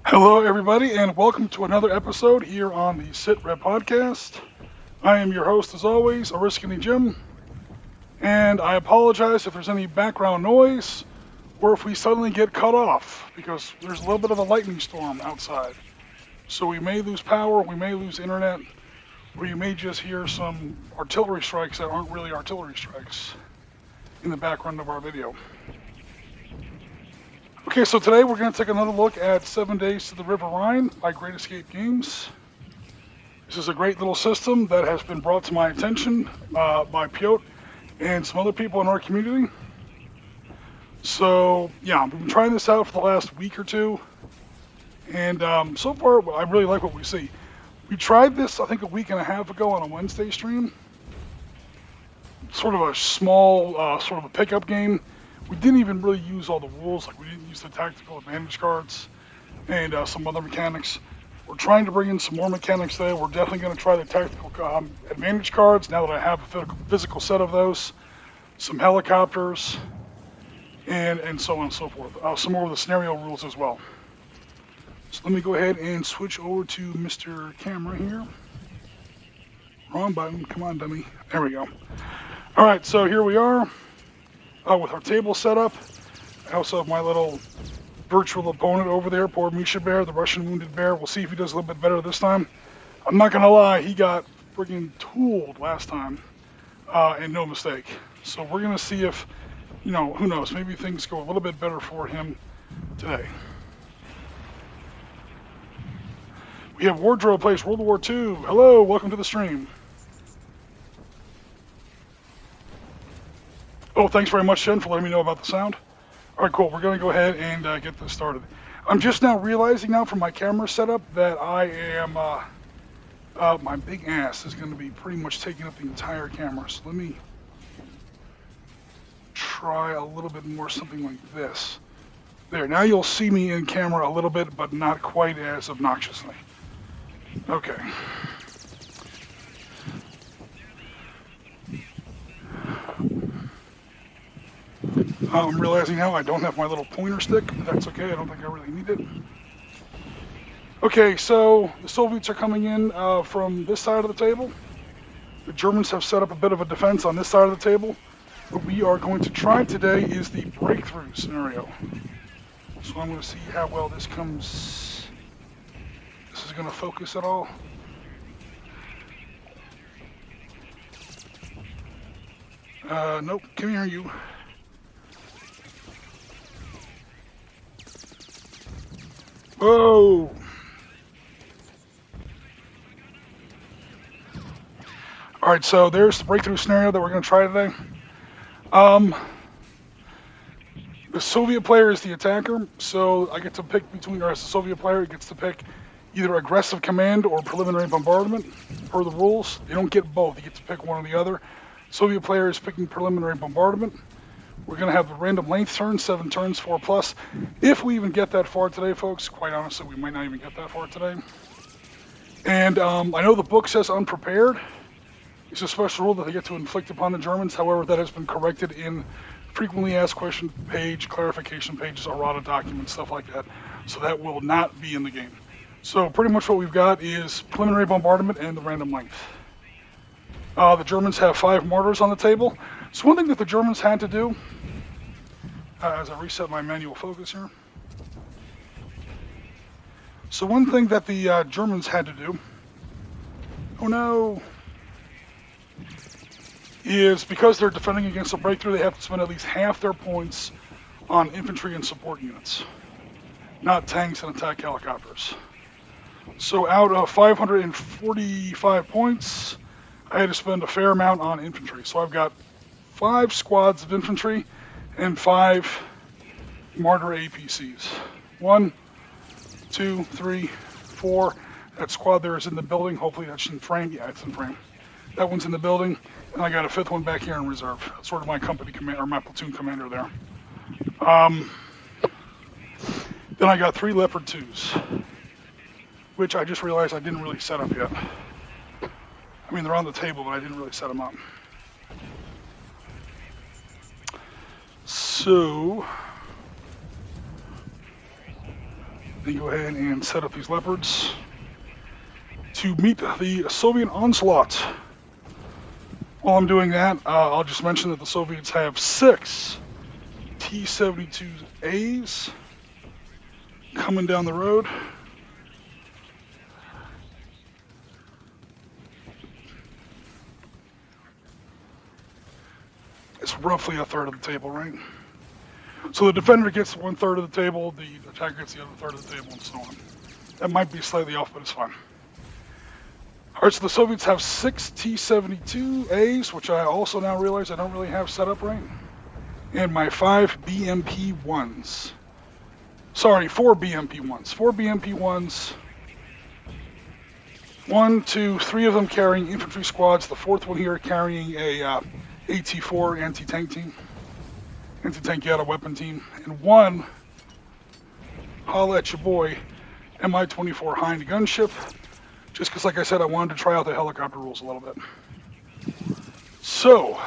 Hello, everybody, and welcome to another episode here on the Sit Rep Podcast. I am your host, as always, Oriskany Jim, and I apologize if there's any background noise or if we suddenly get cut off because there's a little bit of a lightning storm outside. So we may lose power, we may lose internet, or you may just hear some artillery strikes that aren't really artillery strikes in the background of our video. Okay, so today we're going to take another look at 7 Days to the River Rhine by Great Escape Games. This is a great little system that has been brought to my attention by Piotr and some other people in our community. So, yeah, we've been trying this out for the last week or two, and so far I really like what we see. We tried this, I think, a week and a half ago on a Wednesday stream. Sort of a small, sort of a pickup game. We didn't even really use all the rules, like we didn't use the tactical advantage cards and some other mechanics. We're trying to bring in some more mechanics today. We're definitely going to try the tactical advantage cards now that I have a physical set of those. Some helicopters, and so on and so forth. Some more of the scenario rules as well. So let me go ahead and switch over to Mr. Camera here. Wrong button. Come on, dummy. There we go. All right, so here we are. With our table set up. I also have my little virtual opponent over there, poor Misha Bear, the Russian wounded bear. We'll see if he does a little bit better this time. I'm not gonna lie, he got friggin' tooled last time, and no mistake. So we're gonna see if, who knows, maybe things go a little bit better for him today. We have Wardrobe plays World War II. Hello, welcome to the stream. Oh, thanks very much, Jen, for letting me know about the sound. All right, cool. We're going to go ahead and get this started. I'm just now realizing now from my camera setup that I am, my big ass is going to be pretty much taking up the entire camera. So let me try a little bit more something like this. There, now you'll see me in camera a little bit, but not quite as obnoxiously. Okay. I'm realizing now I don't have my little pointer stick, but that's okay. I don't think I really need it. Okay, so the Soviets are coming in from this side of the table. The Germans have set up a bit of a defense on this side of the table. What we are going to try today is the breakthrough scenario. So I'm going to see how well this comes. This is going to focus at all. Nope, come here, you. Whoa! Alright, so there's the breakthrough scenario that we're going to try today. The Soviet player is the attacker, so I get to pick between, or as the Soviet player gets to pick either aggressive command or preliminary bombardment per the rules. They don't get both, you get to pick one or the other. Soviet player is picking preliminary bombardment. We're going to have the random length turn, 7 turns, 4+. If we even get that far today, folks, quite honestly, we might not even get that far today. And I know the book says unprepared. It's a special rule that they get to inflict upon the Germans. However, that has been corrected in frequently asked question page, clarification pages, errata documents, stuff like that. So that will not be in the game. So pretty much what we've got is preliminary bombardment and the random length. The Germans have 5 mortars on the table. So one thing that the Germans had to do, as I reset my manual focus here. So one thing that the Germans had to do, oh no, is because they're defending against a breakthrough, they have to spend at least half their points on infantry and support units, not tanks and attack helicopters. So out of 545 points, I had to spend a fair amount on infantry. So I've got 5 squads of infantry and 5 mortar APCs. 1, 2, 3, 4. That squad there is in the building. Hopefully that's in frame. Yeah, it's in frame. That one's in the building. And I got a 5th one back here in reserve. That's sort of my company commander, or my platoon commander there. Then I got 3 Leopard 2s, which I just realized I didn't really set up yet. I mean, they're on the table, but I didn't really set them up. So and go ahead and set up these leopards to meet the Soviet onslaught. While I'm doing that, I'll just mention that the Soviets have 6 T-72As coming down the road. It's roughly a third of the table, right? So the defender gets 1/3 of the table, the attacker gets the other third of the table, and so on. That might be slightly off, but it's fine. All right, so the Soviets have 6 T-72As, which I also now realize I don't really have set up right, and my 5 BMP-1s. Sorry, 4 BMP-1s. 4 BMP-1s. 1, 2, 3 of them carrying infantry squads. The 4th one here carrying a AT-4 anti-tank team, anti-tank Yada weapon team, and 1, holla at your boy, Mi-24 Hind gunship, just because, like I said, I wanted to try out the helicopter rules a little bit. So,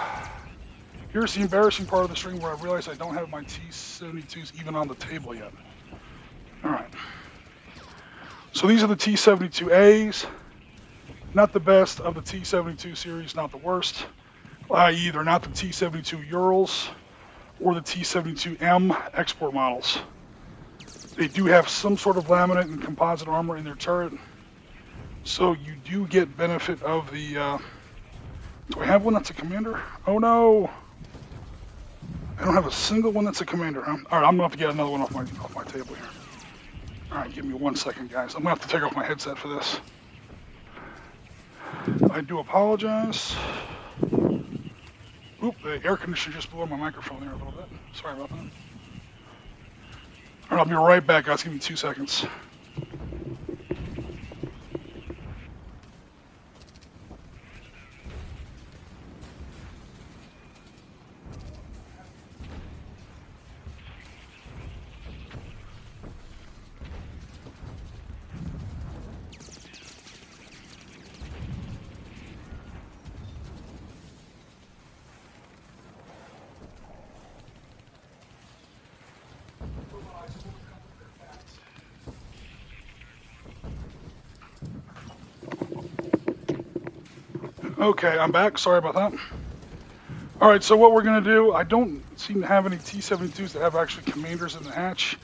here's the embarrassing part of the stream where I realize I don't have my T-72s even on the table yet. Alright. So these are the T-72As. Not the best of the T-72 series, not the worst. I.e., they're not the T-72 Urals or the T-72M export models. They do have some sort of laminate and composite armor in their turret, so you do get benefit of the... do I have one that's a commander? Oh no! I don't have a single one that's a commander, huh? Alright, I'm going to have to get another one off my table here. Alright, give me 1 second, guys. I'm going to have to take off my headset for this. I do apologize. Oop, the air conditioner just blew on my microphone there a little bit. Sorry about that. Alright, I'll be right back, guys. Give me 2 seconds. Okay, I'm back. Sorry about that. All right, so what we're going to do, I don't seem to have any T-72s that have actually commanders in the hatch.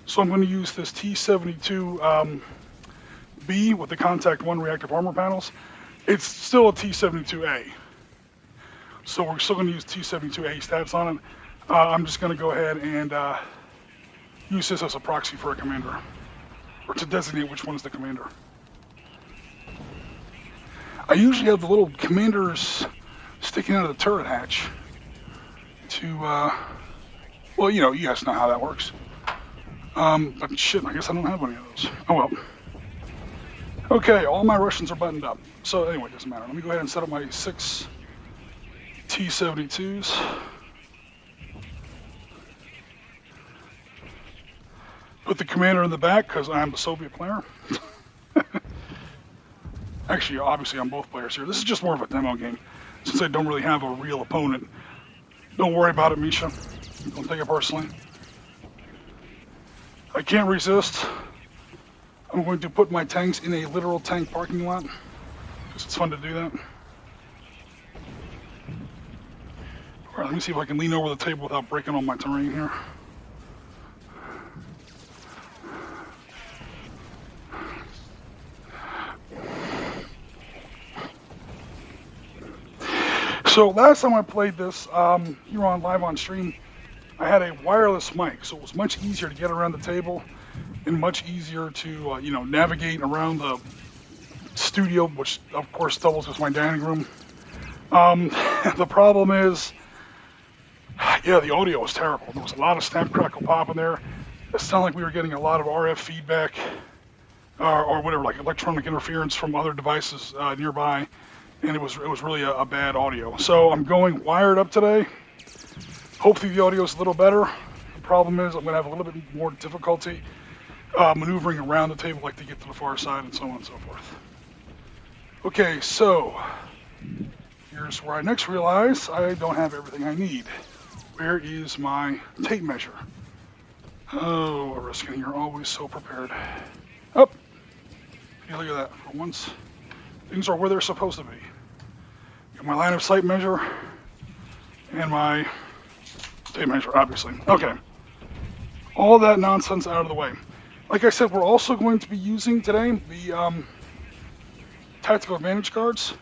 So I'm going to use this T-72B with the Contact 1 reactive armor panels. It's still a T-72A. So we're still going to use T-72A stats on it. I'm just going to go ahead and use this as a proxy for a commander, or to designate which one is the commander. I usually have the little commanders sticking out of the turret hatch to, well, you know, you guys know how that works. But shit, I guess I don't have any of those. Oh well. Okay, all my Russians are buttoned up. So anyway, it doesn't matter. Let me go ahead and set up my 6 T-72s. Put the commander in the back because I'm the Soviet player. Actually, obviously, I'm both players here. This is just more of a demo game, since I don't really have a real opponent. Don't worry about it, Misha. Don't take it personally. I can't resist. I'm going to put my tanks in a literal tank parking lot, because it's fun to do that. Alright, let me see if I can lean over the table without breaking all my terrain here. So last time I played this, here on live on stream, I had a wireless mic, so it was much easier to get around the table and much easier to, you know, navigate around the studio, which of course doubles as my dining room. The problem is, yeah, the audio was terrible. There was a lot of snap, crackle, pop in there. It sounded like we were getting a lot of RF feedback, or whatever, like electronic interference from other devices nearby. And it was really a bad audio. So I'm going wired up today. Hopefully the audio is a little better. The problem is I'm going to have a little bit more difficulty maneuvering around the table, like to get to the far side and so on and so forth. Okay, so here's where I next realize I don't have everything I need. Where is my tape measure? Oh, Oriskany, you're always so prepared. Oh, hey, look at that. For once, things are where they're supposed to be. Got my line of sight measure and my tape measure, obviously. Okay, all that nonsense out of the way. Like I said, we're also going to be using today the tactical advantage cards.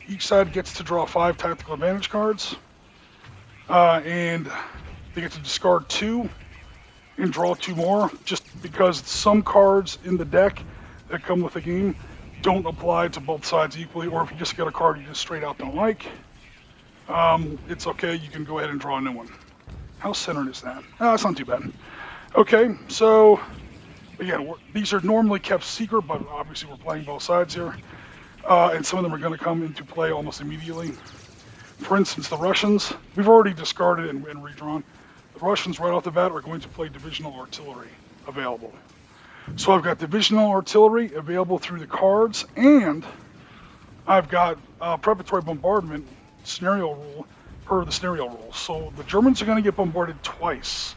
Each side gets to draw 5 tactical advantage cards, and they get to discard 2 and draw 2 more, just because some cards in the deck that come with the game don't apply to both sides equally, or if you just get a card you just straight out don't like, it's okay, you can go ahead and draw a new one. How centered is that? Oh, it's not too bad. Okay, so again, these are normally kept secret, but obviously we're playing both sides here, and some of them are going to come into play almost immediately. For instance, the Russians, we've already discarded and redrawn. The Russians right off the bat are going to play divisional artillery available. So I've got divisional artillery available through the cards, and I've got preparatory bombardment scenario rule per the scenario rules. So the Germans are going to get bombarded twice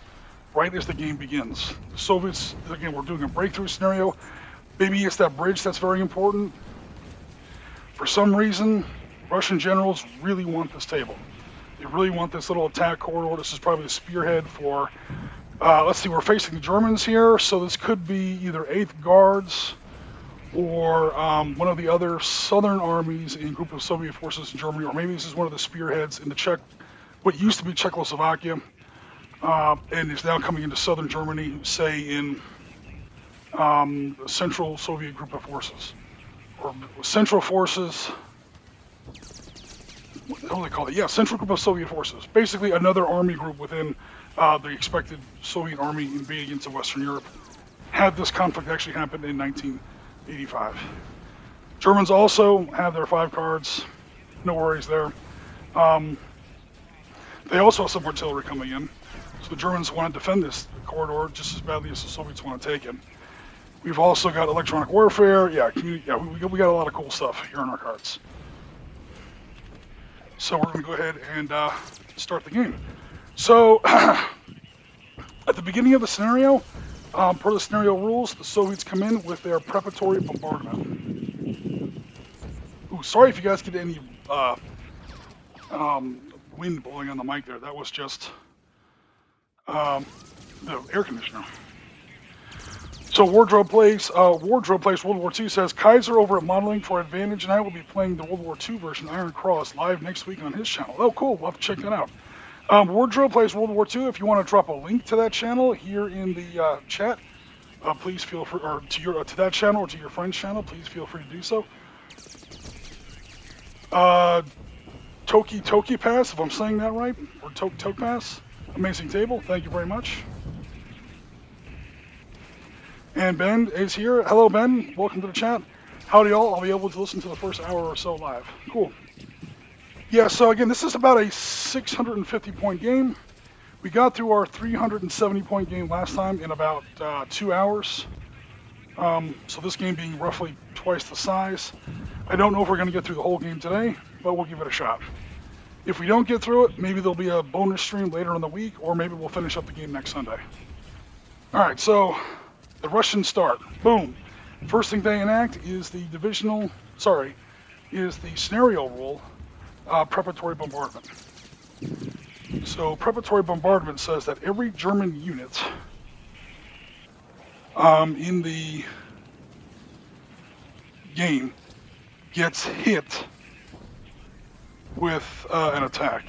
right as the game begins. The Soviets, again, we're doing a breakthrough scenario. Maybe it's that bridge that's very important. For some reason, Russian generals really want this table. They really want this little attack corridor. This is probably the spearhead for, let's see, we're facing the Germans here, so this could be either 8th Guards or one of the other southern armies in a group of Soviet forces in Germany, or maybe this is one of the spearheads in the what used to be Czechoslovakia, and is now coming into southern Germany, say in the Central Soviet group of forces, or Central Forces. What the hell do they call it? Yeah, Central Group of Soviet Forces. Basically, another army group within the expected Soviet army invading into Western Europe. Had this conflict actually happened in 1985. Germans also have their 5 cards. No worries there. They also have some artillery coming in. So the Germans want to defend this corridor just as badly as the Soviets want to take it. We've also got electronic warfare. Yeah, we got a lot of cool stuff here on our cards. So we're going to go ahead and start the game. So at the beginning of the scenario, per the scenario rules, the Soviets come in with their preparatory bombardment. Ooh, sorry if you guys get any wind blowing on the mic there. That was just the air conditioner. So Wardrobe Plays World War II says, Kaiser over at Modeling for Advantage and I will be playing the World War II version Iron Cross live next week on his channel. Oh, cool. We'll have to check that out. Wardrobe Plays World War II. If you want to drop a link to that channel here in the chat, please feel free, or to that channel or to your friend's channel, please feel free to do so. Toki Pass, if I'm saying that right, or Tok Pass. Amazing table. Thank you very much. And Ben is here. Hello, Ben. Welcome to the chat. Howdy, all. I'll be able to listen to the first hour or so live. Cool. Yeah, so again, this is about a 650-point game. We got through our 370-point game last time in about 2 hours. So this game being roughly twice the size. I don't know if we're going to get through the whole game today, but we'll give it a shot. If we don't get through it, maybe there'll be a bonus stream later in the week, or maybe we'll finish up the game next Sunday. All right, so the Russians start. Boom. First thing they enact is the scenario rule, preparatory bombardment. So preparatory bombardment says that every German unit in the game gets hit with an attack.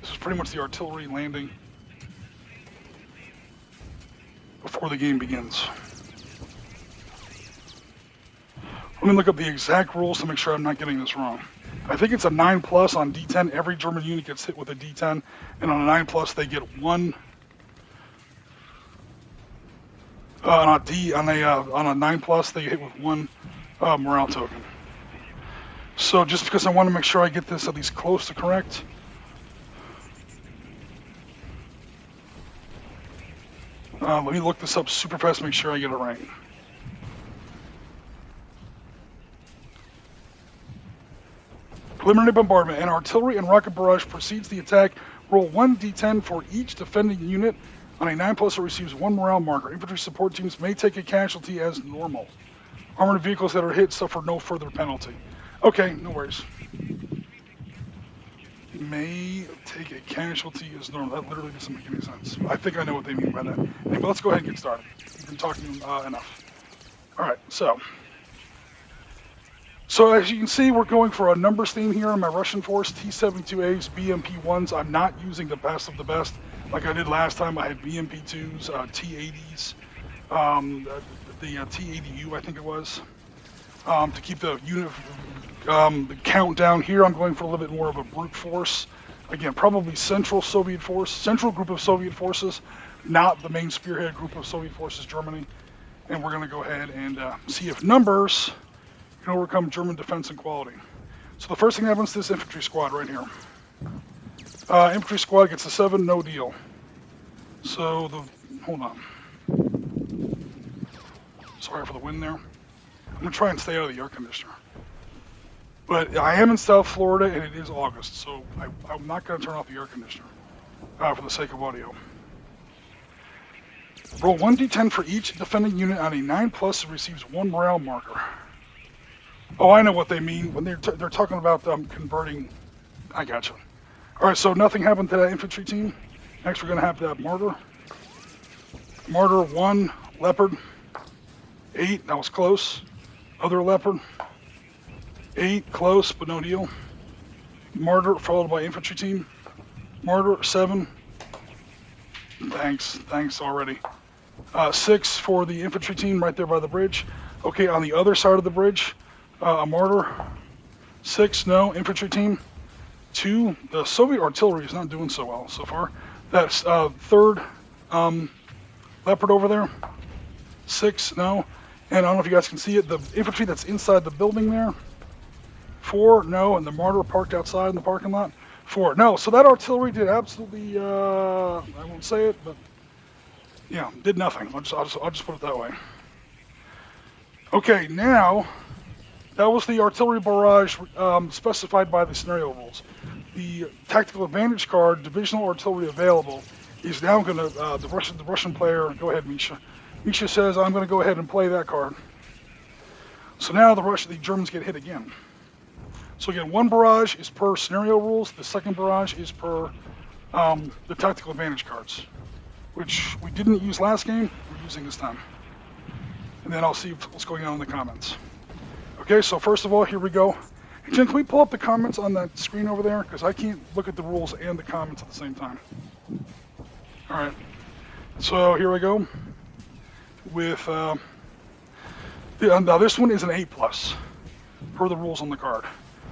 This is pretty much the artillery landing before the game begins. Let me look up the exact rules to make sure I'm not getting this wrong. I think it's a 9+ on D10. Every German unit gets hit with a D10, and on a 9+ they get 1. On a 9+ they get hit with 1 morale token. So just because I want to make sure I get this at least close to correct. Let me look this up super fast to make sure I get it right. Preliminary bombardment. An artillery and rocket barrage precedes the attack. Roll 1d10 for each defending unit. On a 9 plus, it receives 1 morale marker. Infantry support teams may take a casualty as normal. Armored vehicles that are hit suffer no further penalty. Okay, no worries. May take a casualty as normal. That literally doesn't make any sense. I think I know what they mean by that. Anyway, let's go ahead and get started. We've been talking enough. All right, so as you can see, we're going for a numbers theme here on my Russian force. T-72As, BMP-1s. I'm not using the best of the best like I did last time. I had BMP-2s, T-80s, the T-80U, I think it was, to keep the unit the count down. Here I'm going for a little bit more of a brute force. Again, probably central group of Soviet forces, not the main spearhead group of Soviet forces, Germany. And we're going to go ahead and see if numbers can overcome German defense and quality. So the first thing happens to this infantry squad right here. Infantry squad gets a 7, no deal. So hold on. Sorry for the wind there. I'm going to try and stay out of the air conditioner. But I am in South Florida and it is August, so I'm not going to turn off the air conditioner for the sake of audio. Roll 1d10 for each defending unit on a 9 plus. It receives 1 morale marker. Oh, I know what they mean when they're talking about converting. I gotcha. All right, so nothing happened to that infantry team. Next, we're going to have that mortar. Mortar 1, Leopard 8. That was close. Other Leopard 8, close but no deal. Mortar followed by infantry team. Mortar 7. Thanks already. 6 for the infantry team right there by the bridge. Okay, on the other side of the bridge, a mortar. 6, no. Infantry team. 2. The Soviet artillery is not doing so well so far. That's 3rd Leopard over there. 6, no. And I don't know if you guys can see it. The infantry that's inside the building there. 4, no. And the mortar parked outside in the parking lot. 4, no. So that artillery did absolutely, I won't say it, but yeah, did nothing. I'll just put it that way. Okay, now, that was the artillery barrage specified by the scenario rules. The tactical advantage card, divisional artillery available, is now going to, the Russian player, go ahead, Misha. Misha says, I'm going to go ahead and play that card. So now the Germans get hit again. So again, 1 barrage is per scenario rules. The 2nd barrage is per the tactical advantage cards, which we didn't use last game. We're using this time. And then I'll see what's going on in the comments. Okay, so first of all, here we go. Hey, Jen, can we pull up the comments on that screen over there? Because I can't look at the rules and the comments at the same time. All right. So here we go. With now this one is an 8 plus per the rules on the card.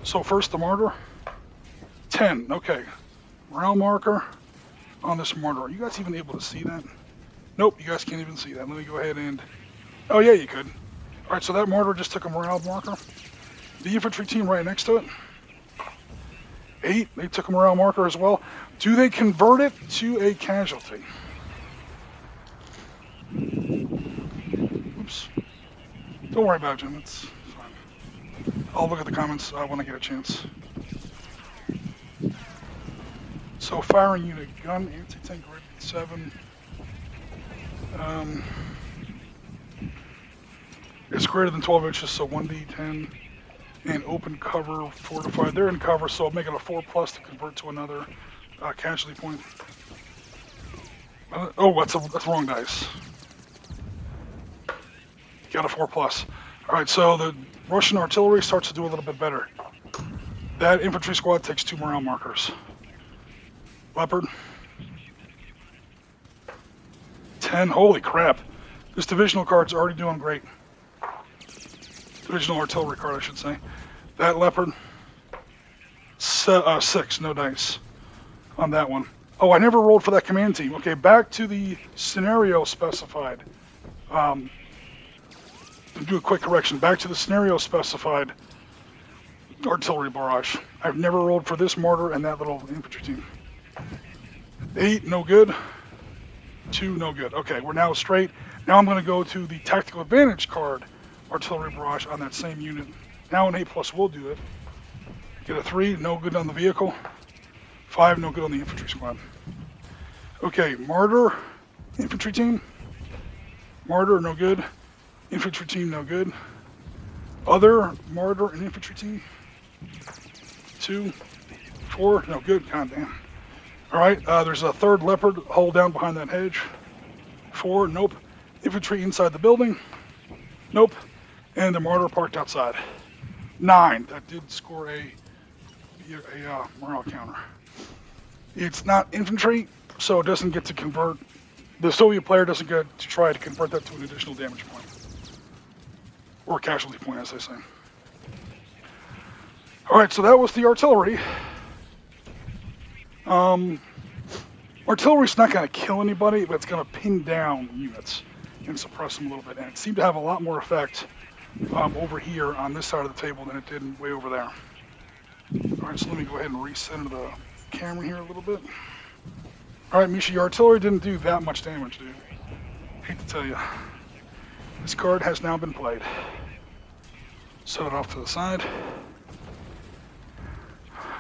So first the mortar, 10. Okay, morale marker on this mortar. Are you guys even able to see that? Nope, you guys can't even see that. Let me go ahead and. Oh yeah, you could. All right, so that mortar just took a morale marker. The infantry team right next to it, 8. They took a morale marker as well. Do they convert it to a casualty? Oops. Don't worry about it, Jim. It's fine. I'll look at the comments when I get a chance. So firing unit, gun, anti-tank rating 7. It's greater than 12 inches, so 1d10. And open cover, fortified. They're in cover, so I'll make it a 4 plus to convert to another casualty point. Oh, that's the wrong dice. Got a 4 plus. All right, so the Russian artillery starts to do a little bit better. That infantry squad takes 2 morale markers. Leopard. 10. Holy crap. This divisional card's already doing great. Divisional artillery card, I should say. That Leopard. 6. No dice on that one. Oh, I never rolled for that command team. Okay, back to the scenario specified. Do a quick correction. Back to the scenario specified artillery barrage. I've never rolled for this mortar and that little infantry team. 8, no good. 2, no good. Okay, we're now straight. Now I'm going to go to the tactical advantage card, artillery barrage on that same unit. Now an 8 plus will do it. Get a 3, no good on the vehicle. 5, no good on the infantry squad. Okay, mortar Infantry team. Martyr, no good. Infantry team, no good. Other martyr and infantry team. 2, 4, no good. God damn. All right, there's a third leopard hull down behind that hedge. 4, nope. Infantry inside the building. Nope. And the martyr parked outside. 9, that did score a morale counter. It's not infantry, so it doesn't get to convert. The Soviet player doesn't get to try to convert that to an additional damage point. Or casualty point, as they say. Alright, so that was the artillery. Artillery's not going to kill anybody, but it's going to pin down units and suppress them a little bit. And it seemed to have a lot more effect over here on this side of the table than it did way over there. Alright, so let me go ahead and recenter the camera here a little bit. Alright, Misha, your artillery didn't do that much damage, dude. Hate to tell you. This card has now been played. Set it off to the side.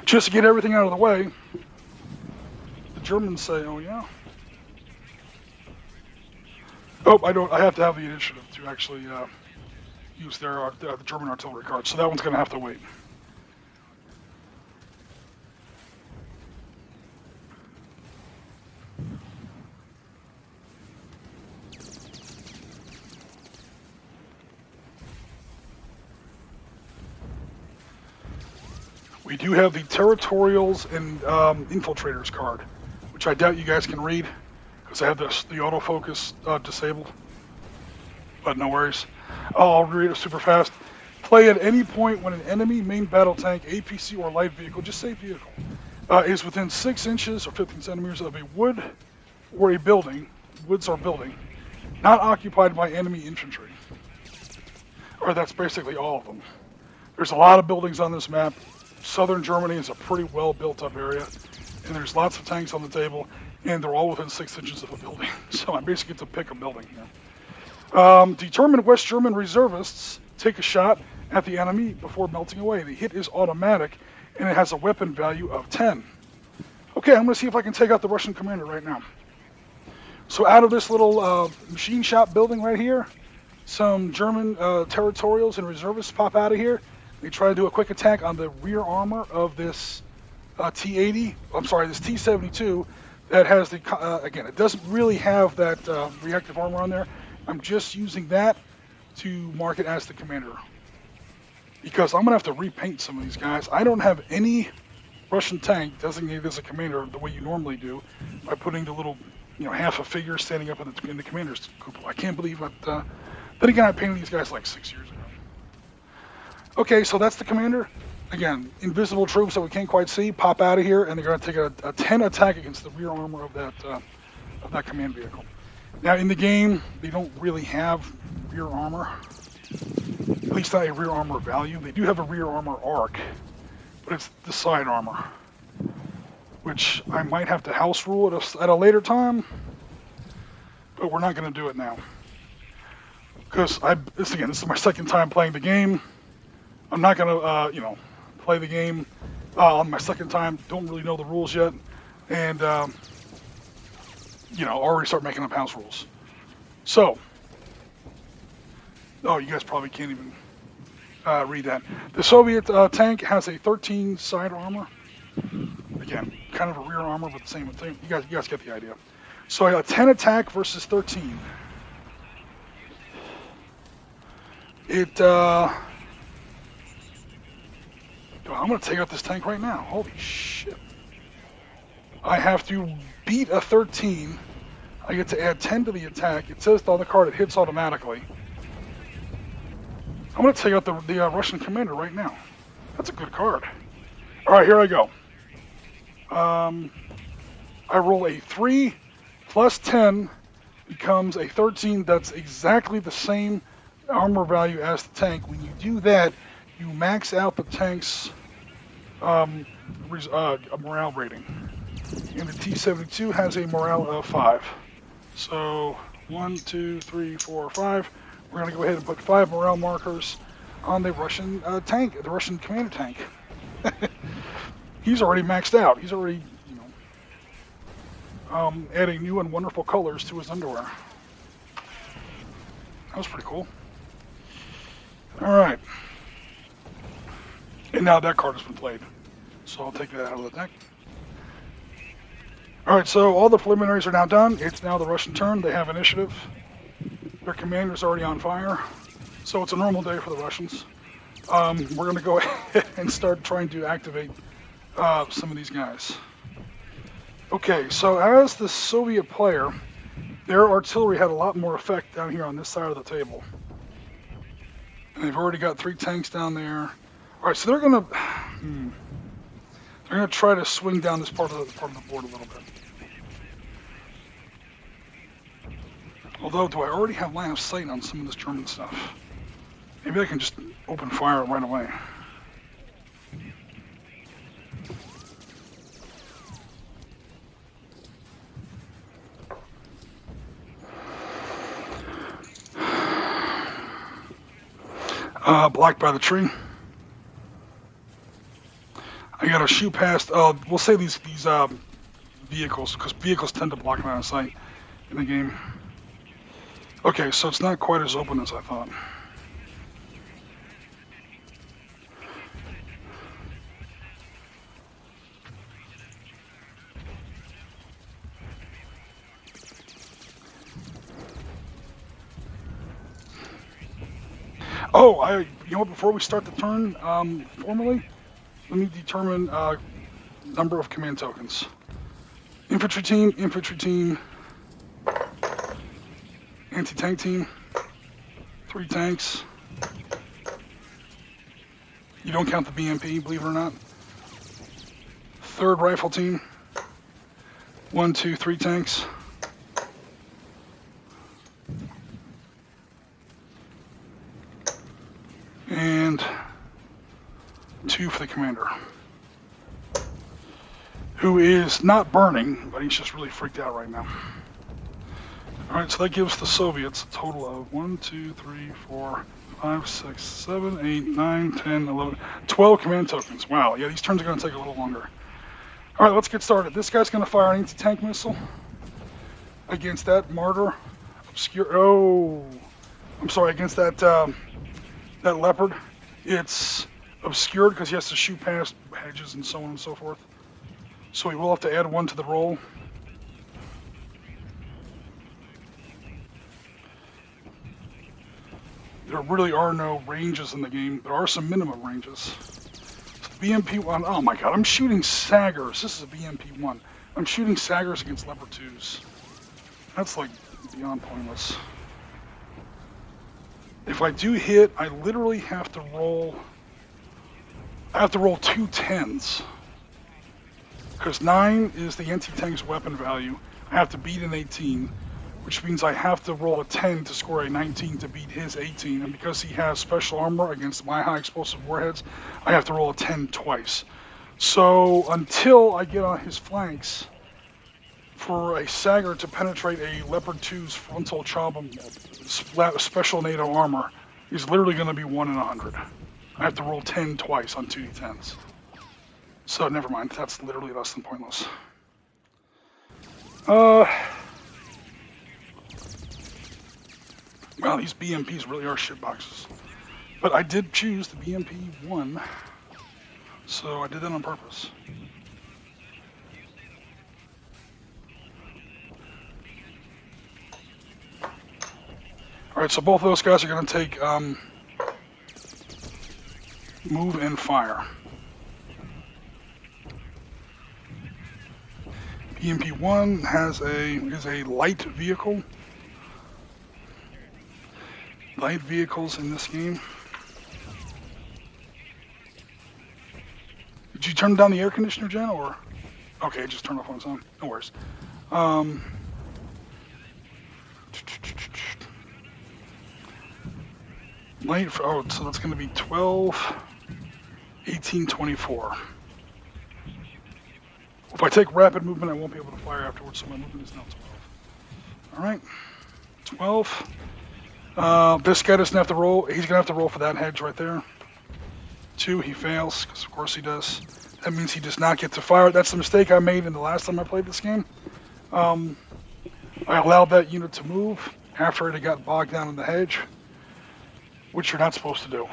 Just to get everything out of the way, the Germans say, oh yeah. Oh, I have to have the initiative to actually use the German artillery card, so that one's going to have to wait. We do have the Territorials and Infiltrators card, which I doubt you guys can read, because I have the autofocus disabled. But no worries. I'll read it super fast. Play at any point when an enemy main battle tank, APC, or light vehicle, just say vehicle, is within 6 inches or 15 centimeters of a wood or a building, woods or building, not occupied by enemy infantry. Or that's basically all of them. There's a lot of buildings on this map. Southern Germany is a pretty well built up area, and there's lots of tanks on the table, and they're all within 6 inches of a building. So I basically get to pick a building here. Determined West German reservists take a shot at the enemy before melting away. The hit is automatic, and it has a weapon value of 10. Okay, I'm going to see if I can take out the Russian commander right now. So out of this little machine shop building right here, some German territorials and reservists pop out of here. They try to do a quick attack on the rear armor of this T-80. I'm sorry, this T-72 that has the, again, it doesn't really have that reactive armor on there. I'm just using that to mark it as the commander. Because I'm going to have to repaint some of these guys. I don't have any Russian tank designated as a commander the way you normally do by putting the little, half a figure standing up in the commander's cupola. I can't believe that. Then again, I painted these guys like 6 years ago. Okay, so that's the commander. Again, invisible troops that we can't quite see pop out of here, and they're going to take a 10 attack against the rear armor of that command vehicle. Now, in the game, they don't really have rear armor, at least not a rear armor value. They do have a rear armor arc, but it's the side armor, which I might have to house rule at a later time, but we're not going to do it now. Because this is my second time playing the game. I'm not going to, play the game on my second time. Don't really know the rules yet. And, already start making up house rules. So, you guys probably can't even read that. The Soviet tank has a 13 side armor. Again, kind of a rear armor, but the same thing. You guys get the idea. So I got 10 attack versus 13. I'm going to take out this tank right now. Holy shit. I have to beat a 13. I get to add 10 to the attack. It says on the card it hits automatically. I'm going to take out the Russian commander right now. That's a good card. All right, here I go. I roll a 3 plus 10 becomes a 13. That's exactly the same armor value as the tank. When you do that, you max out the tank's morale rating. And the T-72 has a morale of 5. So 1, 2, 3, 4, 5. We're going to go ahead and put 5 morale markers on the Russian tank, the Russian commander tank. He's already maxed out. He's already, adding new and wonderful colors to his underwear. That was pretty cool. Alright. And now that card has been played. So I'll take that out of the deck. Alright, so all the preliminaries are now done. It's now the Russian turn. They have initiative. Their commander's already on fire. So it's a normal day for the Russians. We're going to go ahead and start trying to activate some of these guys. Okay, so as the Soviet player, their artillery had a lot more effect down here on this side of the table. And they've already got 3 tanks down there. Alright, so they're going to try to swing down this part of the board a little bit. Although, do I already have line of sight on some of this German stuff? Maybe I can just open fire right away. Blocked by the tree. I gotta shoot past, we'll say these vehicles, because vehicles tend to block line of sight in the game. Okay, so it's not quite as open as I thought. Oh, you know what, before we start the turn, formally, let me determine number of command tokens. Infantry team, anti-tank team, 3 tanks. You don't count the BMP, believe it or not. 3rd rifle team, 1, 2, 3 tanks. And 2 for the commander, who is not burning, but he's just really freaked out right now. Alright, so that gives the Soviets a total of 1, 2, 3, 4, 5, 6, 7, 8, 9, 10, 11, 12 command tokens. Wow, yeah, these turns are going to take a little longer. Alright, let's get started. This guy's going to fire an anti-tank missile against that martyr. Against that that leopard. It's obscured because he has to shoot past hedges and so on and so forth. So we will have to add 1 to the roll. There really are no ranges in the game. There are some minimum ranges. So BMP-1, oh my god, I'm shooting Saggers. This is a BMP-1. I'm shooting Saggers against Leopard 2s. That's like beyond pointless. If I do hit, I literally have to roll. I have to roll 2 10s. Because 9 is the anti-tank's weapon value. I have to beat an 18, which means I have to roll a 10 to score a 19 to beat his 18. And because he has special armor against my high explosive warheads, I have to roll a 10 twice. So until I get on his flanks, for a Sagger to penetrate a Leopard 2's frontal chopper special NATO armor is literally going to be 1 in 100. I have to roll 10 twice on 2d10s. So never mind, that's literally less than pointless. Wow, these BMPs really are shitboxes. But I did choose the BMP-1, so I did that on purpose. Alright, so both of those guys are going to take move and fire. BMP-1 is a light vehicle. Light vehicles in this game. Did you turn down the air conditioner, Jen, or? Okay, just turn off on its own. No worries. Light, so that's going to be 12, 18, 24. If I take rapid movement, I won't be able to fire afterwards, so my movement is now 12. Alright, 12. This guy doesn't have to roll. He's going to have to roll for that hedge right there. 2, he fails, because of course he does. That means he does not get to fire. That's the mistake I made in the last time I played this game. I allowed that unit to move after it had got bogged down in the hedge, which you're not supposed to do.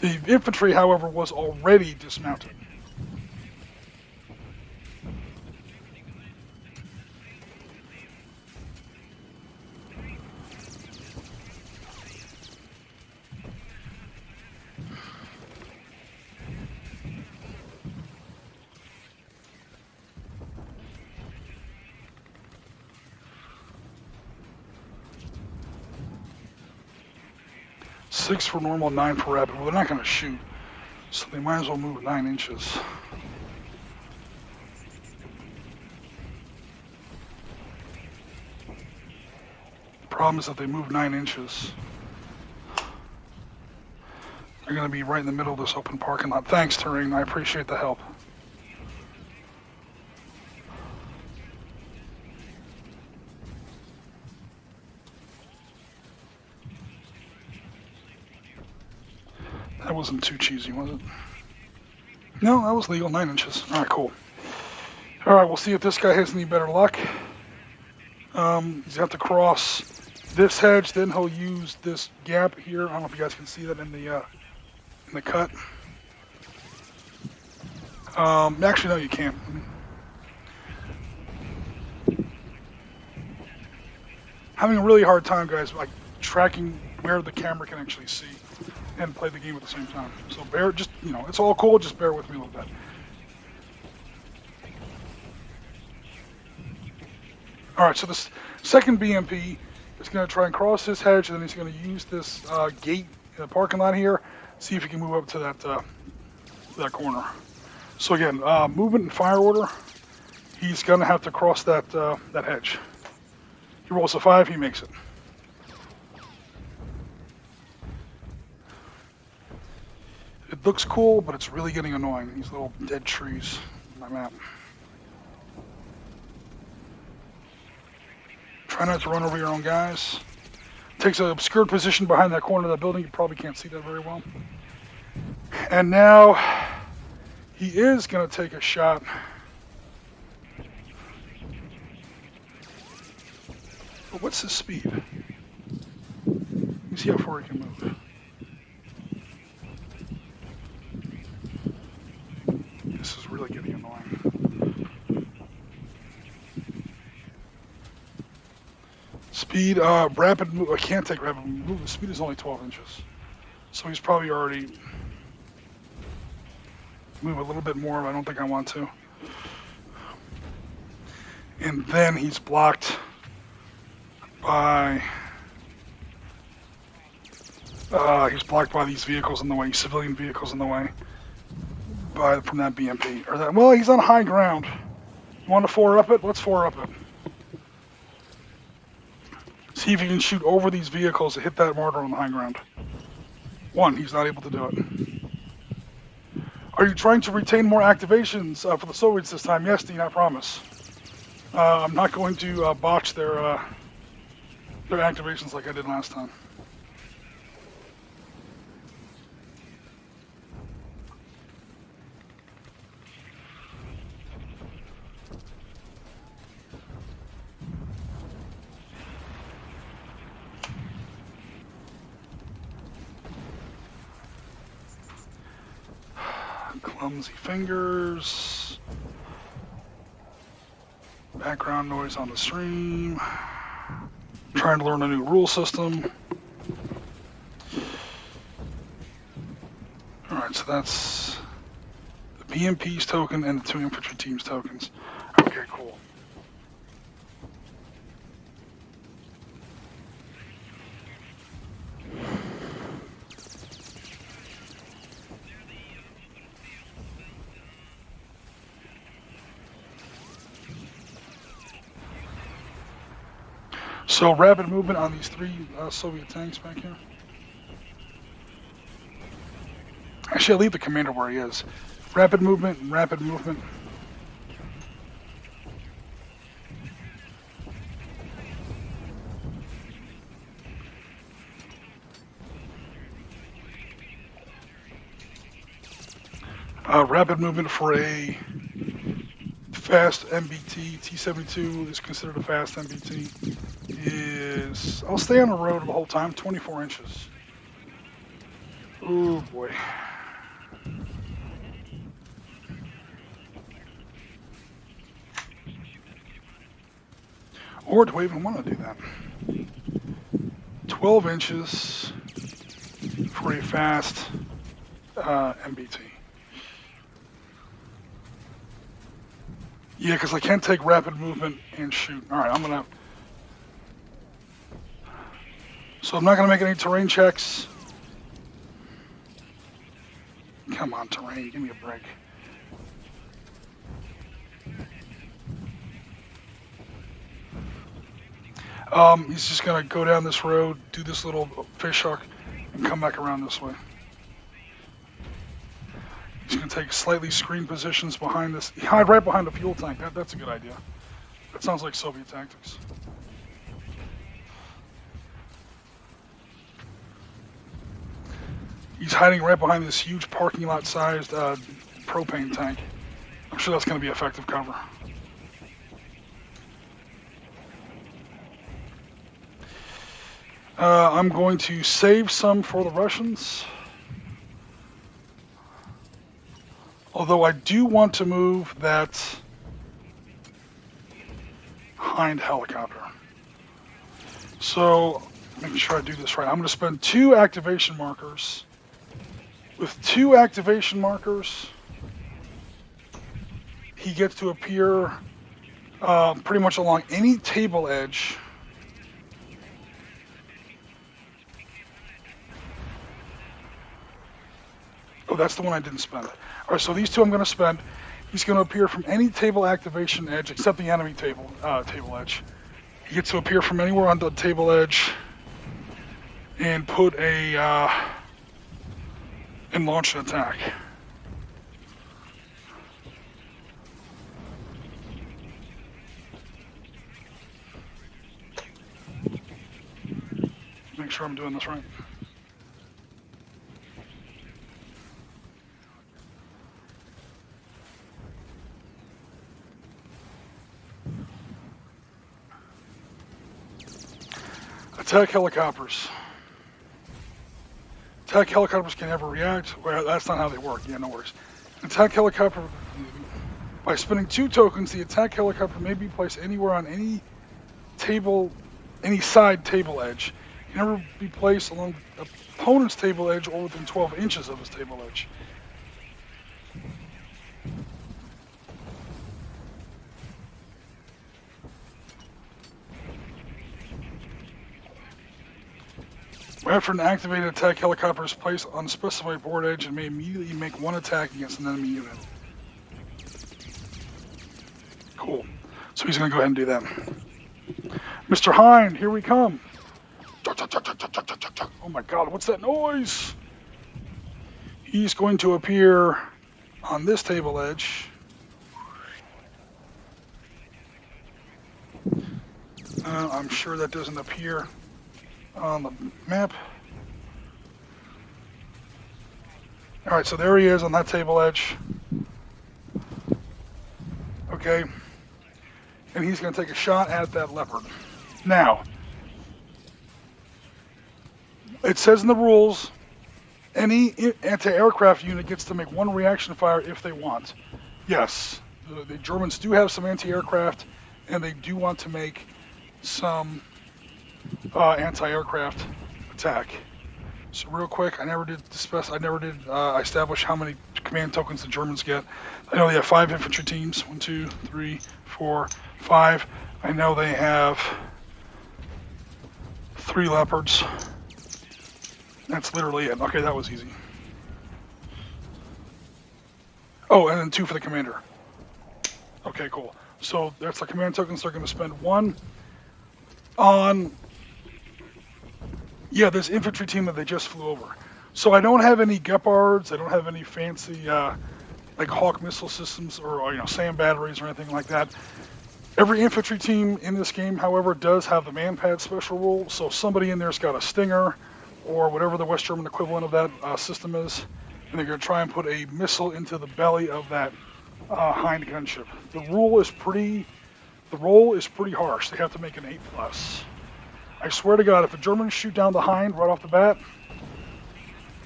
The infantry, however, was already dismounted. Six for normal, 9 for rapid. Well, they're not going to shoot, so they might as well move 9 inches. The problem is that they move 9 inches. They're going to be right in the middle of this open parking lot. Thanks, Terrain. I appreciate the help. That wasn't too cheesy, was it? No, that was legal. 9 inches. All right, cool. All right, we'll see if this guy has any better luck. He's going to have to cross this hedge, then he'll use this gap here. I don't know if you guys can see that in the cut. Actually, no, you can't. Having a really hard time, guys, like tracking where the camera can actually see and play the game at the same time. So just, it's all cool. Just bear with me a little bit. All right, so this second BMP is going to try and cross this hedge, and then he's going to use this gate in the parking lot here, see if he can move up to that corner. So again, movement and fire order. He's going to have to cross that hedge. He rolls a 5, he makes it. It looks cool, but it's really getting annoying. These little dead trees on my map. Try not to run over your own guys. Takes an obscured position behind that corner of that building. You probably can't see that very well. And now he is going to take a shot. But what's his speed? Let me see how far he can move. This is really getting annoying. Speed, rapid move. I can't take rapid move. The speed is only 12 inches. So he's probably already move a little bit more, but I don't think I want to. And then he's blocked by these vehicles in the way, civilian vehicles in the way, from that BMP. Well, he's on high ground. You want to 4-up it? Let's 4-up it. See if you can shoot over these vehicles to hit that mortar on the high ground. 1, he's not able to do it. Are you trying to retain more activations for the Soviets this time? Yes, Dean, I promise. I'm not going to botch their activations like I did last time. Clumsy fingers. Background noise on the stream. Trying to learn a new rule system. Alright, so that's the BMP's token and the 2 infantry teams tokens. Okay, cool. So rapid movement on these 3 Soviet tanks back here. Actually, I'll leave the commander where he is. Rapid movement and rapid movement. Rapid movement for a fast MBT, T-72 is considered a fast MBT, is, I'll stay on the road the whole time, 24 inches. Oh boy. Or do I even want to do that? 12 inches for a fast MBT. Yeah, because I can't take rapid movement and shoot. All right, I'm gonna. So I'm not gonna make any terrain checks. Come on, terrain, give me a break. He's just gonna go down this road, do this little fish hook, and come back around this way. He's gonna take slightly screened positions behind this. Hide right behind the fuel tank. That's a good idea. That sounds like Soviet tactics. He's hiding right behind this huge parking lot sized propane tank. I'm sure that's gonna be effective cover. I'm going to save some for the Russians. Although I do want to move that Hind helicopter. So, making sure I do this right. I'm going to spend 2 activation markers. With 2 activation markers, he gets to appear pretty much along any table edge. Oh, that's the one I didn't spend. All right, so these 2 I'm going to spend. He's going to appear from any table activation edge except the enemy table edge. He gets to appear from anywhere on the table edge and put a and launch an attack. Make sure I'm doing this right. Attack helicopters. Attack helicopters can never react. Well, that's not how they work. Yeah, no worries. Attack helicopter. By spending 2 tokens, the attack helicopter may be placed anywhere on any table, any side table edge. It can never be placed along the opponent's table edge or within 12 inches of his table edge. After an activated attack helicopter is placed on a specified board edge, it may immediately make 1 attack against an enemy unit. Cool. So he's going to go ahead and do that. Mr. Hind, here we come. Oh my god, what's that noise? He's going to appear on this table edge. I'm sure that doesn't appear on the map. Alright, so there he is on that table edge. Okay. And he's going to take a shot at that leopard. Now, it says in the rules, any anti-aircraft unit gets to make 1 reaction fire if they want. Yes, the Germans do have some anti-aircraft, and they do want to make some anti-aircraft attack. So real quick, I never did establish how many command tokens the Germans get. I know they have 5 infantry teams. 1, 2, 3, 4, 5. I know they have 3 leopards. That's literally it. Okay, that was easy. Oh, and then 2 for the commander. Okay, cool. So that's the command tokens. They're going to spend 1 on, yeah, this infantry team that they just flew over. So I don't have any Gepards. I don't have any fancy like Hawk missile systems or SAM batteries or anything like that. Every infantry team in this game, however, does have the man-pad special rule. So somebody in there's got a Stinger or whatever the West German equivalent of that system is, and they're going to try and put a missile into the belly of that Hind gunship. The rule is pretty harsh. They have to make an 8+. I swear to God, if the Germans shoot down the Hind right off the bat,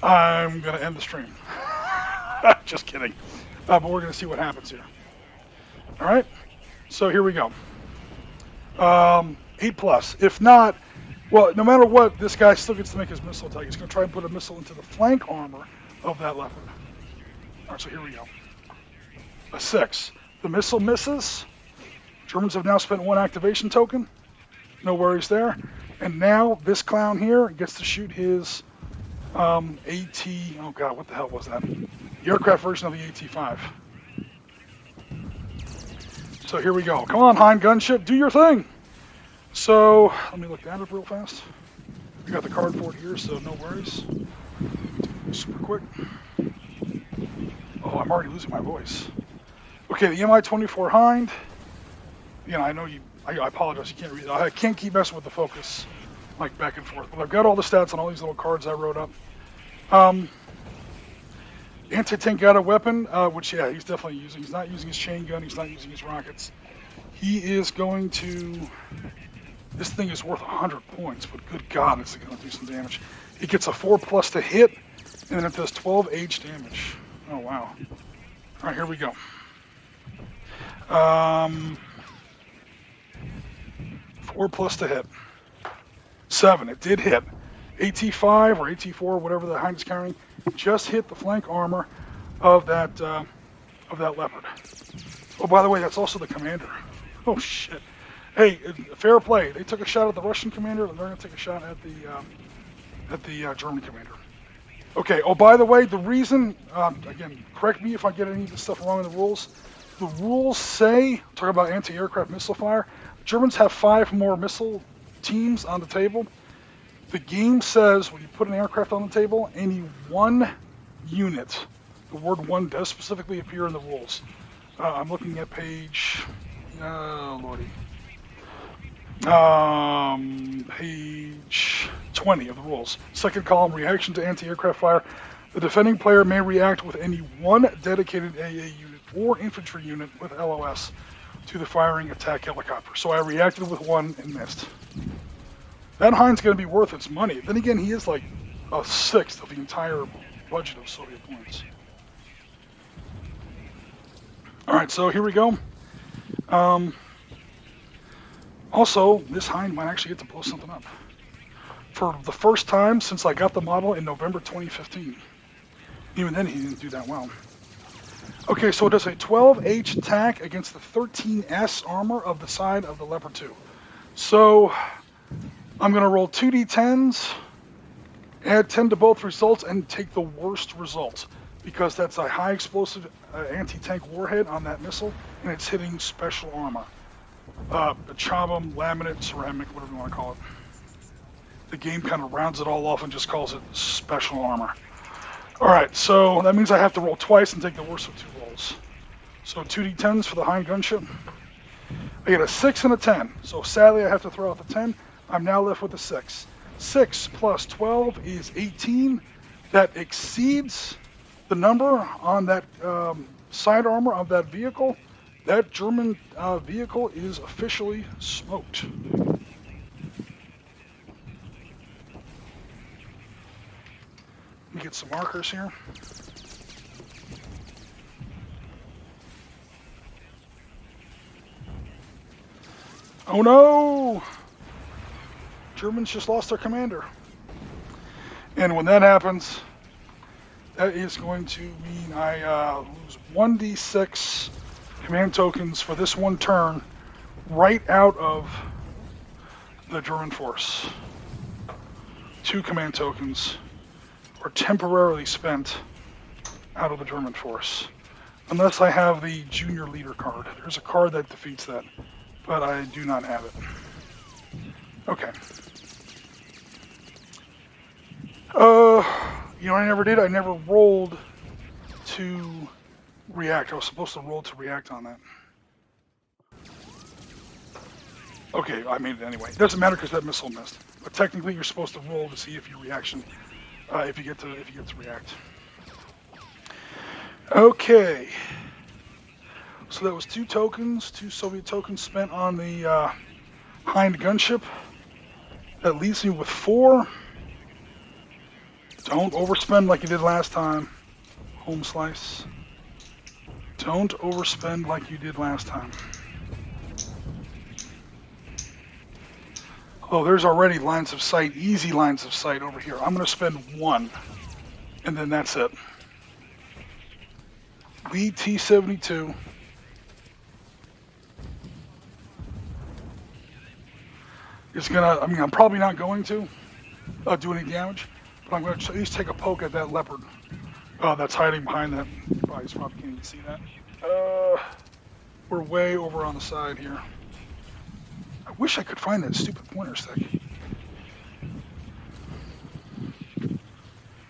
I'm gonna end the stream. Just kidding. But we're gonna see what happens here. All right. So here we go. 8+. If not, well, no matter what, this guy still gets to make his missile attack. He's gonna try and put a missile into the flank armor of that Leopard. All right. So here we go. A 6. The missile misses. Germans have now spent 1 activation token. No worries there. And now this clown here gets to shoot his AT. Oh God, what the hell was that? The aircraft version of the AT-5. So here we go. Come on, Hind gunship, do your thing. So let me look that up real fast. I got the card for it here, so no worries. Super quick. Oh, I'm already losing my voice. Okay, the Mi-24 Hind. You know, I know you. I apologize, you can't read it. I can't keep messing with the focus, like back and forth. But I've got all the stats on all these little cards I wrote up. Anti-tank got a weapon, which, yeah, he's definitely using. He's not using his chain gun. He's not using his rockets. He is going to... This thing is worth 100 points, but good God, it's going to do some damage. It gets a 4+ to hit, and then it does 12 H damage. Oh, wow. All right, here we go. 4+ to hit. 7. It did hit. AT-5 or AT-4, whatever the Hind is carrying, just hit the flank armor of that Leopard. Oh, by the way, that's also the commander. Oh shit! Hey, fair play. They took a shot at the Russian commander, and they're going to take a shot at the German commander. Okay. Oh, by the way, the reason, again, correct me if I get any of this stuff wrong in the rules. The rules say, talking about anti-aircraft missile fire, Germans have 5 more missile teams on the table. The game says when you put an aircraft on the table, any 1 unit, the word 1 does specifically appear in the rules. I'm looking at page, lordy, page 20 of the rules. Second column, reaction to anti-aircraft fire. The defending player may react with any 1 dedicated AA unit or infantry unit with LOS to the firing attack helicopter. So I reacted with 1 and missed. That Hind's going to be worth its money. Then again, he is like a 1/6 of the entire budget of Soviet points. All right, so here we go. Also, this Hind might actually get to blow something up. For the first time since I got the model in November 2015. Even then, he didn't do that well. Okay, so it does a 12H attack against the 13S armor of the side of the Leopard 2. So I'm going to roll 2d10s, add 10 to both results, and take the worst result. Because that's a high explosive anti-tank warhead on that missile, and it's hitting special armor. Chabum, laminate, ceramic, whatever you want to call it. The game kind of rounds it all off and just calls it special armor. Alright, so that means I have to roll twice and take the worst of 2 rolls. So 2d10s for the Hind gunship. I get a 6 and a 10. So sadly I have to throw out the 10. I'm now left with a 6. 6 plus 12 is 18. That exceeds the number on that side armor of that vehicle. That German vehicle is officially smoked. Let me get some markers here. Oh no! Germans just lost their commander. And when that happens, that is going to mean I lose 1d6 command tokens for this 1 turn right out of the German force. 2 command tokens are temporarily spent out of the German force. Unless I have the junior leader card. There's a card that defeats that, but I do not have it. Okay. You know what I never did? I never rolled to react. I was supposed to roll to react on that. Okay, I made it anyway. It doesn't matter because that missile missed. But technically, you're supposed to roll to see if your reaction, if you get to react. Okay. So that was 2 tokens, 2 Soviet tokens spent on the Hind gunship. That leaves me with 4. Don't overspend like you did last time. Home slice. Don't overspend like you did last time. Oh, there's already lines of sight, easy lines of sight over here. I'm going to spend 1, and then that's it. Lead T-72. It's going to, I'm probably not going to do any damage, but I'm going to at least take a poke at that leopard that's hiding behind that. You probably can't even see that. We're way over on the side here. I wish I could find that stupid pointer stick.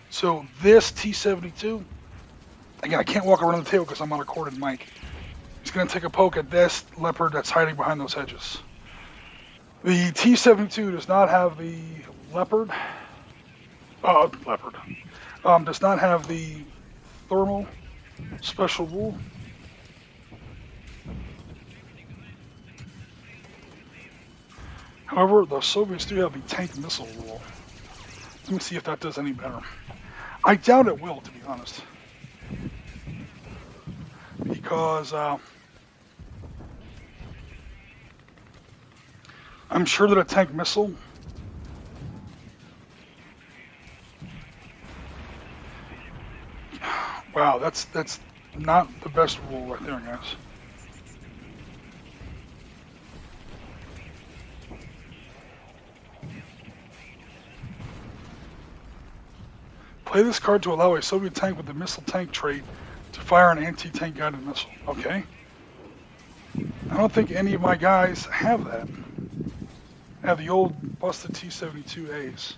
So this T-72, again, I can't walk around the table because I'm on a corded mic. He's going to take a poke at this leopard that's hiding behind those hedges. The T-72 does not have the leopard. Does not have the thermal special rule. However, the Soviets do have the tank missile rule. Let me see if that does any better. I doubt it will, to be honest. Because I'm sure that a tank missile wow, that's not the best rule right there, guys. Play this card to allow a Soviet tank with the missile tank trait to fire an anti-tank guided missile. Okay. I don't think any of my guys have that. I have the old busted T-72As.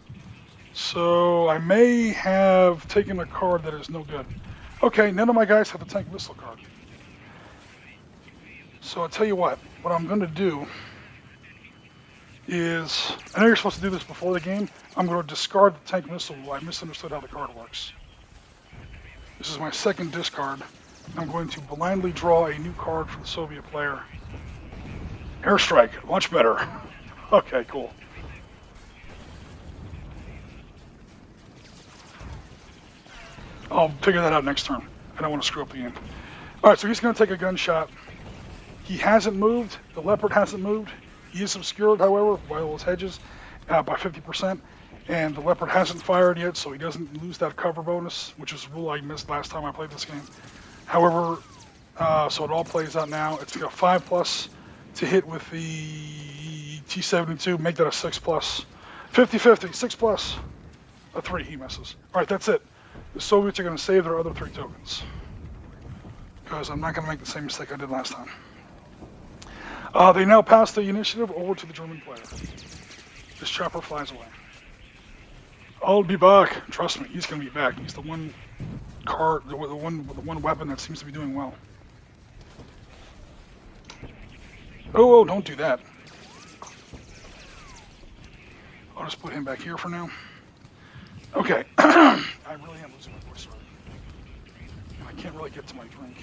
So I may have taken a card that is no good. Okay, none of my guys have the tank missile card. So I'll tell you what I'm going to do is, I know you're supposed to do this before the game, I'm going to discard the tank missile rule. I misunderstood how the card works. This is my second discard. I'm going to blindly draw a new card for the Soviet player. Airstrike, much better. Okay, cool. I'll figure that out next turn. I don't want to screw up the game. Alright, so he's going to take a gunshot. He hasn't moved. The leopard hasn't moved. He is obscured, however, by those hedges by 50%. And the leopard hasn't fired yet, so he doesn't lose that cover bonus, which is a rule I missed last time I played this game. However, so it all plays out now. It's got 5+ to hit with the T-72. Make that a 6+. 50-50, 6+. A 3, he misses. Alright, that's it. The Soviets are going to save their other 3 tokens. Because I'm not going to make the same mistake I did last time. They now pass the initiative over to the German player. This chopper flies away. I'll be back. Trust me, he's going to be back. He's the one card, the one weapon that seems to be doing well. Oh, don't do that. I'll just put him back here for now. Okay. I really am losing my voice already. And I can't really get to my drink.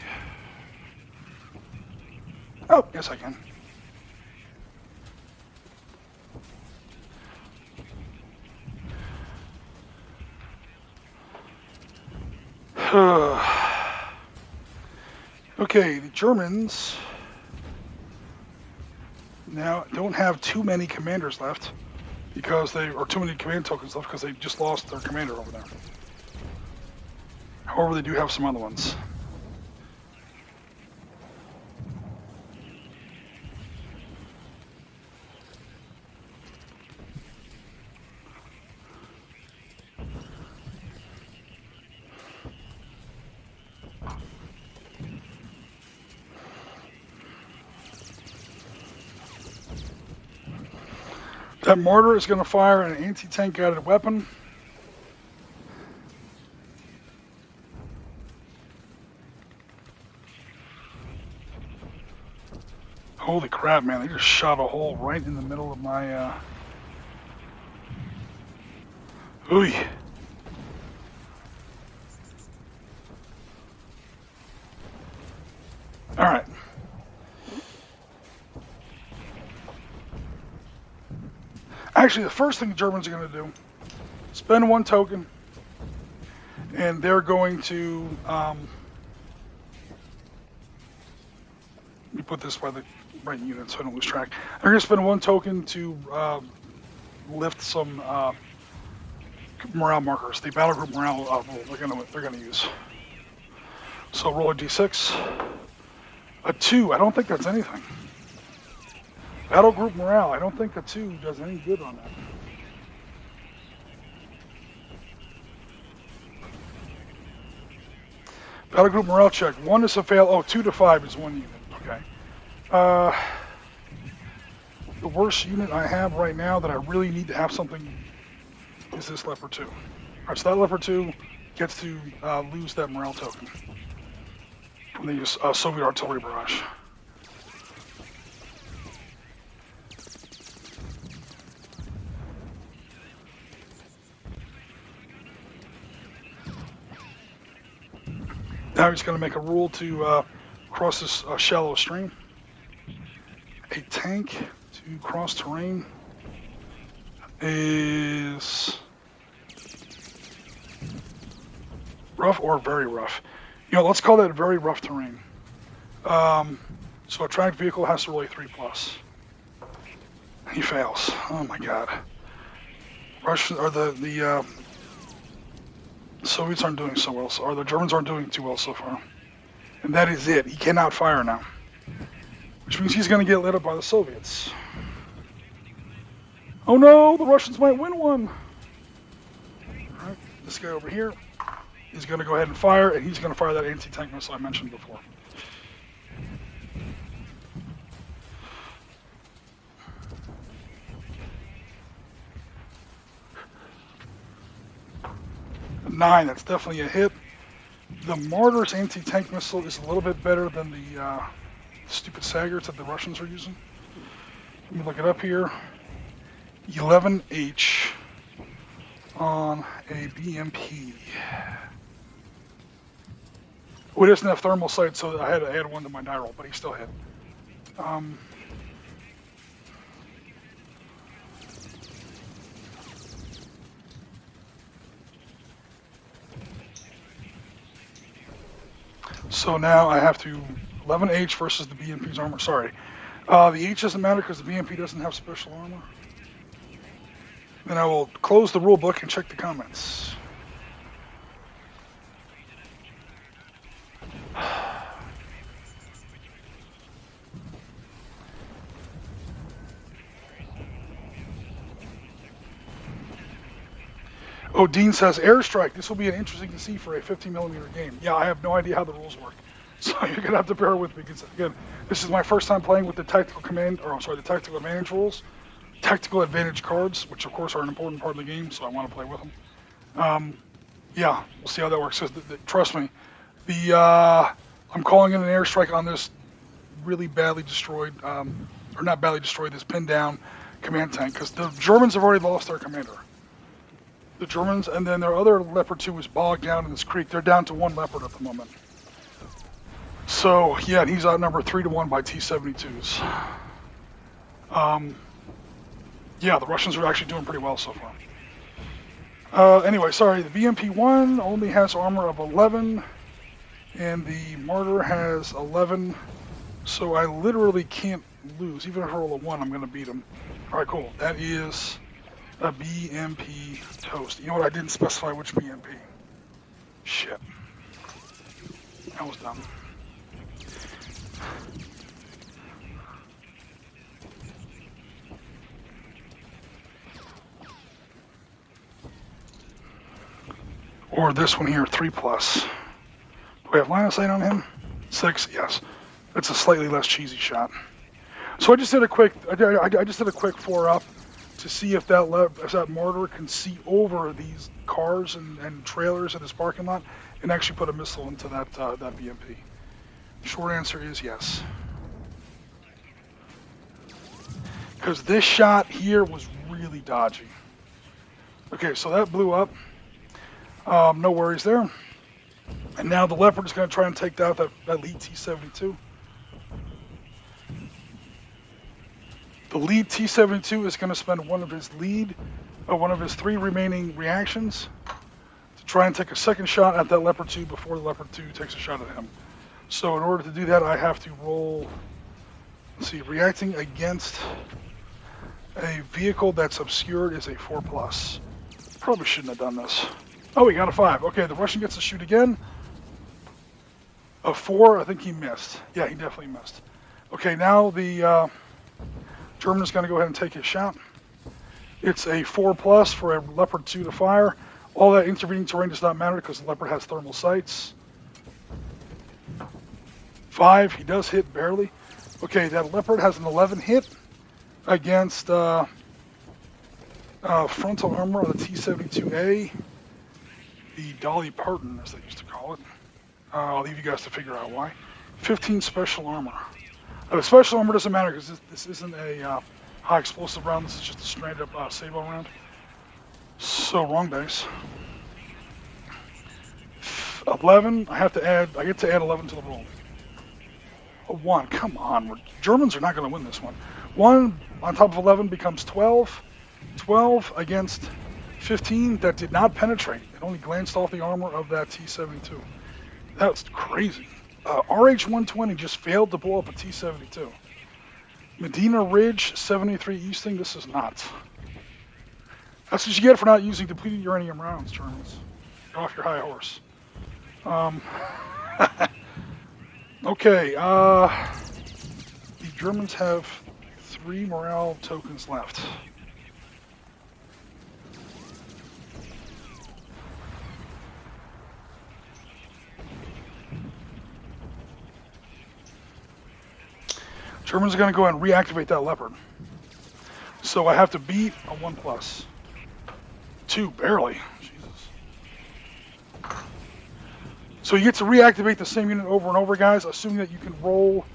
Oh, yes I can. Okay, the Germans now don't have too many commanders left because or too many command tokens left because they just lost their commander over there. However, they do have some other ones. That mortar is going to fire an anti-tank guided weapon. Holy crap, man. They just shot a hole right in the middle of my... Ooh. Alright. Actually, the first thing the Germans are going to do, spend 1 token, and they're going to, let me put this by the right unit so I don't lose track. They're going to spend 1 token to lift some morale markers. The battle group morale rule they're going to use. So roll a d6. A 2, I don't think that's anything. Battle group morale, I don't think a 2 does any good on that. Battle group morale check. 1 is a fail. Oh, 2 to 5 is 1 unit. Okay. The worst unit I have right now that I really need to have something is this Leopard 2. Alright, so that Leopard 2 gets to lose that morale token when they use Soviet artillery barrage. Now he's going to make a rule to cross this shallow stream. A tank to cross terrain is rough or very rough. You know, let's call that very rough terrain. So a tracked vehicle has to roll a 3+. He fails. Oh my god. Russians or the Soviets aren't doing so well, or the Germans aren't doing too well so far. And that is it. He cannot fire now. Which means he's going to get lit up by the Soviets. Oh no, the Russians might win one. Alright, this guy over here is going to go ahead and fire, and he's going to fire that anti-tank missile I mentioned before. A 9, that's definitely a hit. The Martyr's anti-tank missile is a little bit better than the stupid Saggers that the Russians are using. Let me look it up here. 11H on a BMP. Oh, it doesn't have thermal sight, so I had to add 1 to my die roll, but he still hit. So now I have to 11H versus the BMP's armor. Sorry. The H doesn't matter because the BMP doesn't have special armor. Then I will close the rule book and check the comments. Oh, Dean says, airstrike. This will be an interesting to see for a 50mm game. Yeah, I have no idea how the rules work. So you're going to have to bear with me. Because, again, this is my first time playing with the tactical command, or I'm sorry, the tactical advantage rules. Tactical advantage cards, which of course are an important part of the game, so I want to play with them. Yeah, we'll see how that works. Trust me, I'm calling in an airstrike on this really badly destroyed, or not badly destroyed, this pinned down command tank, because the Germans have already lost their commander. The Germans, and then their other Leopard 2 is bogged down in this creek. They're down to 1 Leopard at the moment. So, yeah, he's outnumbered 3-1 by T-72s. Yeah, the Russians are actually doing pretty well so far. Anyway, sorry, the BMP-1 only has armor of 11, and the Martyr has 11, so I literally can't lose. Even if I roll a 1, I'm going to beat him. Alright, cool. That is a BMP toast. You know what? I didn't specify which BMP. Shit. That was dumb. Or this one here, 3+. Do we have line of sight on him? 6, yes. That's a slightly less cheesy shot. So I just did a quick 4-up to see if that mortar can see over these cars and trailers in this parking lot and actually put a missile into that BMP. Short answer is yes. Because this shot here was really dodgy. Okay, so that blew up. No worries there. And now the Leopard is going to try and take out that elite T-72. The lead T-72 is going to spend one of his 3 remaining reactions to try and take a second shot at that Leopard 2 before the Leopard 2 takes a shot at him. So in order to do that, I have to roll, let's see, reacting against a vehicle that's obscured is a 4+. Probably shouldn't have done this. Oh, we got a 5. Okay, the Russian gets to shoot again. A 4, I think he missed. Yeah, he definitely missed. Okay, now the German's going to go ahead and take his shot. It's a 4+ for a Leopard 2 to fire. All that intervening terrain does not matter because the Leopard has thermal sights. 5, he does hit barely. Okay, that Leopard has an 11 hit against frontal armor on the T-72A, the Dolly Parton, as they used to call it. I'll leave you guys to figure out why. 15 special armor. Special armor doesn't matter because this isn't a high explosive round. This is just a straight up Sabo round. So wrong dice. 11. I get to add 11 to the roll. A 1. Come on. Germans are not going to win this one. 1 on top of 11 becomes 12. 12 against 15. That did not penetrate. It only glanced off the armor of that T-72. That's crazy. RH-120 just failed to blow up a T-72. Medina Ridge, 73 Easting. This is nuts. That's what you get for not using depleted uranium rounds, Germans. Get off your high horse. Okay, the Germans have 3 morale tokens left. Germans are going to go ahead and reactivate that Leopard. So I have to beat a 1+. 2, barely. Jesus. So you get to reactivate the same unit over and over, guys, assuming that you can roll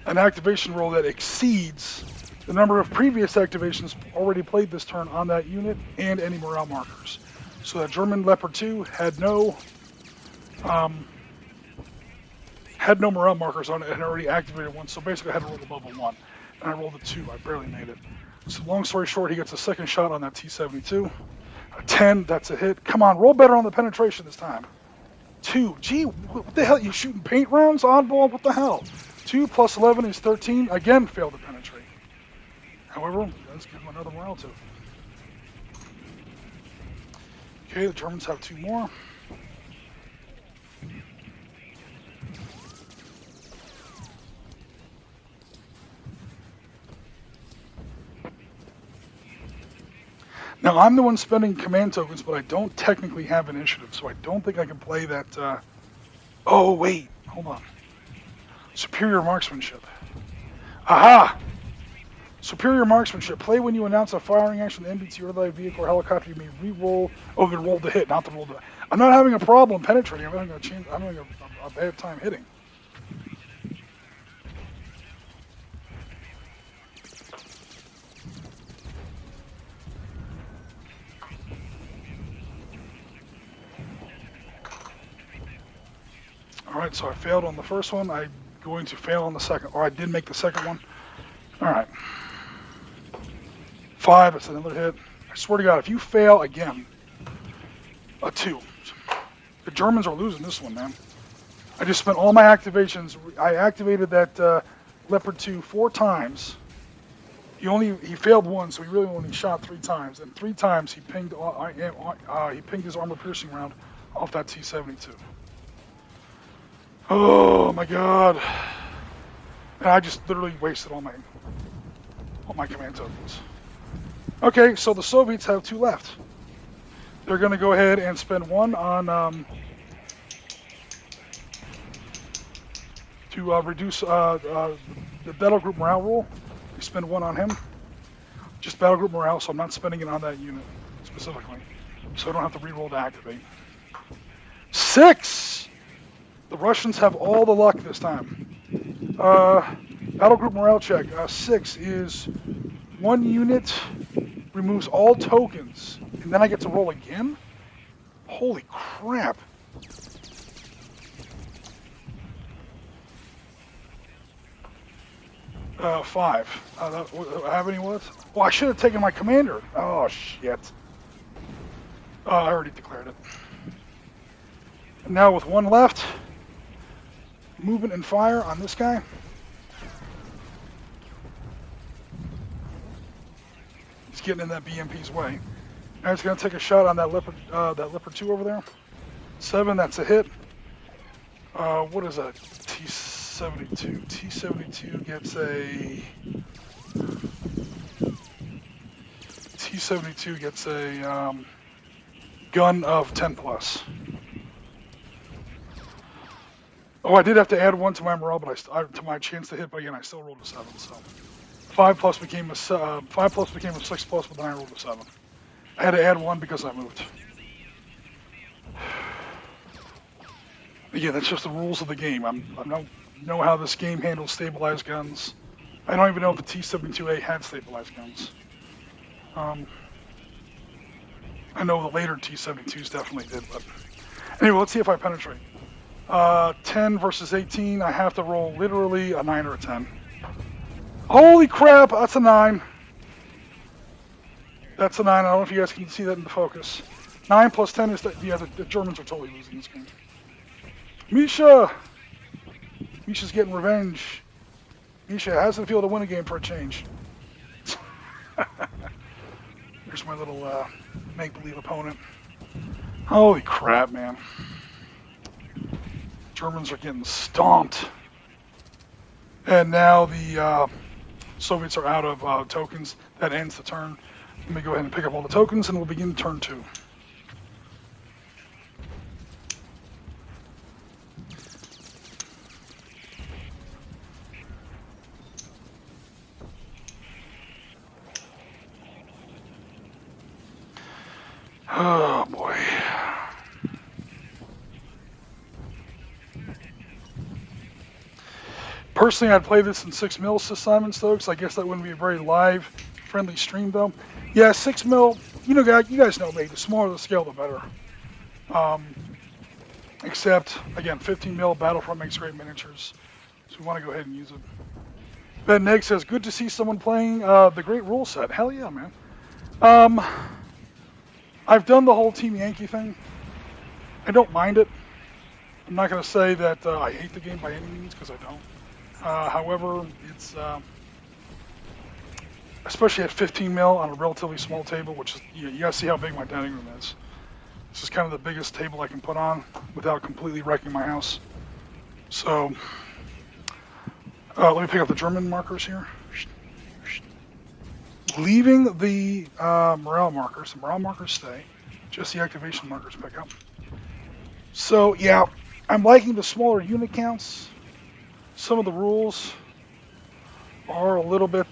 an activation roll that exceeds the number of previous activations already played this turn on that unit and any morale markers. So that German Leopard 2 had no morale markers on it and already activated one, so basically I had to roll above a 1. And I rolled a 2, I barely made it. So long story short, he gets a second shot on that T-72. A 10, that's a hit. Come on, roll better on the penetration this time. 2, gee, what the hell, you shooting paint rounds, oddball, what the hell? 2 plus 11 is 13, again failed to penetrate. However, let's give him another morale too. Okay, the Germans have 2 more. Now, I'm the one spending command tokens, but I don't technically have initiative, so I don't think I can play that, oh, wait, hold on. Superior marksmanship. Aha! Superior marksmanship. Play when you announce a firing action with NBT or light vehicle or helicopter. You may re-roll. Oh, you can roll the hit, not the roll the... I'm not having a problem penetrating. I'm having a bad time hitting. Alright, so I failed on the first one. I'm going to fail on the second. Or I did make the second one. Alright. 5, that's another hit. I swear to God, if you fail again, a 2. The Germans are losing this one, man. I just spent all my activations. I activated that Leopard 2 4 times. He failed 1, so he really only shot 3 times. And 3 times he pinged his armor-piercing round off that T-72. Oh my God! And I just literally wasted all my command tokens. Okay, so the Soviets have 2 left. They're going to go ahead and spend 1 on to reduce the battle group morale roll. They spend 1 on him. Just battle group morale, so I'm not spending it on that unit specifically, so I don't have to re-roll to activate. 6. The Russians have all the luck this time. Battle group morale check. 6 is 1 unit removes all tokens, and then I get to roll again? Holy crap. 5. Have any what? Well, I should have taken my commander. Oh, shit. I already declared it. And now with 1 left, movement and fire on this guy. He's getting in that BMP's way. Now he's going to take a shot on that Leopard 2 over there. 7, that's a hit. What is that? T-72. T-72 gets a... T-72 gets a gun of 10 plus. Oh, I did have to add 1 to my morale, but to my chance to hit, but again, I still rolled a 7. So 5 plus became a 6 plus, but then I rolled a 7. I had to add 1 because I moved. Again, that's just the rules of the game. I don't know how this game handles stabilized guns. I don't even know if the T-72A had stabilized guns. I know the later T-72s definitely did, but anyway, let's see if I penetrate. 10 versus 18, I have to roll literally a 9 or a 10. Holy crap, that's a 9. That's a 9, I don't know if you guys can see that in the focus. 9 plus 10 is that, yeah, the Germans are totally losing this game. Misha's getting revenge. Misha, how's it feel to win a game for a change? Here's my little make-believe opponent. Holy crap, man. Germans are getting stomped. And now the Soviets are out of tokens. That ends the turn. Let me go ahead and pick up all the tokens and we'll begin turn 2. Oh boy. Personally, I'd play this in 6 mil, Simon Stokes. I guess that wouldn't be a very live, friendly stream though. Yeah, 6 mil, you guys know me, the smaller the scale, the better. Except, again, 15 mil Battlefront makes great miniatures. So we want to go ahead and use it. Ben Neg says, good to see someone playing the great rule set. Hell yeah, man. I've done the whole Team Yankee thing. I don't mind it. I'm not going to say that I hate the game by any means, because I don't. However, it's, especially at 15 mil on a relatively small table, which is, you gotta see how big my dining room is. This is kind of the biggest table I can put on without completely wrecking my house. So, let me pick up the German markers here. Leaving the morale markers. The morale markers stay. Just the activation markers pick up. So, yeah, I'm liking the smaller unit counts. Some of the rules are a little bit,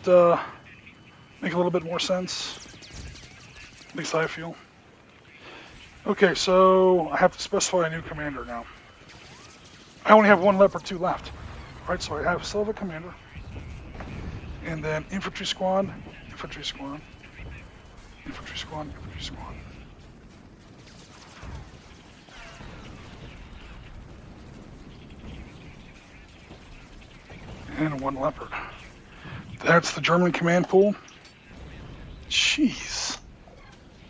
make a little bit more sense. At least I feel. Okay, so I have to specify a new commander now. I only have 1 Leopard 2 left. Right, so I still have a commander. And then infantry squad, infantry squad, infantry squad, infantry squad. And 1 Leopard. That's the German command pool. Jeez.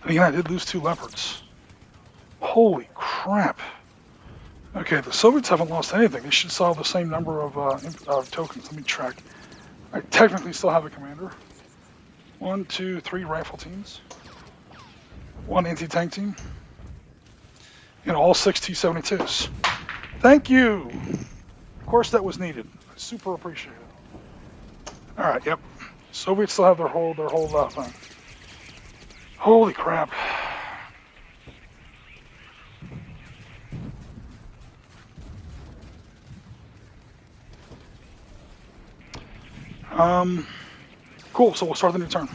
And again, I did lose 2 Leopards. Holy crap. Okay, the Soviets haven't lost anything. They should still have the same number of tokens. Let me track. I technically still have a commander. 1, 2, 3 rifle teams. 1 anti-tank team. And all 6 T-72s. Thank you. Of course that was needed. I super appreciate it. Alright, yep. Soviets still have their whole thing. Holy crap. Cool, so we'll start the new turn.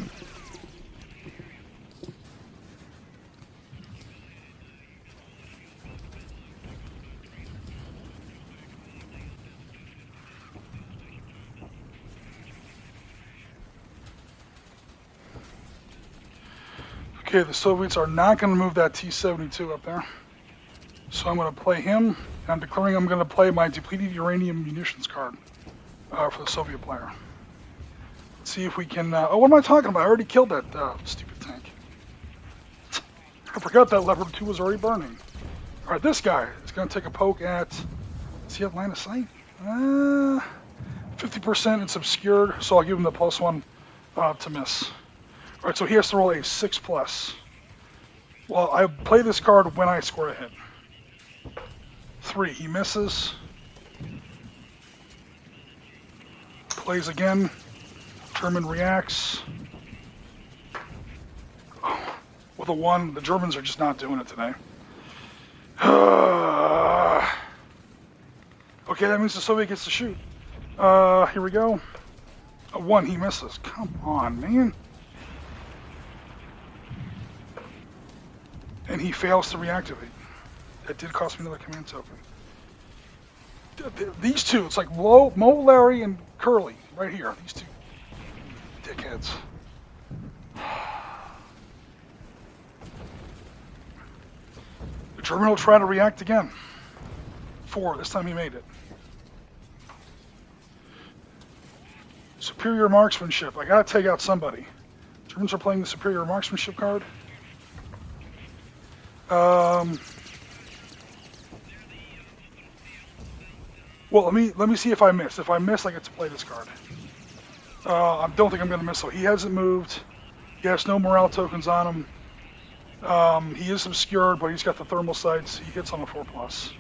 Okay, the Soviets are not going to move that T-72 up there. So I'm going to play him. I'm declaring I'm going to play my depleted uranium munitions card for the Soviet player. See if we can... oh, what am I talking about? I already killed that stupid tank. I forgot that leopard 2 was already burning. All right, this guy is going to take a poke at... Does he have line of sight? 50%, it's obscured, so I'll give him the +1 to miss. All right, so he has to roll a 6+. Well, I play this card when I score a hit. 3, he misses. Plays again. German reacts. Oh, with a 1, the Germans are just not doing it today. Okay, that means the Soviet gets to shoot. Here we go. A 1, he misses. Come on, man. And he fails to reactivate. That did cost me another command token. These two, it's like Mo, Larry, and Curly, right here. These two dickheads. The German will try to react again. 4, this time he made it. Superior marksmanship. I gotta take out somebody. Germans are playing the superior marksmanship card. Well, let me see if I miss. If I miss, I get to play this card. I don't think I'm going to miss, though. He hasn't moved. He has no morale tokens on him. He is obscured, but he's got the thermal sights. He hits on a 4+.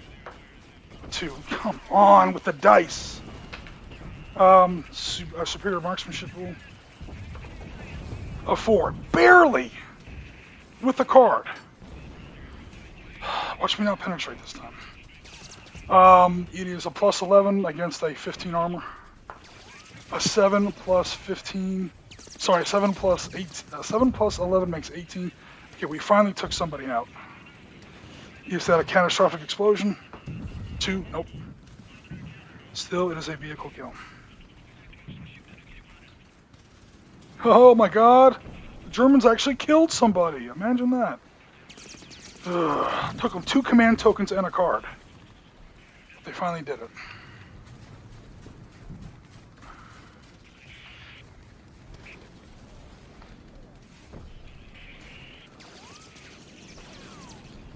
2. Come on with the dice. Superior marksmanship rule. A 4. Barely! With the card. Watch me not penetrate this time. It is a +11 against a 15 armor. A 7 plus 15. Sorry, 7 plus 8. 7 plus 11 makes 18. Okay, we finally took somebody out. Is that a catastrophic explosion? 2. Nope. Still, it is a vehicle kill. Oh my God! The Germans actually killed somebody. Imagine that. Took them 2 command tokens and a card. They finally did it.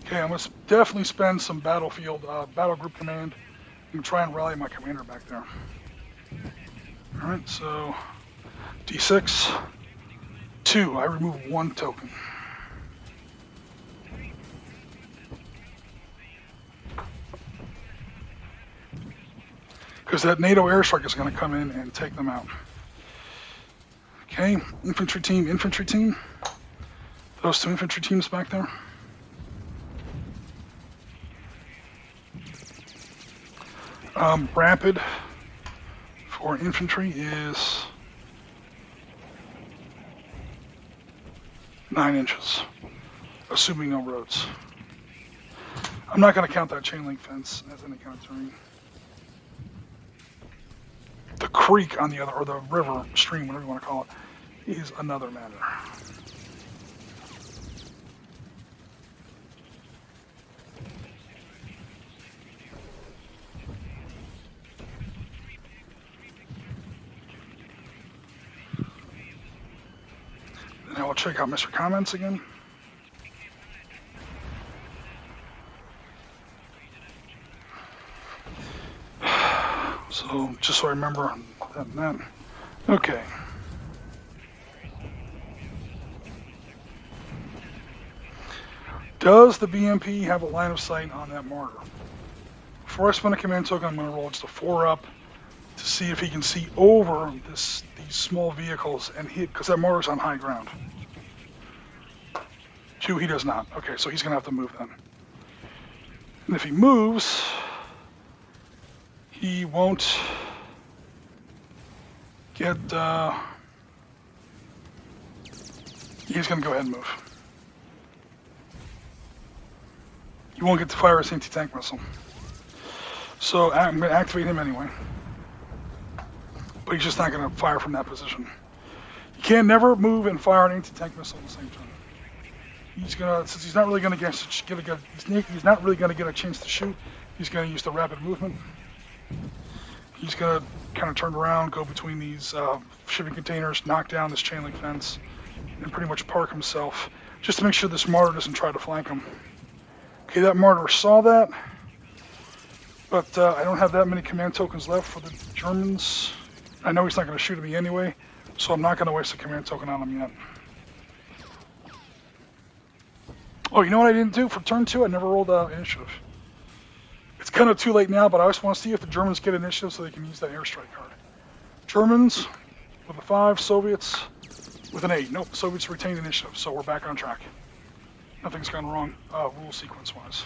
Okay, I must definitely spend some battlefield, battle group command and try and rally my commander back there. Alright, so D6. 2, I remove 1 token. Because that NATO airstrike is going to come in and take them out. Okay, infantry team. Those 2 infantry teams back there. Rapid for infantry is 9 inches, assuming no roads. I'm not going to count that chain link fence as any kind of terrain. The creek on the other, or the river, stream, whatever you want to call it, is another matter. Then I will check out Mr. Comments again. So, just so I remember that and that. Okay. Does the BMP have a line of sight on that mortar? Before I spend a command token, I'm going to roll just a 4 up to see if he can see over these small vehicles and hit, because that mortar's on high ground. 2, he does not. Okay, so he's going to have to move then. And if he moves, he won't get, he's going to go ahead and move. He won't get to fire his anti-tank missile. So I'm going to activate him anyway. But he's just not going to fire from that position. You can never move and fire an anti-tank missile at the same time. He's going to, since he's not really going to get he's not really going to get a chance to shoot, he's going to use the rapid movement. He's going to kind of turn around, go between these shipping containers, knock down this chain link fence, and pretty much park himself, just to make sure this martyr doesn't try to flank him. Okay, that martyr saw that, but I don't have that many command tokens left for the Germans. I know he's not going to shoot at me anyway, so I'm not going to waste a command token on him yet. Oh, you know what I didn't do for turn 2? I never rolled initiative. It's kind of too late now, but I always want to see if the Germans get initiative so they can use that airstrike card. Germans with a 5, Soviets with an 8. Nope, Soviets retained initiative, so we're back on track. Nothing's gone wrong rule sequence-wise.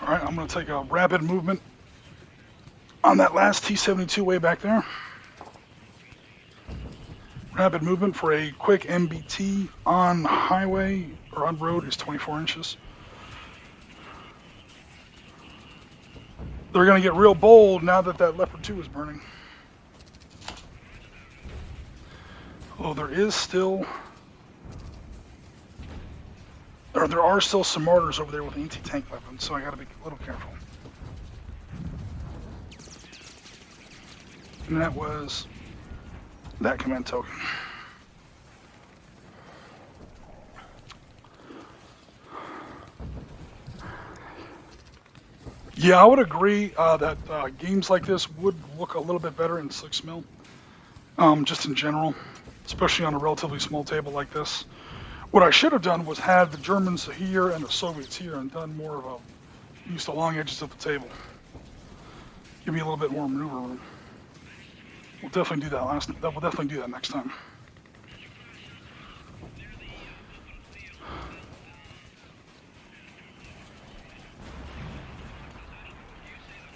All right, I'm going to take a rapid movement on that last T-72 way back there. Rapid movement for a quick MBT on highway or on road is 24 inches. They're going to get real bold now that that Leopard 2 is burning. Although there is still, or there are still some mortars over there with anti-tank weapons, so I got to be a little careful. And that was that command token. Yeah, I would agree that games like this would look a little bit better in 6mm, just in general, especially on a relatively small table like this. What I should have done was had the Germans here and the Soviets here and done more of a use the long edges of the table. Give me a little bit more maneuver room. We'll definitely do that we'll definitely do that next time.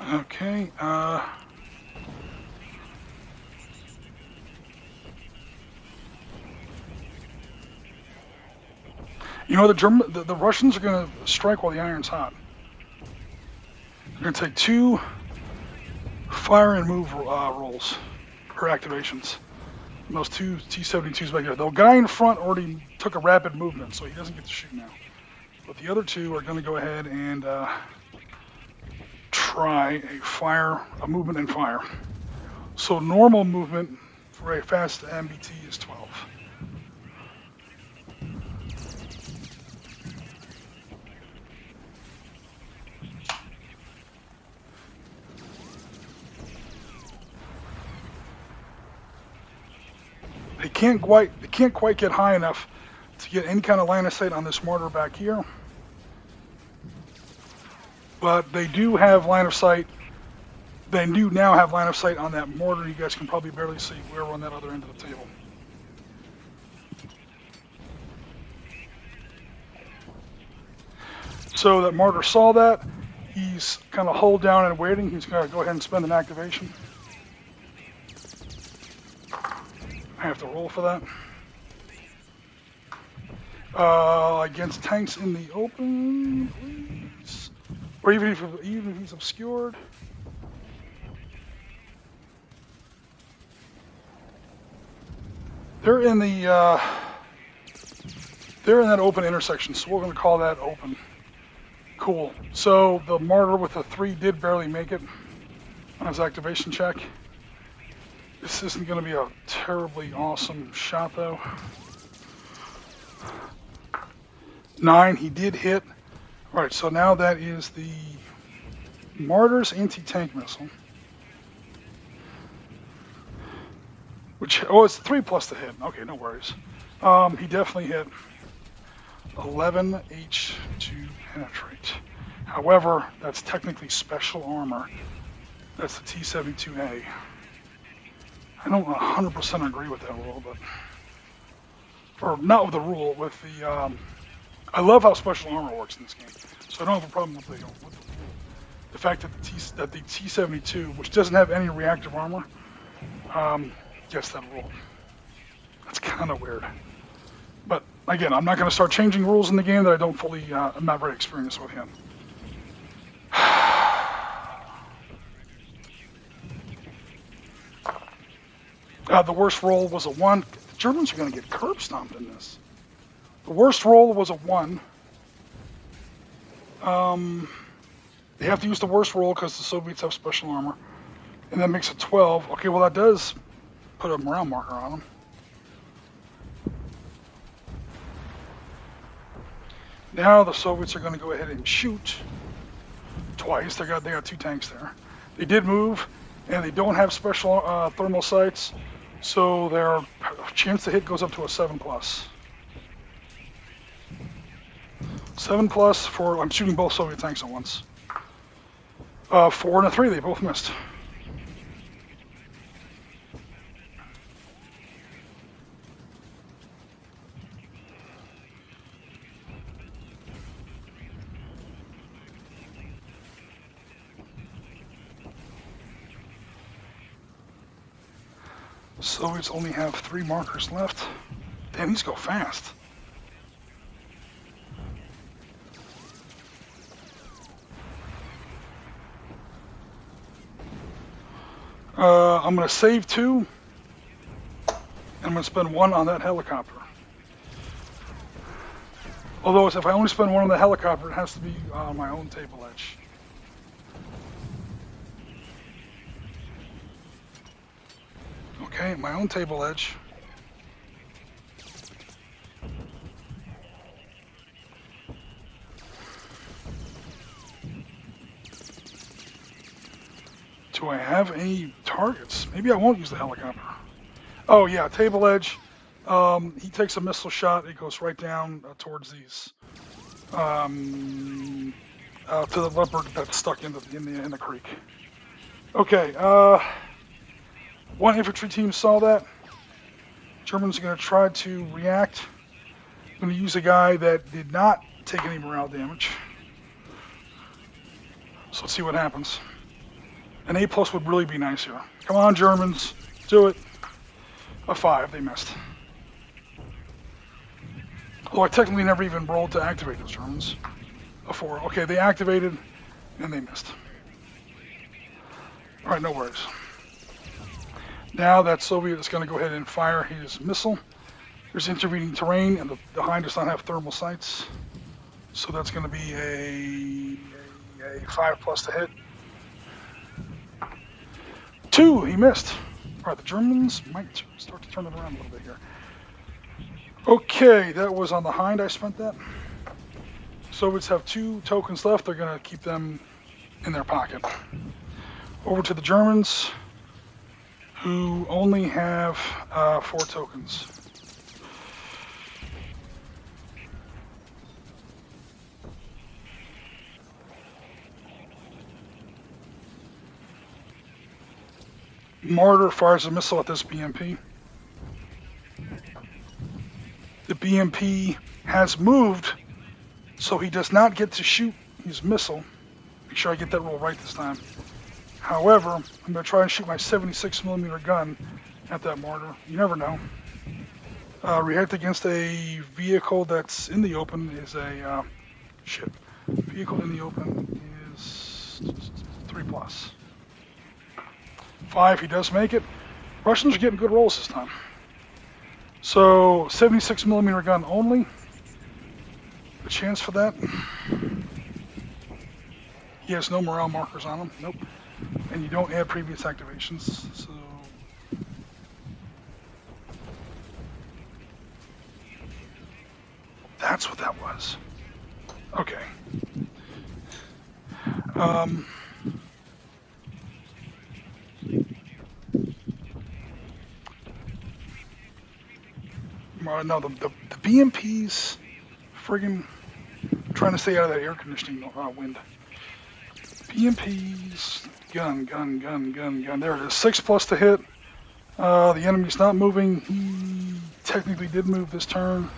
Okay, you know, the Russians are going to strike while the iron's hot. They're going to take 2 fire and move rolls per activations. And those 2 T-72s back there. The guy in front already took a rapid movement, so he doesn't get to shoot now. But the other 2 are going to go ahead and try a movement and fire. So normal movement for a fast MBT is 12. They can't quite get high enough to get any kind of line of sight on this mortar back here. But they do have line of sight. They do now have line of sight on that mortar. You guys can probably barely see. We're on that other end of the table. So that mortar saw that. He's kind of hold down and waiting. He's going to go ahead and spend an activation. I have to roll for that. Against tanks in the open, please. Or even if he's obscured. They're in that open intersection, so we're going to call that open. Cool. So the martyr with a 3 did barely make it on his activation check. This isn't going to be a terribly awesome shot, though. 9, he did hit. All right, so now that is the Martyr's anti-tank missile. Which, it's 3 plus the hit. Okay, no worries. He definitely hit 11 H to penetrate. However, that's technically special armor. That's the T-72A. I don't 100% agree with that rule, but... Or not with the rule, with the... I love how special armor works in this game, so I don't have a problem with the rule. The fact that the T-72, which doesn't have any reactive armor, gets that rule. That's kind of weird. But again, I'm not going to start changing rules in the game that I don't fully, I'm not very experienced with yet. The worst roll was a 1. The Germans are going to get curb stomped in this. The worst roll was a 1. They have to use the worst roll because the Soviets have special armor. And that makes it 12. Okay, well that does put a morale marker on them. Now the Soviets are going to go ahead and shoot twice. They got 2 tanks there. They did move, and they don't have special thermal sights, so their chance to hit goes up to a 7+. 7+ for, I'm shooting both Soviet tanks at once. 4 and a 3, they both missed. Soviets only have 3 markers left. Damn, these go fast. I'm going to save 2, and I'm going to spend 1 on that helicopter. Although, if I only spend 1 on the helicopter, it has to be on my own table edge. Okay, my own table edge. Do I have any targets? Maybe I won't use the helicopter. Oh yeah, table edge. He takes a missile shot. It goes right down towards these. To the leopard that's stuck in the creek. Okay. 1 infantry team saw that. Germans are going to try to react. I'm going to use a guy that did not take any morale damage. So let's see what happens. An A+ would really be nice here. Come on, Germans. Do it. A 5. They missed. Although I technically never even rolled to activate those Germans. A 4. Okay, they activated, and they missed. All right, no worries. Now that Soviet is going to go ahead and fire his missile. There's intervening terrain, and the Hind does not have thermal sights. So that's going to be a 5+ to hit. 2, he missed. All right, the Germans might start to turn it around a little bit here. Okay, that was on the Hind I spent that. Soviets have 2 tokens left. They're going to keep them in their pocket. Over to the Germans, who only have 4 tokens. Martyr fires a missile at this BMP. The BMP has moved, so he does not get to shoot his missile. Make sure I get that roll right this time. However, I'm going to try and shoot my 76mm gun at that mortar. You never know. React against a vehicle that's in the open is a... Vehicle in the open is 3+. 5, he does make it. Russians are getting good rolls this time. So, 76mm gun only. A chance for that. He has no morale markers on him. Nope. And you don't add previous activations. So, that's what that was. Okay. No, the BMP's friggin' trying to stay out of that air conditioning wind. BMP's gun. There it is, 6+ to hit. The enemy's not moving. He technically did move this turn.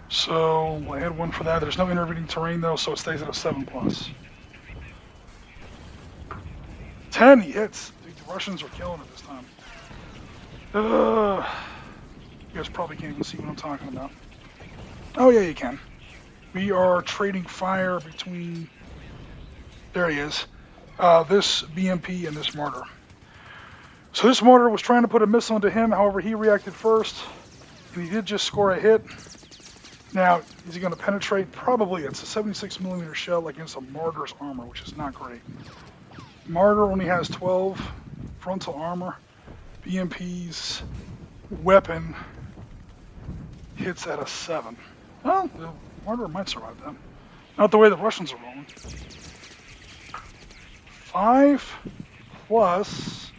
So I had 1 for that. There's no intervening terrain though, so it stays at a 7+. 10, he hits. Dude, the Russians are killing it this time. You guys probably can't even see what I'm talking about. Oh yeah, you can. We are trading fire between... There he is. This BMP and this mortar. So this mortar was trying to put a missile into him, however he reacted first. And he did just score a hit. Now, is he going to penetrate? Probably. It's a 76mm shell against a Martyr's armor, which is not great. Martyr only has 12 frontal armor. BMP's weapon hits at a 7. Well, the Martyr might survive that. Not the way the Russians are rolling. 5 plus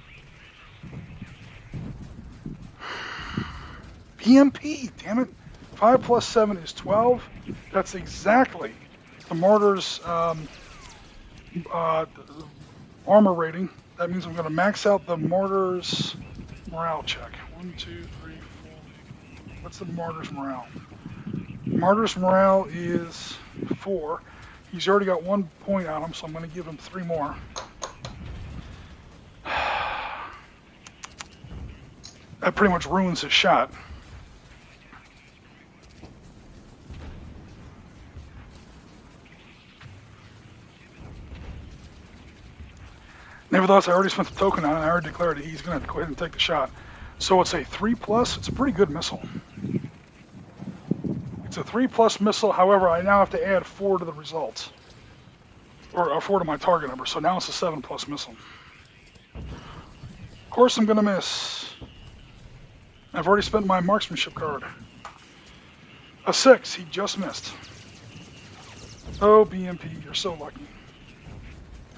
BMP, damn it. 5 plus 7 is 12. That's exactly the Martyr's armor rating. That means I'm going to max out the Martyr's morale check. 1, 2, 3, 4. What's the Martyr's morale? Martyr's morale is 4. He's already got 1 point on him, so I'm going to give him 3 more. That pretty much ruins his shot. Nevertheless, I already spent the token on it. I already declared it. He's going to go ahead and take the shot. So it's a 3 plus. It's a pretty good missile. It's a 3 plus missile. However, I now have to add 4 to the results. Or 4 to my target number. So now it's a 7 plus missile. Of course I'm going to miss. I've already spent my marksmanship card. A 6. He just missed. Oh, BMP, you're so lucky.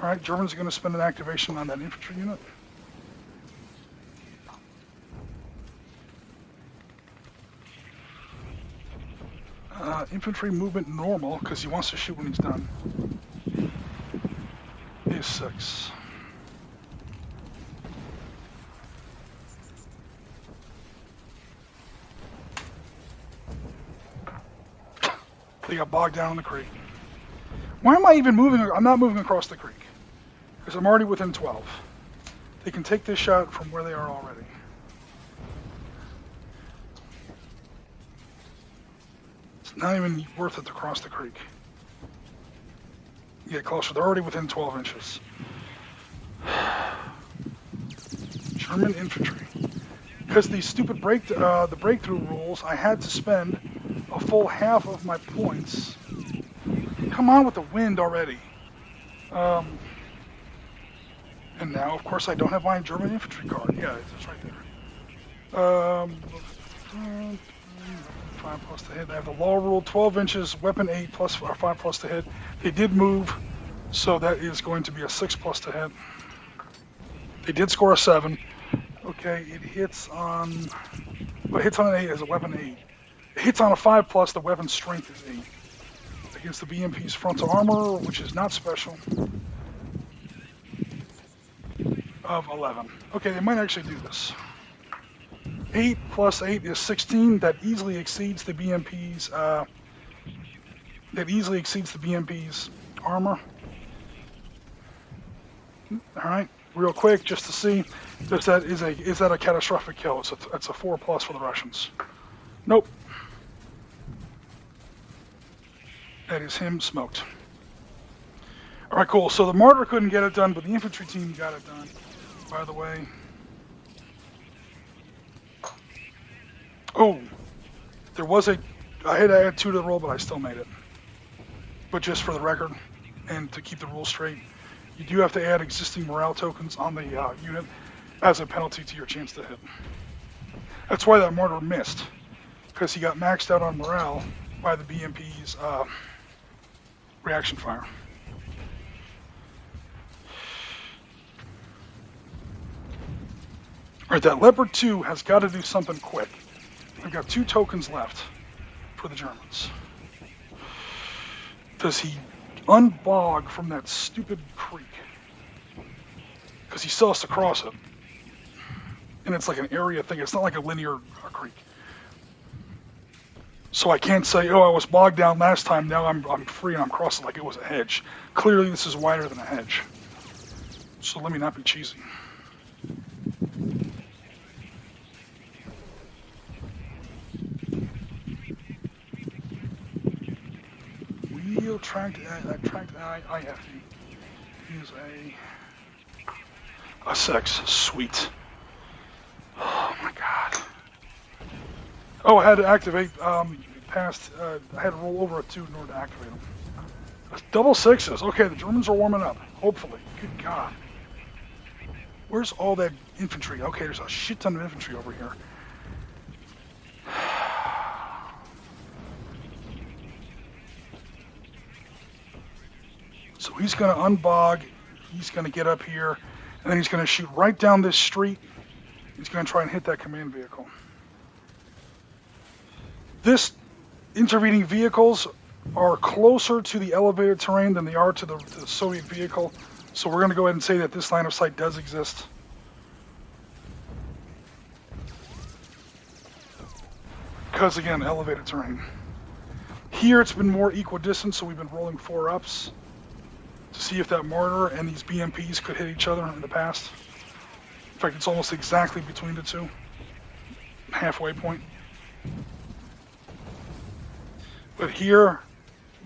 Alright, Germans are going to spend an activation on that infantry unit. Infantry movement normal, because he wants to shoot when he's done. Is 6. They got bogged down in the creek. Why am I even moving? I'm not moving across the creek. Because I'm already within 12. They can take this shot from where they are already. It's not even worth it to cross the creek. Get closer. They're already within 12 inches. German infantry. Because these stupid the breakthrough rules, I had to spend a full half of my points. Come on with the wind already. And now, of course, I don't have my German infantry card. Yeah, it's right there. 5 plus to hit. I have the law rule, 12 inches, weapon 8 plus 5 plus to hit. They did move, so that is going to be a 6 plus to hit. They did score a 7. Okay, it hits on... Well, it hits on an 8 as a weapon 8. It hits on a 5 plus, the weapon strength is 8. Against the BMP's frontal armor, which is not special, of 11. Okay, they might actually do this. 8 plus 8 is 16. That easily exceeds the BMP's. Armor. All right, real quick, just to see, is that a catastrophic kill? It's a 4 plus for the Russians. Nope. That is him smoked. All right, cool. So the Martyr couldn't get it done, but the infantry team got it done. By the way. Oh, there was I had to add 2 to the roll, but I still made it. But just for the record, and to keep the rules straight, you do have to add existing morale tokens on the unit as a penalty to your chance to hit. That's why that Martyr missed, because he got maxed out on morale by the BMP's reaction fire. Alright, that Leopard 2 has got to do something quick. I've got 2 tokens left for the Germans. Does he unbog from that stupid creek? Because he still has to cross it. And it's like an area thing. It's not like a linear creek. So I can't say, oh, I was bogged down last time, now I'm free and I'm crossing like it was a hedge. Clearly this is wider than a hedge. So let me not be cheesy. Wheel tracked IFE is a 6. Sweet. Oh my god. Oh, I had to activate past, I had to roll over a 2 in order to activate them. Double sixes. Okay, the Germans are warming up. Hopefully. Good God. Where's all that infantry? Okay, there's a shit ton of infantry over here. So he's going to unbog. He's going to get up here. And then he's going to shoot right down this street. He's going to try and hit that command vehicle. This intervening vehicles are closer to the elevated terrain than they are to the Soviet vehicle. So we're going to go ahead and say that this line of sight does exist. Because, again, elevated terrain. Here it's been more equidistant, so we've been rolling 4-ups to see if that mortar and these BMPs could hit each other in the past. In fact, it's almost exactly between the two. Halfway point. But here,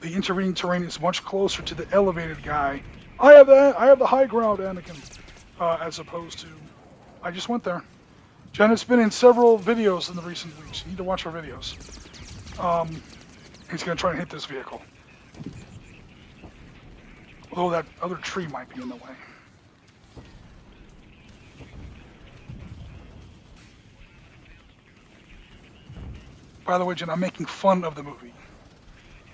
the intervening terrain is much closer to the elevated guy. I have the high ground, Anakin, as opposed to, I just went there. Jen, it's been in several videos in the recent weeks. You need to watch our videos. He's going to try and hit this vehicle. Although that other tree might be in the way. By the way, Jen, I'm making fun of the movie.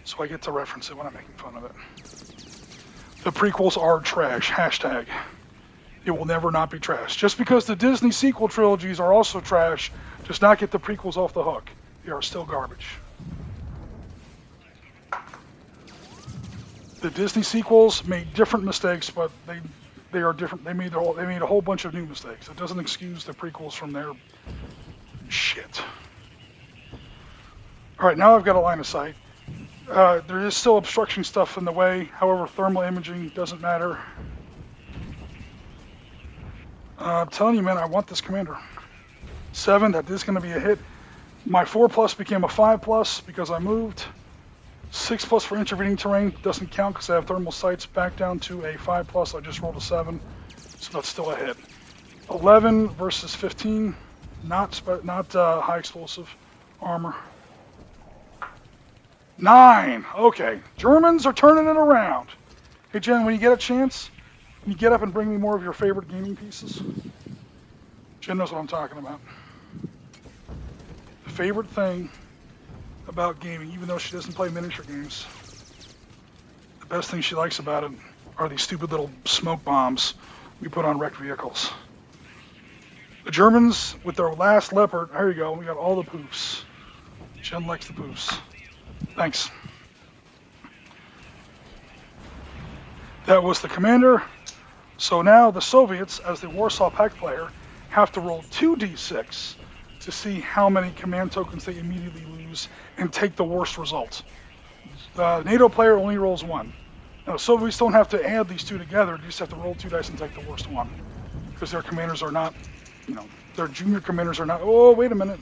So I get to reference it when I'm making fun of it. The prequels are trash. Hashtag. It will never not be trash. Just because the Disney sequel trilogies are also trash does not get the prequels off the hook. They are still garbage. The Disney sequels made different mistakes, but they are different. They made a whole bunch of new mistakes. It doesn't excuse the prequels from their shit. All right, now I've got a line of sight. There is still obstruction stuff in the way. However, thermal imaging doesn't matter. I'm telling you, man, I want this commander. 7, that is going to be a hit. My 4+ became a 5+ because I moved. 6+ for intervening terrain doesn't count because I have thermal sights back down to a 5+. I just rolled a 7, so that's still a hit. 11 versus 15, not high explosive armor. 9. Okay, Germans are turning it around. Hey Jen, when you get a chance, can you get up and bring me more of your favorite gaming pieces? Jen knows what I'm talking about. The favorite thing about gaming, even though she doesn't play miniature games, the best thing she likes about it are these stupid little smoke bombs we put on wrecked vehicles. The Germans, with their last Leopard, here you go, we got all the poofs. Jen likes the poofs. Thanks. That was the commander. So now the Soviets, as the Warsaw Pact player, have to roll 2d6 to see how many command tokens they immediately lose and take the worst result. The NATO player only rolls 1. Now, Soviets don't have to add these two together. They just have to roll 2 dice and take the worst one. Because their commanders are not, their junior commanders are not. Oh, wait a minute.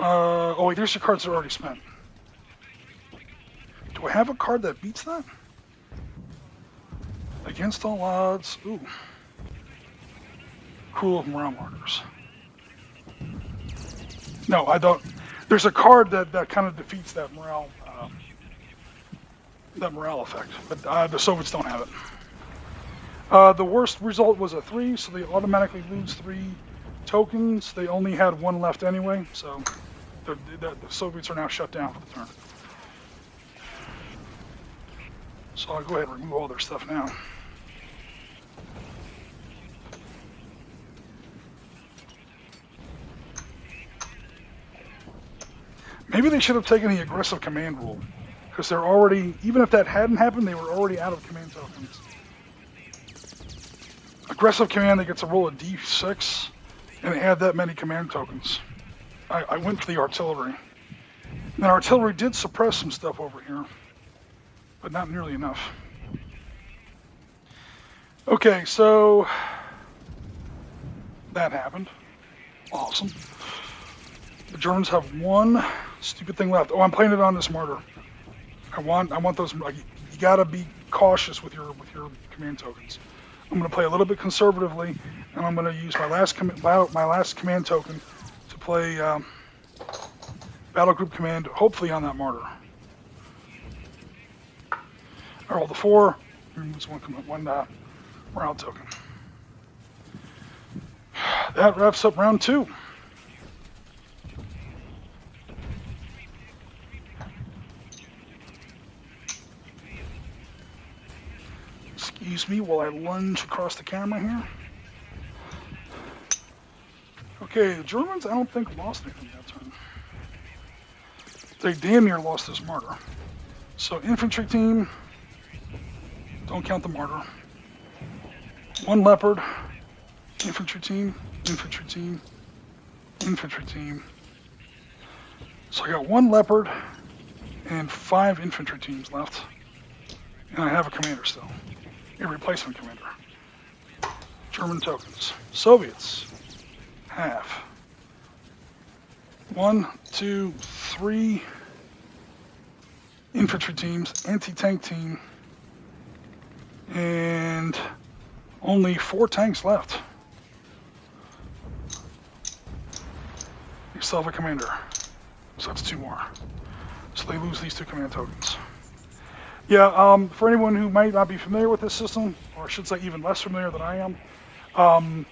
Oh, wait, there's your cards that are already spent. Do I have a card that beats that? Against all odds. Ooh. Cool morale markers. No, I don't. There's a card that kind of defeats that morale effect, but the Soviets don't have it. The worst result was a 3, so they automatically lose 3 tokens. They only had 1 left anyway, so the Soviets are now shut down for the turn. So I'll go ahead and remove all their stuff now. Maybe they should have taken the aggressive command rule, because they're already, even if that hadn't happened, they were already out of command tokens. Aggressive command, they get to roll a d6 and add that many command tokens. I went for the artillery. And artillery did suppress some stuff over here, but not nearly enough. Okay, so that happened. Awesome. The Germans have 1 stupid thing left. Oh, I'm playing it on this mortar. I want those. You gotta be cautious with your command tokens. I'm gonna play a little bit conservatively, and I'm gonna use my last command token to play Battle Group Command, hopefully on that Martyr. I rolled the 4. One morale token. That wraps up round 2. Excuse me while I lunge across the camera here. Okay, the Germans, I don't think, lost anything that turn. They damn near lost this Martyr. So, infantry team, don't count the Martyr. 1 Leopard, infantry team, infantry team, infantry team. So I got 1 Leopard and 5 infantry teams left. And I have a commander still. A replacement commander. German tokens. Soviets have 1, 2, 3 infantry teams, anti-tank team, and only 4 tanks left. You still have a commander. So that's 2 more. So they lose these 2 command tokens. Yeah, for anyone who might not be familiar with this system, or I should say even less familiar than I am,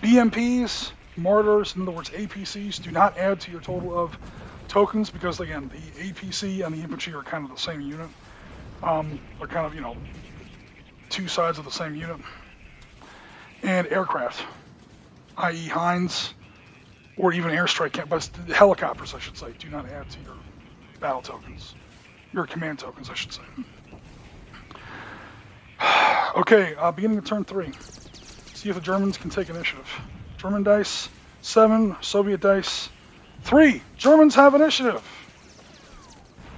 BMPs, Martyrs, in other words APCs, do not add to your total of tokens because, again, the APC and the infantry are kind of the same unit. They're kind of, you know, 2 sides of the same unit. And aircraft, i.e. Heinz, or even airstrike, but helicopters, I should say, do not add to your battle tokens. Your command tokens, I should say. Okay, beginning of turn 3. See if the Germans can take initiative. German dice, 7. Soviet dice, 3. Germans have initiative.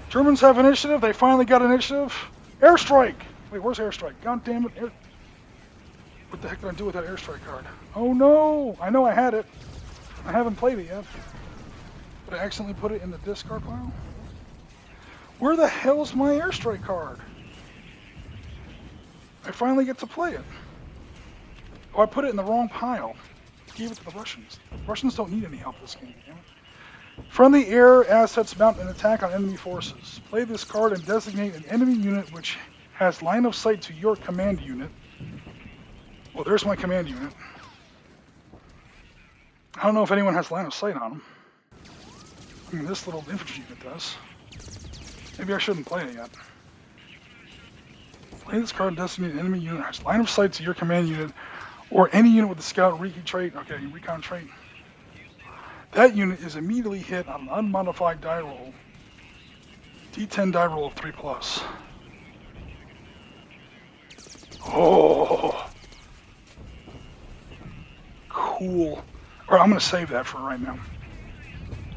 Germans have initiative. They finally got initiative. Airstrike. Wait, where's airstrike? God damn it. What the heck did I do with that airstrike card? Oh no! I know I had it. I haven't played it yet. But I accidentally put it in the discard pile. Where the hell's my airstrike card? I finally get to play it. Oh, I put it in the wrong pile. I gave it to the Russians. The Russians don't need any help this game, damn it. Friendly air assets mount an attack on enemy forces. Play this card and designate an enemy unit which has line of sight to your command unit. Well, there's my command unit. I don't know if anyone has line of sight on them. I mean, this little infantry unit does. Maybe I shouldn't play it yet. Play this card and designate an enemy unit has line of sight to your command unit or any unit with a scout recon trait. Okay, recon trait. That unit is immediately hit on an unmodified die roll. D10 die roll of 3+. Oh. Cool. Alright, I'm going to save that for right now.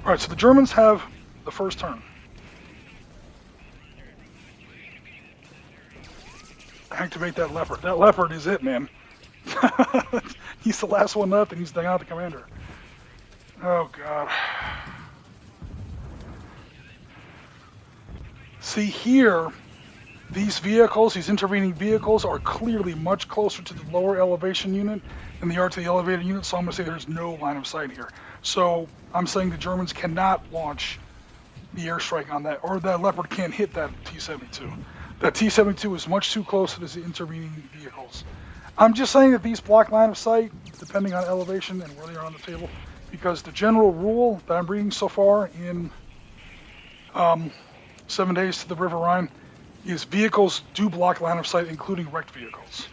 Alright, so the Germans have the first turn. Activate that leopard. That leopard is it, man. He's the last one left and he's out the commander. Oh, God. See here, these vehicles, these intervening vehicles, are clearly much closer to the lower elevation unit than they are to the elevated unit, so I'm going to say there's no line of sight here. So I'm saying the Germans cannot launch the airstrike on that, or that Leopard can't hit that T-72. That T-72 is much too close to the intervening vehicles. I'm just saying that these block line of sight, depending on elevation and where they are on the table, because the general rule that I'm reading so far in 7 Days to the River Rhine is vehicles do block line of sight, including wrecked vehicles.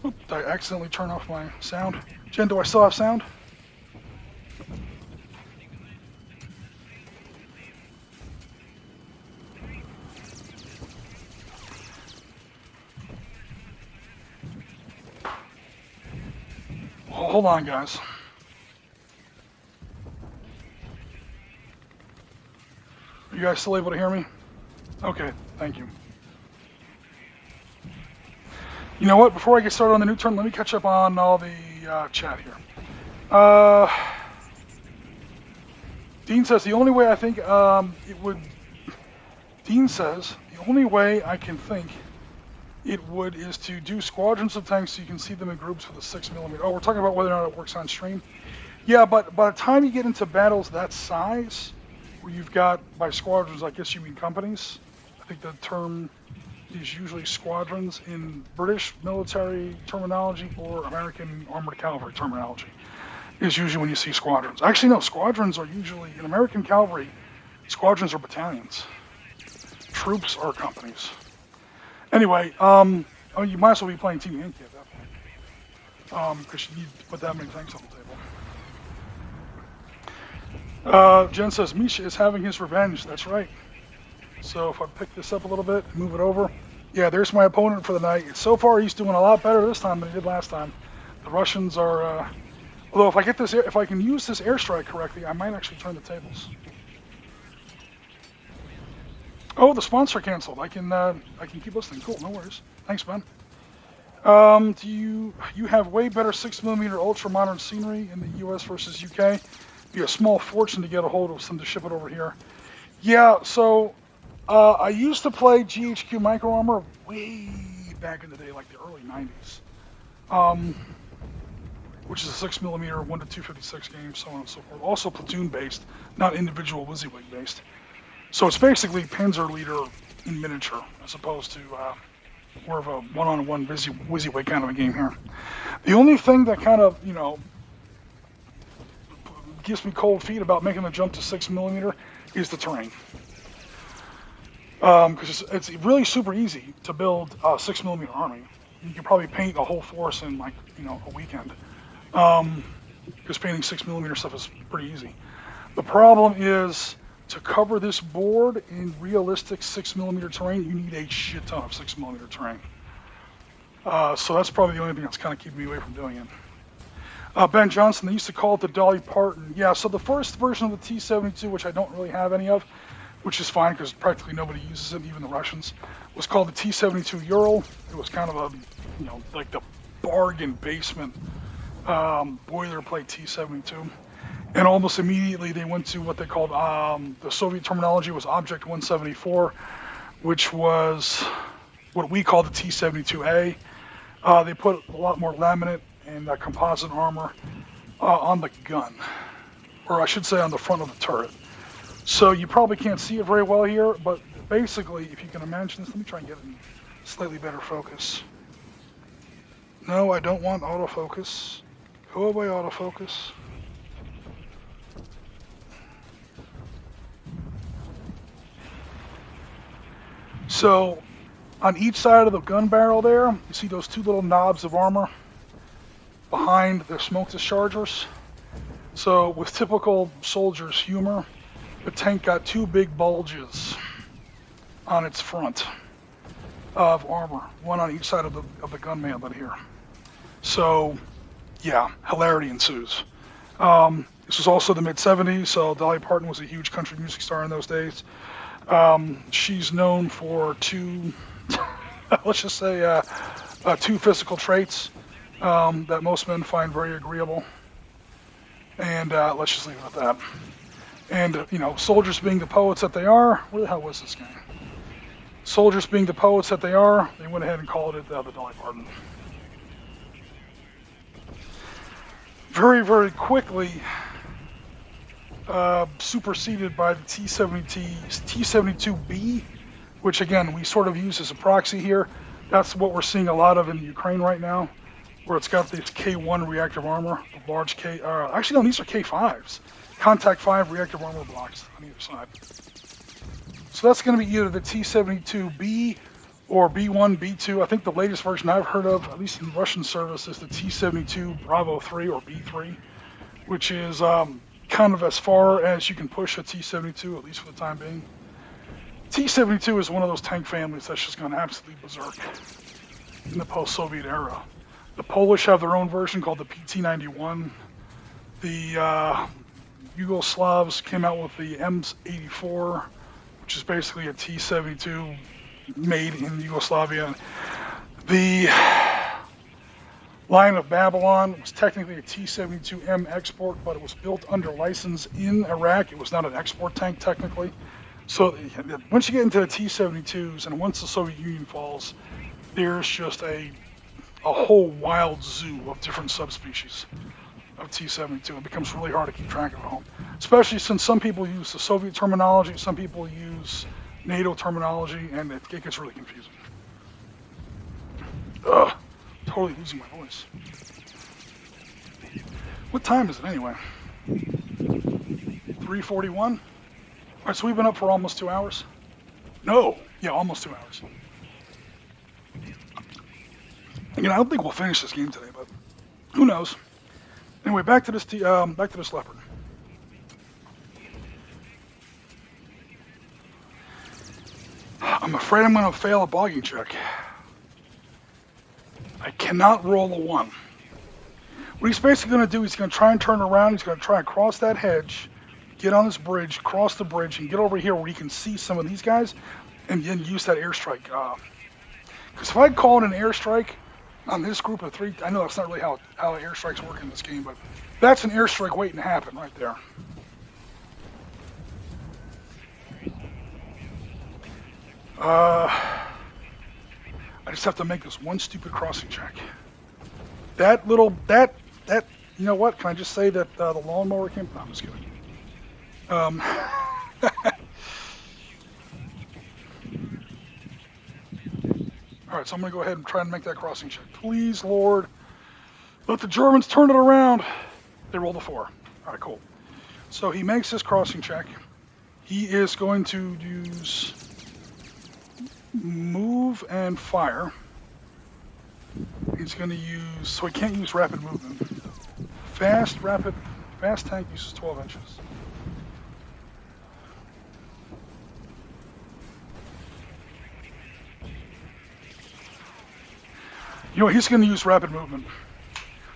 Oop, did I accidentally turn off my sound? Jen, do I still have sound? Hold on, guys. Are you guys still able to hear me? Okay, thank you. You know what? Before I get started on the new turn, let me catch up on all the chat here. Dean says the only way I think it would. Dean says the only way I can think it would is to do squadrons of tanks so you can see them in groups with a 6mm. Oh, we're talking about whether or not it works on stream. Yeah, but by the time you get into battles that size, where you've got, by squadrons, I guess you mean companies. I think the term is usually squadrons in British military terminology or American armored cavalry terminology, is usually when you see squadrons. Actually, no, squadrons are usually, in American cavalry, squadrons are battalions. Troops are companies. Anyway, you might as well be playing Team Yankee at that point, because you need to put that many things on the table. Jen says, Misha is having his revenge. That's right. So if I pick this up a little bit, move it over. Yeah, there's my opponent for the night. So far, he's doing a lot better this time than he did last time. The Russians are, although if I get this, if I can use this airstrike correctly, I might actually turn the tables. Oh, the sponsor canceled. I can keep listening. Cool, no worries. Thanks, Ben. Do you have way better 6mm ultra modern scenery in the U.S. versus UK? Be a small fortune to get a hold of some to ship it over here. Yeah, so I used to play GHQ Micro Armor way back in the day, like the early 90s, which is a 6mm 1 to 256 game, so on and so forth. Also platoon based, not individual WYSIWYG based. So it's basically Panzer Leader in miniature, as opposed to more of a one-on-one WYSIWYG kind of a game here. The only thing that kind of, gives me cold feet about making the jump to 6mm is the terrain. Because it's really super easy to build a 6mm army. You can probably paint a whole force in like, a weekend. Because painting 6mm stuff is pretty easy. The problem is, to cover this board in realistic 6mm terrain, you need a shit ton of 6mm terrain. So that's probably the only thing that's kind of keeping me away from doing it. Ben Johnson, they used to call it the Dolly Parton. Yeah, so the first version of the T-72, which I don't really have any of, which is fine because practically nobody uses it, even the Russians, was called the T-72 Ural. It was kind of a, like the bargain basement boilerplate T-72. And almost immediately they went to what they called, the Soviet terminology was Object 174, which was what we call the T-72A. They put a lot more laminate and composite armor on the gun, or I should say on the front of the turret. So you probably can't see it very well here, but basically, if you can imagine this, let me try and get it in slightly better focus. No, I don't want autofocus. Go away, autofocus. So, on each side of the gun barrel there, you see those two little knobs of armor behind the smoke dischargers. So, with typical soldier's humor, the tank got two big bulges on its front of armor, one on each side of the gun mantlet here. So, yeah, hilarity ensues. This was also the mid-'70s, so Dolly Parton was a huge country music star in those days. She's known for two, let's just say, two physical traits that most men find very agreeable. And let's just leave it at that. And, soldiers being the poets that they are, where the hell was this game? Soldiers being the poets that they are, they went ahead and called it the Dolly Parton. Very, very quickly superseded by the T-72B, which again, we sort of use as a proxy here. That's what we're seeing a lot of in Ukraine right now, where it's got this K1 reactive armor, the large K, actually no, these are K5s. Contact 5 reactive armor blocks on either side. So that's going to be either the T-72B or B1, B2. I think the latest version I've heard of, at least in Russian service, is the T-72 Bravo 3 or B3, which is kind of as far as you can push a T-72, at least for the time being. T-72 is one of those tank families that's just gone absolutely berserk in the post-Soviet era. The Polish have their own version called the PT-91. The Yugoslavs came out with the M84, which is basically a T-72 made in Yugoslavia. The Lion of Babylon was technically a T-72M export, but it was built under license in Iraq. It was not an export tank technically. So once you get into the T-72s and once the Soviet Union falls, there's just a whole wild zoo of different subspecies. of T-72. It becomes really hard to keep track of at home, especially since some people use the Soviet terminology, some people use NATO terminology, and it gets really confusing. Ugh, totally losing my voice. What time is it anyway? 3:41? All right, so we've been up for almost 2 hours. No, yeah, almost 2 hours. I don't think we'll finish this game today, but who knows? Anyway, back to this leopard. I'm afraid I'm going to fail a bogging check. I cannot roll a 1. What he's basically going to do, he's going to try and turn around. He's going to try and cross that hedge, get on this bridge, cross the bridge, and get over here where he can see some of these guys, and then use that airstrike. Because if I call it an airstrike on this group of 3, I know that's not really how airstrikes work in this game, but that's an airstrike waiting to happen right there. I just have to make this one stupid crossing check. That, you know what? Can I just say that the lawnmower came? No, I'm just kidding. Alright, so I'm going to go ahead and try and make that crossing check. Please, Lord, let the Germans turn it around. They rolled a 4. Alright, cool. So he makes his crossing check. He is going to use move and fire. He's going to use, so he can't use rapid movement. Fast tank uses 12 inches. He's going to use rapid movement.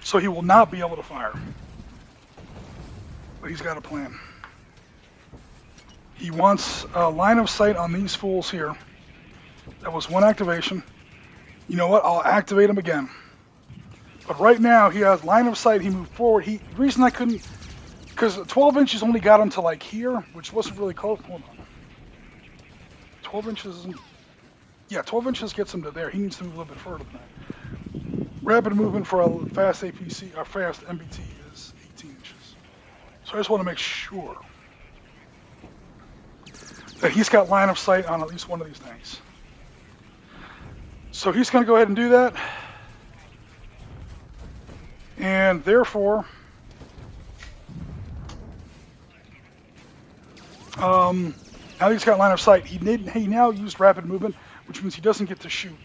So he will not be able to fire. But he's got a plan. He wants a line of sight on these fools here. That was 1 activation. You know what? I'll activate him again. But right now, he has line of sight. He moved forward. The reason I couldn't... Because 12 inches only got him to like here, which wasn't really close. Hold on. 12 inches isn't... Yeah, 12 inches gets him to there. He needs to move a little bit further than that. Rapid movement for a fast APC, or fast MBT is 18 inches. So I just want to make sure that he's got line of sight on at least one of these things. So he's going to go ahead and do that. And therefore, now he's got line of sight. He now used rapid movement, which means he doesn't get to shoot.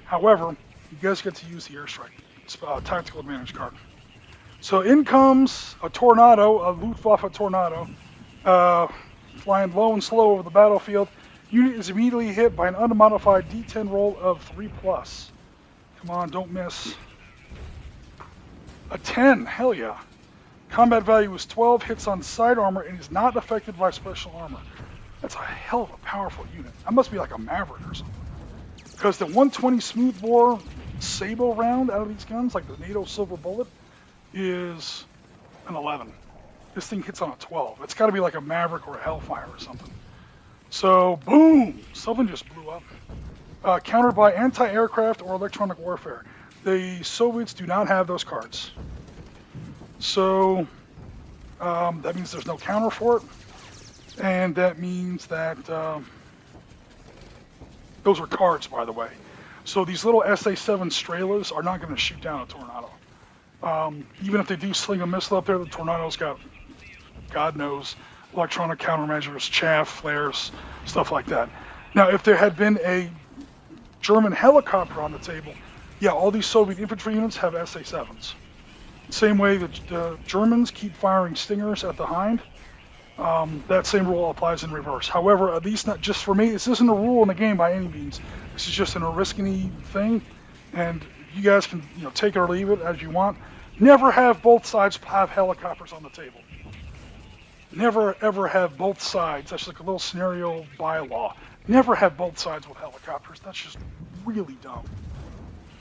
However, you guys get to use the airstrike. It's a tactical advantage card. So in comes a tornado, a Luftwaffe tornado, flying low and slow over the battlefield. Unit is immediately hit by an unmodified D10 roll of 3+. Come on, don't miss. A 10, hell yeah. Combat value is 12, hits on side armor, and is not affected by special armor. That's a hell of a powerful unit. That must be like a Maverick or something. Because the 120 smoothbore Sabo round out of these guns, like the NATO Silver Bullet, is an 11. This thing hits on a 12. It's got to be like a Maverick or a Hellfire or something. So, boom! Something just blew up. Countered by anti-aircraft or electronic warfare. The Soviets do not have those cards. So, that means there's no counter for it. And that means that... those are cards, by the way. So these little SA-7 Strelas are not going to shoot down a Tornado. Even if they do sling a missile up there, the Tornado's got, God knows, electronic countermeasures, chaff, flares, stuff like that. Now, if there had been a German helicopter on the table, yeah, all these Soviet infantry units have SA-7s. Same way that the Germans keep firing Stingers at the Hind. That same rule applies in reverse. However, at least not just for me, this isn't a rule in the game by any means. This is just an Oriskany thing, and you guys can take it or leave it as you want. Never have both sides have helicopters on the table. Never ever have both sides. That's like a little scenario bylaw. Never have both sides with helicopters. That's just really dumb.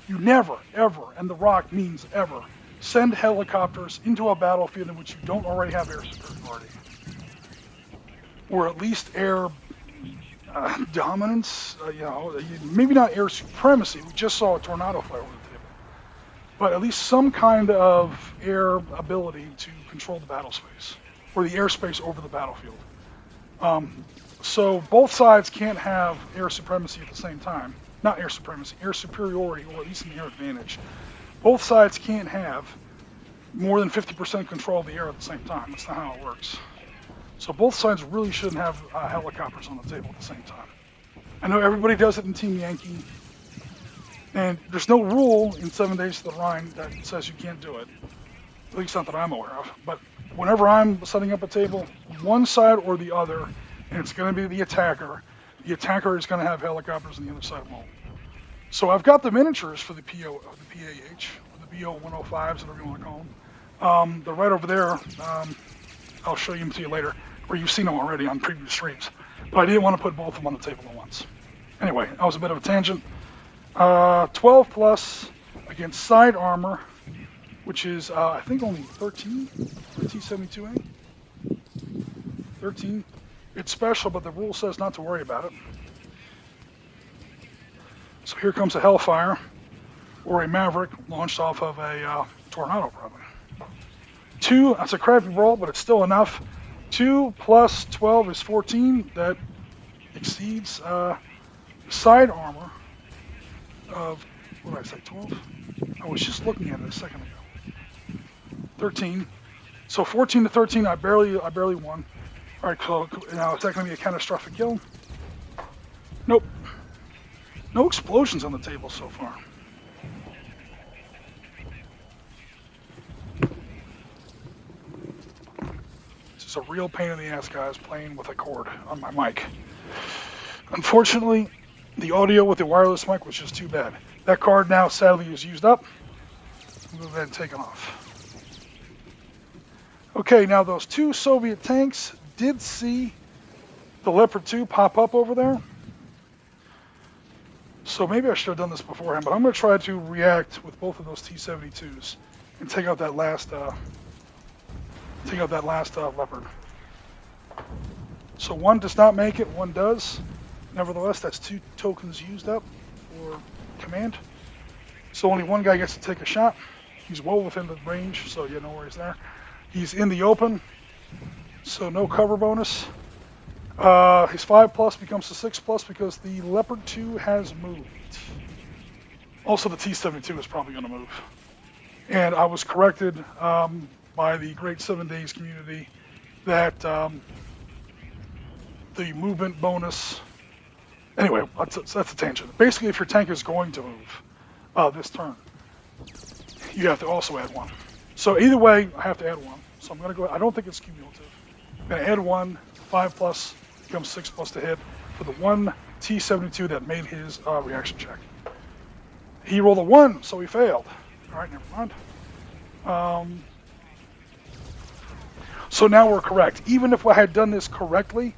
You never, ever, and the rock means ever, send helicopters into a battlefield in which you don't already have air superiority. Or at least air dominance, maybe not air supremacy. We just saw a tornado fly over the table. but at least some kind of air ability to control the battle space, or the airspace over the battlefield. So both sides can't have air supremacy at the same time. Not air supremacy, air superiority, or at least an air advantage. Both sides can't have more than 50% control of the air at the same time. That's not how it works. So both sides really shouldn't have helicopters on the table at the same time. I know everybody does it in Team Yankee, and there's no rule in 7 Days to the Rhine that says you can't do it. At least not that I'm aware of. But whenever I'm setting up a table, one side or the other, and it's going to be the attacker is going to have helicopters and the other side won't. So I've got the miniatures for the PAH, or the BO 105s, whatever you want to call them. They're right over there. I'll show them to you later, or you've seen them already on previous streams. But I didn't want to put both of them on the table at once. Anyway, that was a bit of a tangent. 12 plus against side armor, which is, I think, only 13 for T-72A. 13. It's special, but the rule says not to worry about it. So here comes a Hellfire, or a Maverick, launched off of a Tornado, probably. 2, that's a crappy roll, but it's still enough. 2 plus 12 is 14. That exceeds side armor of, what did I say, 12? I was just looking at it a second ago. 13. So 14 to 13, I barely won. All right, so now is that going to be a catastrophic kill? Nope. No explosions on the table so far. This is a real pain in the ass, guys, playing with a cord on my mic. Unfortunately, the audio with the wireless mic was just too bad. That card now, sadly, is used up. I'm going to go ahead and take it off. Okay, now those 2 Soviet tanks did see the Leopard 2 pop up over there. So maybe I should have done this beforehand, but I'm going to try to react with both of those T-72s and take out that last Leopard. So one does not make it, one does. Nevertheless, that's 2 tokens used up for command. So only one guy gets to take a shot. He's well within the range, so yeah, no worries there. He's in the open, so no cover bonus. His 5 plus becomes a 6 plus because the Leopard 2 has moved. Also, the T-72 is probably going to move. And I was corrected by the great 7 Days community that the movement bonus... Anyway, that's a tangent. Basically, if your tank is going to move this turn, you have to also add 1. So either way, I have to add 1. So I'm going to go... I don't think it's cumulative. I'm going to add 1, 5 plus... becomes 6 plus to hit for the one T-72 that made his reaction check. He rolled a 1, so he failed. All right, never mind. So now we're correct. Even if I had done this correctly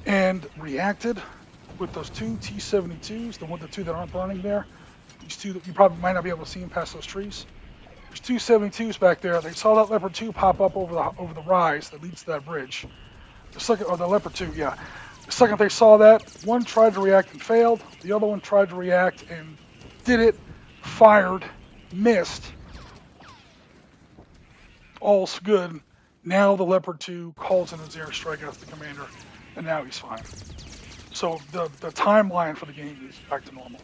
and reacted with those 2 T-72s, the 2 that aren't burning there, these 2 that you probably might not be able to see them past those trees. There's 2 72s back there. They saw that Leopard 2 pop up over the rise that leads to that bridge. The second, or the Leopard 2, yeah. The second they saw that, one tried to react and failed. The other one tried to react and did it, fired, missed. All's good. Now the Leopard 2 calls in his airstrike as the commander, and now he's fine. So the timeline for the game is back to normal.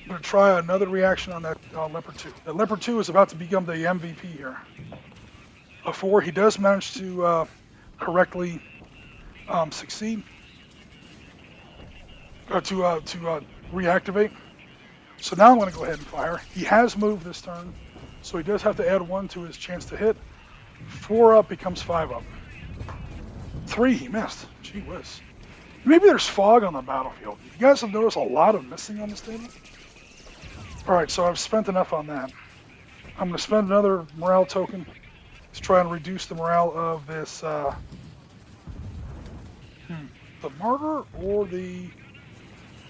I'm going to try another reaction on that Leopard 2. The Leopard 2 is about to become the MVP here. Before he does manage to correctly succeed, to reactivate. So now I'm going to go ahead and fire. He has moved this turn, so he does have to add 1 to his chance to hit. 4 up becomes 5 up. 3, he missed. Gee whiz. Maybe there's fog on the battlefield. You guys have noticed a lot of missing on this table? Alright, so I've spent enough on that. I'm going to spend another morale token to try and reduce the morale of this, the Martyr or the...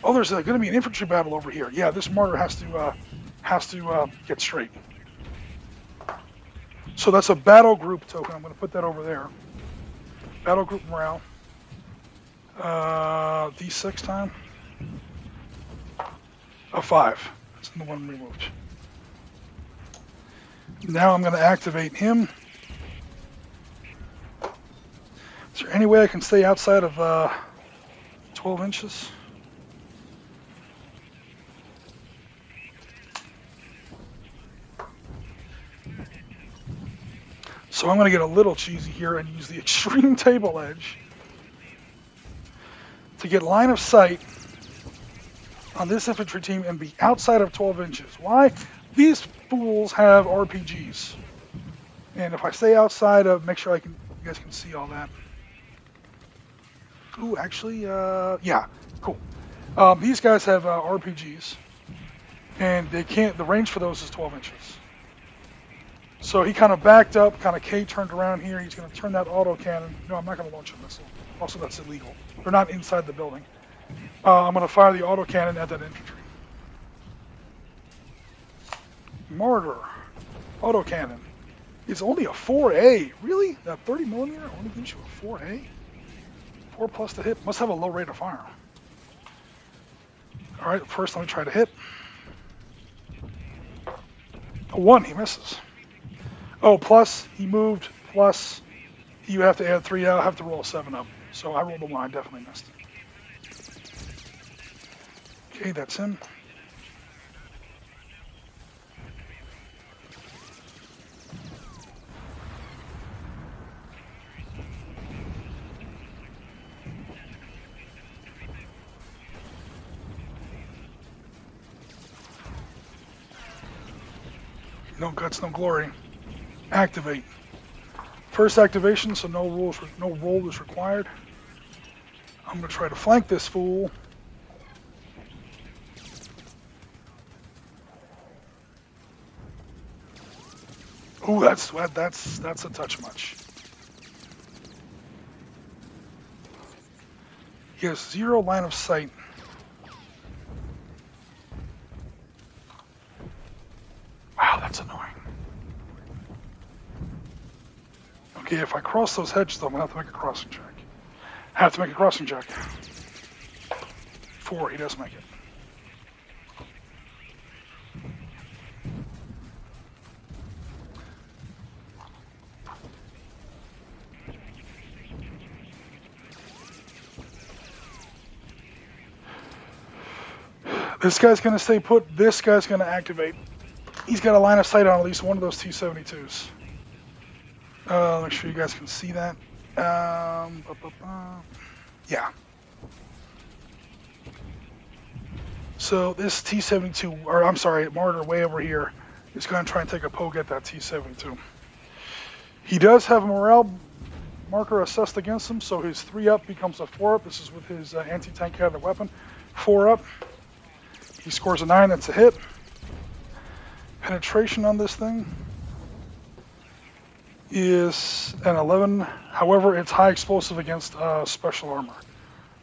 Oh, there's going to be an infantry battle over here. Yeah, this Martyr has to get straight. So that's a battle group token. I'm going to put that over there. Battle group morale. D6 time. . 5. That's the one removed. Now I'm going to activate him. Is there any way I can stay outside of 12 inches? So I'm going to get a little cheesy here and use the extreme table edge to get line of sight on this infantry team and be outside of 12 inches. Why? These fools have RPGs. And if I stay outside of, make sure you guys can see all that. Ooh, actually, yeah, cool. These guys have RPGs, and they can't. The range for those is 12 inches. So he kind of backed up, kind of K turned around here. He's going to turn that autocannon. No, I'm not going to launch a missile. Also, that's illegal. They're not inside the building. I'm going to fire the autocannon at that infantry. Martyr, autocannon. It's only a 4A. Really? That 30 millimeter only gives you a 4A? 4 plus to hit. Must have a low rate of fire. All right, first let me try to hit. A 1, he misses. Oh, plus he moved, plus you have to add 3. I'll have to roll a 7 up. So I rolled a 1, I definitely missed. Okay, that's him. No guts, no glory. Activate. First activation, so no roll is required. I'm going to try to flank this fool. Ooh, that's a touch much. He has 0 line of sight. Wow, that's annoying. Okay, if I cross those hedges, though, I'm going to have to make a crossing check. I have to make a crossing check. 4, he does make it. This guy's going to stay put. This guy's going to activate. He's got a line of sight on at least one of those T-72s. Make sure you guys can see that. Yeah. So this T-72, or I'm sorry, Martyr way over here, is going to try and take a poke at that T-72. He does have a morale marker assessed against him, so his 3 up becomes a 4 up. This is with his anti-tank cabinet weapon. 4 up. He scores a 9, that's a hit. Penetration on this thing is an 11. However, it's high explosive against special armor.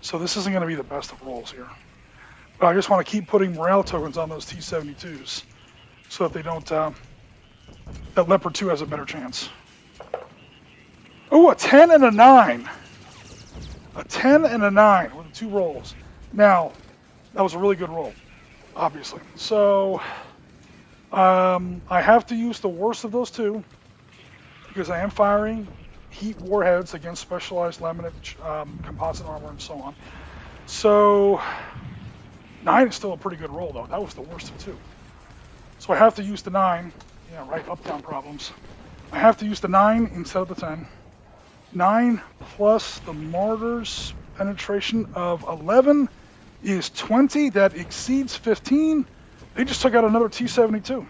So this isn't going to be the best of rolls here. But I just want to keep putting morale tokens on those T-72s so that they don't, that Leopard 2 has a better chance. Oh, a 10 and a 9. A 10 and a 9 with the 2 rolls. Now, that was a really good roll, obviously. So, I have to use the worst of those 2 because I am firing heat warheads against specialized laminate composite armor and so on. So, 9 is still a pretty good roll, though. That was the worst of 2. So I have to use the 9. Yeah, right, up-down problems. I have to use the 9 instead of the 10. 9 plus the Martyr's penetration of 11 is 20. That exceeds 15. They just took out another T-72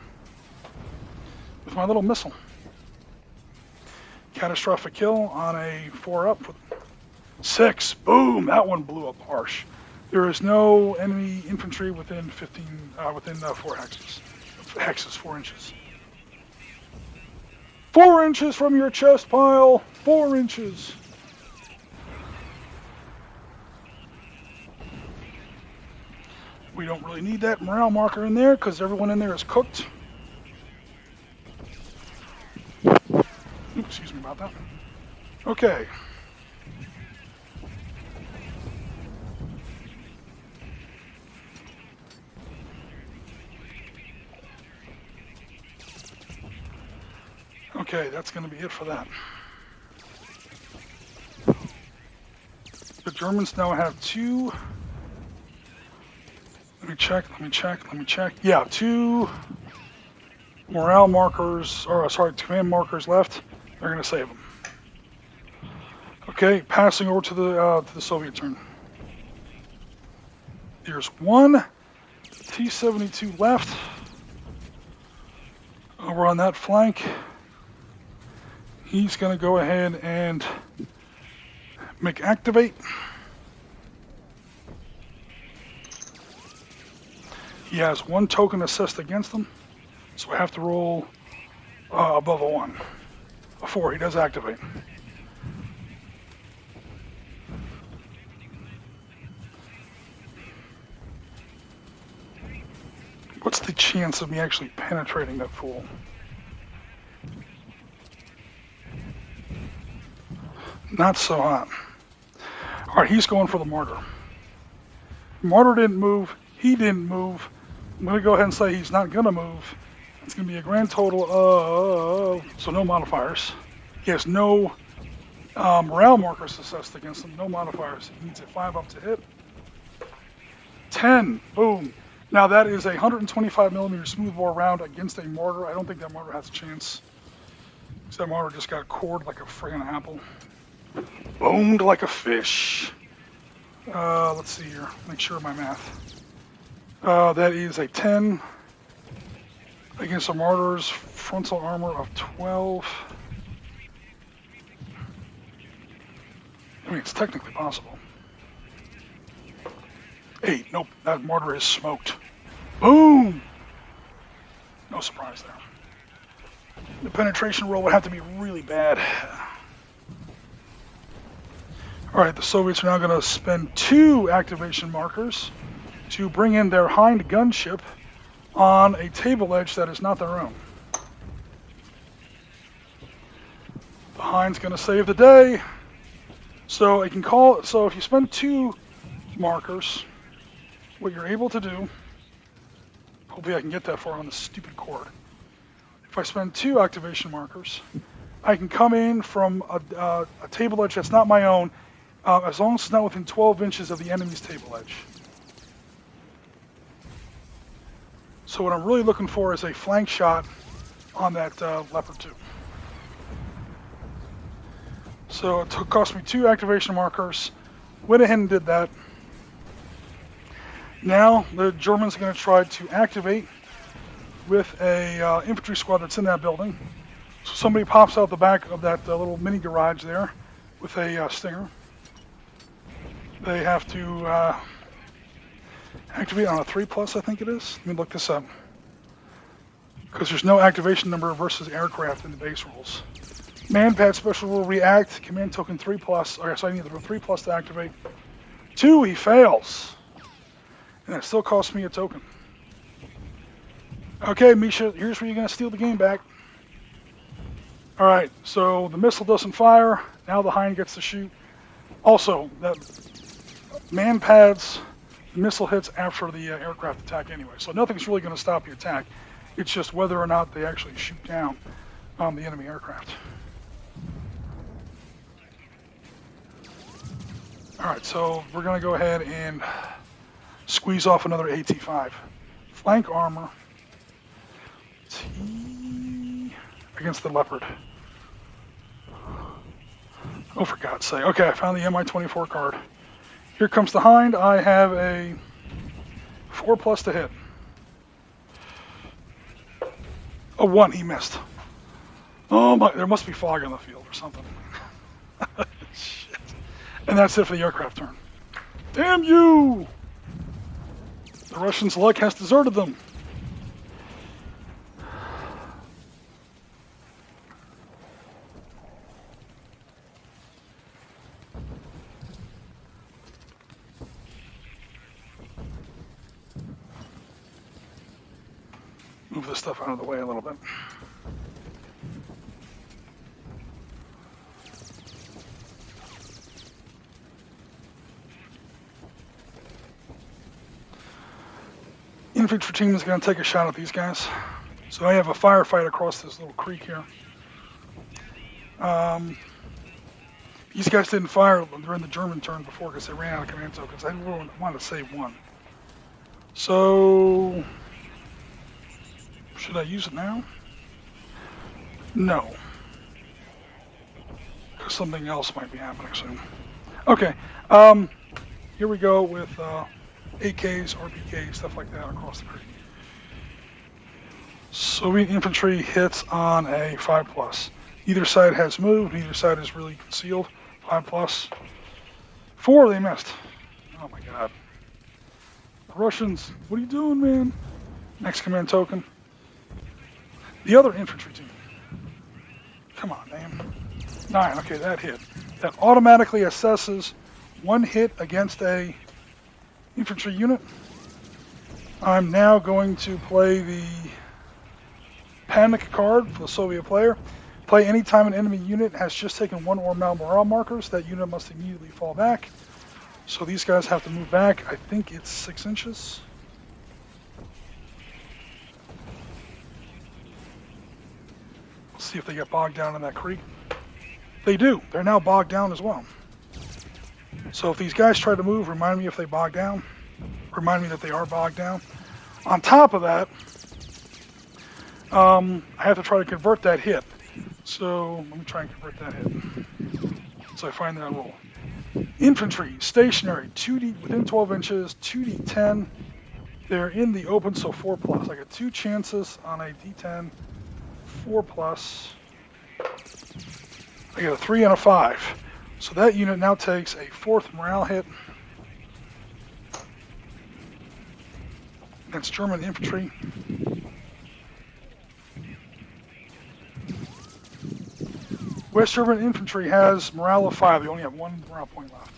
with my little missile. Catastrophic kill on a 4 up with 6. Boom! That one blew up harsh. There is no enemy infantry within 15, within 4 hexes. Hexes, 4 inches. 4 inches from your chest pile. 4 inches. We don't really need that morale marker in there because everyone in there is cooked. Oops, excuse me about that. Okay. Okay, that's going to be it for that. The Germans now have two. Let me check. Yeah, two morale markers, or sorry, command markers left. They're going to save them. Okay, passing over to the Soviet turn. There's one T-72 left over on that flank. He's going to go ahead and make activate. He has one token assist against him, so I have to roll above a 1. A 4, he does activate. What's the chance of me actually penetrating that fool? Not so hot. Alright, he's going for the mortar. Mortar didn't move. He didn't move. I'm going to go ahead and say he's not going to move. It's going to be a grand total of... so no modifiers. He has no morale markers assessed against him. No modifiers. He needs a 5 up to hit. 10. Boom. Now that is a 125mm smoothbore round against a mortar. I don't think that mortar has a chance. Because that mortar just got cored like a friggin' apple. Boomed like a fish. Let's see here. Make sure of my math. That is a 10 against a mortar's frontal armor of 12. I mean, it's technically possible. 8. Nope, that mortar is smoked. Boom! No surprise there. The penetration roll would have to be really bad. Alright, the Soviets are now going to spend 2 activation markers to bring in their Hind gunship on a table edge that is not their own. The Hind's going to save the day. So it can call. So if you spend 2 markers, what you're able to do, hopefully I can get that far on this stupid cord. If I spend 2 activation markers, I can come in from a table edge that's not my own, as long as it's not within 12 inches of the enemy's table edge. So what I'm really looking for is a flank shot on that Leopard 2. So it cost me 2 activation markers. Went ahead and did that. Now the Germans are going to try to activate with a infantry squad that's in that building. So somebody pops out the back of that little mini garage there with a Stinger. They have to activate on a 3+, I think it is. Let me look this up. Because there's no activation number versus aircraft in the base rules. Manpad special will react. Command token 3+. Okay, so I need the 3+ to activate. 2, he fails. And that still costs me a token. Okay, Misha, here's where you're going to steal the game back. Alright, so the missile doesn't fire. Now the Hind gets to shoot. Also, that Manpad's missile hits after the aircraft attack anyway. So nothing's really going to stop the attack. It's just whether or not they actually shoot down the enemy aircraft. Alright, so we're going to go ahead and squeeze off another AT-5. Flank armor. T against the Leopard. Oh, for God's sake. Okay, I found the Mi-24 card. Here comes the Hind. I have a 4+ to hit. A 1, he missed. Oh my, there must be fog on the field or something. Shit. And that's it for the aircraft turn. Damn you! The Russians' luck has deserted them. Move this stuff out of the way a little bit. Infantry team is going to take a shot at these guys. So I have a firefight across this little creek here. These guys didn't fire during the German turn before because they ran out of command tokens. I really wanted to save one. So, should I use it now? No. Because something else might be happening soon. Okay. Here we go with AKs, RPKs, stuff like that across the creek. Soviet infantry hits on a 5+. Either side has moved, neither side is really concealed. 5+. 4, they missed. Oh my god. The Russians, what are you doing, man? Next command token. The other infantry team. Come on, man. 9, okay, that hit. That automatically assesses 1 hit against a infantry unit. I'm now going to play the panic card for the Soviet player. Play anytime an enemy unit has just taken 1 or more morale markers, that unit must immediately fall back. So these guys have to move back. I think it's 6 inches. Let's see if they get bogged down in that creek. They do. They're now bogged down as well. So if these guys try to move, remind me if they bog down. Remind me that they are bogged down. On top of that, I have to try to convert that hit. So let me try and convert that hit. So I find that roll. Infantry, stationary, 2D within 12 inches, 2D10. They're in the open, so 4+. I got 2 chances on a D10, 4+. I got a 3 and a 5. So that unit now takes a 4th morale hit. That's German infantry. West German infantry has morale of 5. They only have 1 morale point left.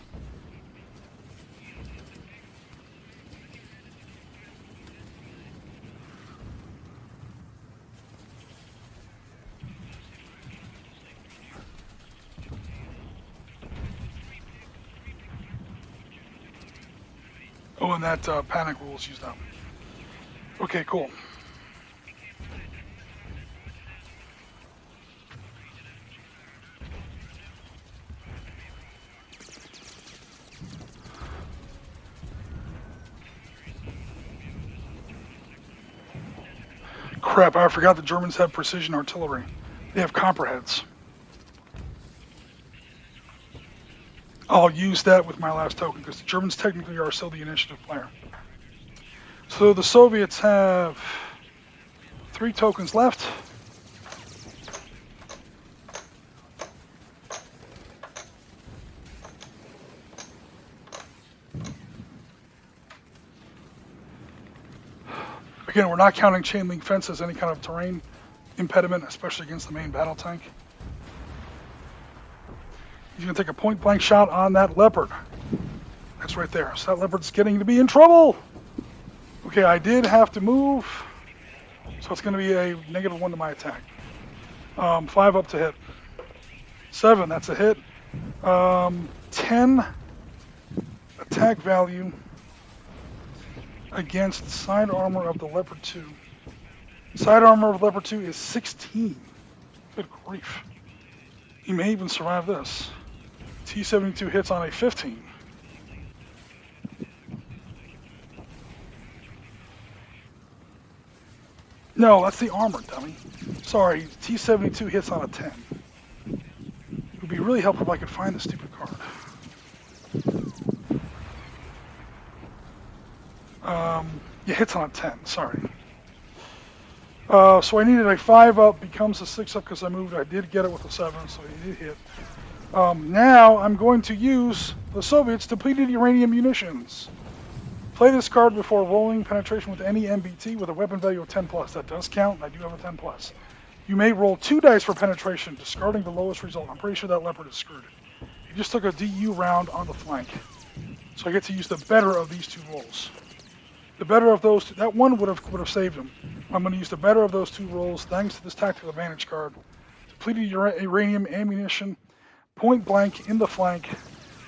Oh, and that panic rule is used up. Okay, cool. Crap, I forgot the Germans have precision artillery. They have copperheads. I'll use that with my last token because the Germans technically are still the initiative player. So the Soviets have 3 tokens left. Again, we're not counting chain link fence as any kind of terrain impediment, especially against the main battle tank. He's going to take a point blank shot on that leopard. That's right there. So that leopard's getting to be in trouble. Okay, I did have to move. So it's going to be a -1 to my attack. 5 up to hit. 7, that's a hit. 10 attack value against the side armor of the Leopard 2. Side armor of Leopard 2 is 16. Good grief. He may even survive this. T-72 hits on a 15. No, that's the armor, dummy. Sorry, T-72 hits on a 10. It would be really helpful if I could find the stupid card. Yeah, hits on a 10, sorry. So I needed a 5 up, becomes a 6 up because I moved. I did get it with a 7, so it did hit. Now I'm going to use the Soviets' depleted uranium munitions. Play this card before rolling penetration with any MBT with a weapon value of 10+. That does count, I do have a 10+. You may roll 2 dice for penetration, discarding the lowest result. I'm pretty sure that leopard is screwed. He just took a DU round on the flank. So I get to use the better of these 2 rolls. The better of those, that one would have saved him. I'm going to use the better of those 2 rolls, thanks to this tactical advantage card. Depleted uranium ammunition, point blank in the flank.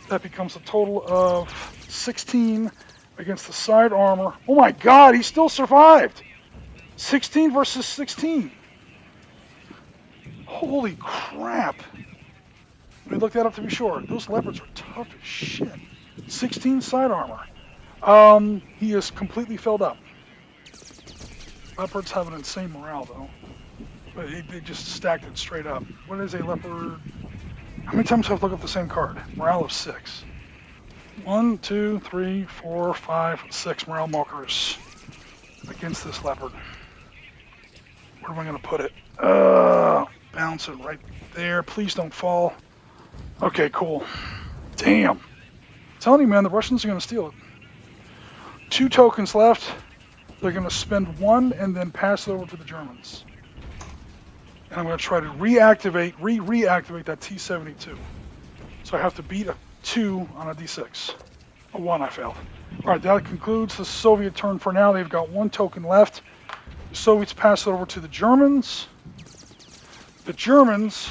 That becomes a total of 16 against the side armor. Oh my god, he still survived! 16 versus 16. Holy crap. Let me look that up to be sure. Those leopards are tough as shit. 16 side armor. He is completely filled up. Leopards have an insane morale, though. But they just stacked it straight up. What is a leopard? How many times do I have to look up the same card? Morale of 6. 1, 2, 3, 4, 5, 6 morale markers against this leopard. Where am I going to put it? Bounce it right there. Please don't fall. Okay, cool. Damn. I'm telling you, man, the Russians are going to steal it. 2 tokens left. They're going to spend 1 and then pass it over to the Germans. And I'm going to try to reactivate that T-72. So I have to beat a 2 on a D6. A 1 I failed. All right, that concludes the Soviet turn for now. They've got 1 token left. The Soviets pass it over to the Germans. The Germans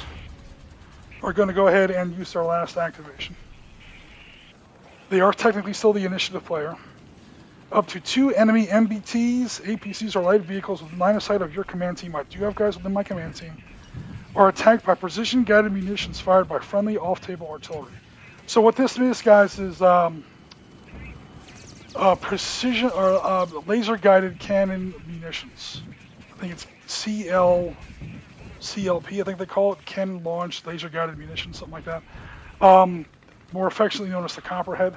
are going to go ahead and use their last activation. They are technically still the initiative player. Up to 2 enemy MBTs, APCs, or light vehicles with line of sight of your command team. I do have guys within my command team. Are attacked by precision-guided munitions fired by friendly off-table artillery. So what this is, guys, is precision or laser-guided cannon munitions. I think it's CLP, I think they call it, cannon-launched laser-guided munitions, something like that. More affectionately known as the Copperhead.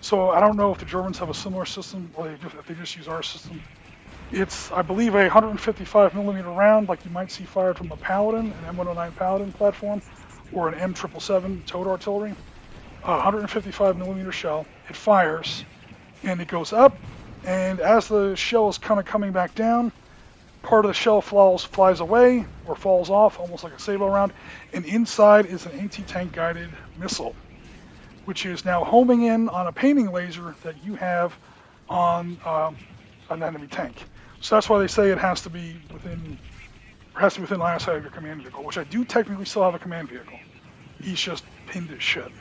So I don't know if the Germans have a similar system, or if they just use our system. It's, I believe, a 155 millimeter round, like you might see fired from a Paladin, an M109 Paladin platform, or an M777 towed artillery. 155 millimeter shell. It fires, and it goes up, and as the shell is kind of coming back down, part of the shell flies away or falls off, almost like a sabo round, and inside is an anti-tank guided missile, which is now homing in on a painting laser that you have on an enemy tank. So that's why they say it has to be within line of sight of your command vehicle, which I do technically still have a command vehicle. He's just pinned as shit.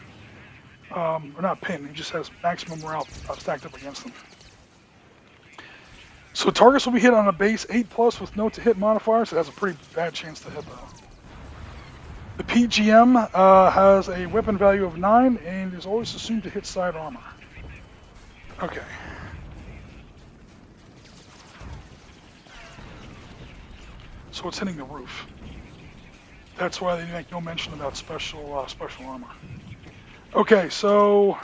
Or not pinned, he just has maximum morale stacked up against them. So targets will be hit on a base 8+ with no to hit modifiers. It has a pretty bad chance to hit though. The PGM has a weapon value of 9 and is always assumed to hit side armor. Okay. So it's hitting the roof. That's why they make no mention about special armor. Okay, so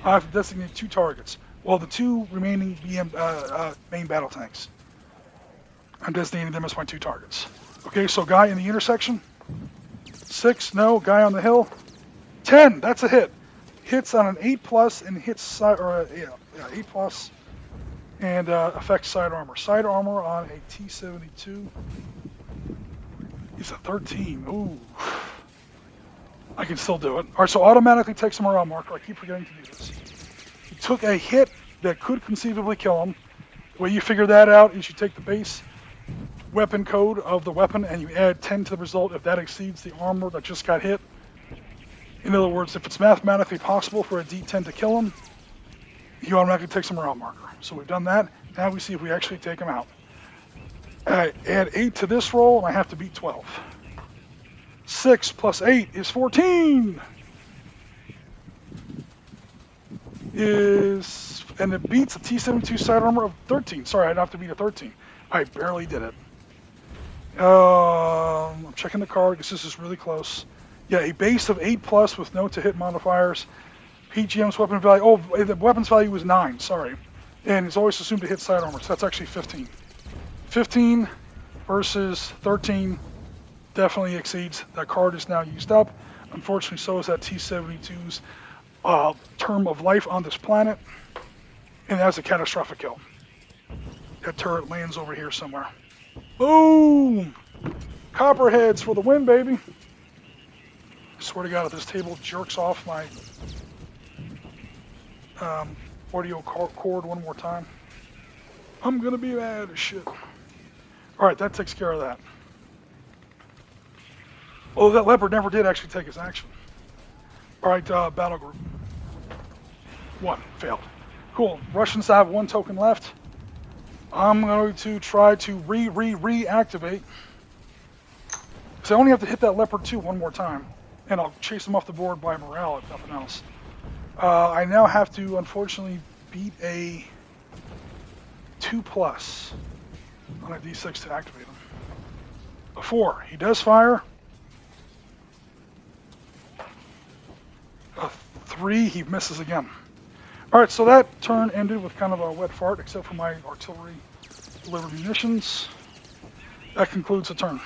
I've designated 2 targets. Well, the 2 remaining main battle tanks. I'm designating them as my 2 targets. Okay, so guy in the intersection. 6, no. Guy on the hill. 10, that's a hit. Hits on an 8+ and hits side, 8+ and affects side armor. Side armor on a T-72 is a 13. Ooh. I can still do it. All right, so automatically takes a morale marker. I keep forgetting to do this. He took a hit that could conceivably kill him. The way you figure that out is you take the base weapon code of the weapon and you add 10 to the result if that exceeds the armor that just got hit. In other words, if it's mathematically possible for a D10 to kill him, he automatically takes a morale marker. So we've done that. Now we see if we actually take him out. I add 8 to this roll and I have to beat 12. 6 plus 8 is 14. And it beats a T-72 side armor of 13. Sorry, I'd have to beat a 13. I barely did it. I'm checking the card because this is really close. Yeah, a base of 8+ with no to hit modifiers. PGM's weapon value, oh, the weapon's value was 9, sorry. And it's always assumed to hit side armor, so that's actually 15. 15 versus 13 definitely exceeds. That card is now used up. Unfortunately, so is that T-72's term of life on this planet. And that's a catastrophic kill. That turret lands over here somewhere. Boom! Copperheads for the win, baby. I swear to God, if this table jerks off my audio cord one more time, I'm gonna be mad as shit. Alright, that takes care of that. Oh, that leopard never did actually take his action. Alright, battle group. 1, failed. Cool, Russians have 1 token left. I'm going to try to reactivate So I only have to hit that Leopard 2 one more time, and I'll chase them off the board by morale, if nothing else. I now have to, unfortunately, beat a 2+ on a D6 to activate him. A 4. He does fire. A 3. He misses again. All right, so that turn ended with kind of a wet fart, except for my artillery delivered munitions. That concludes the turn.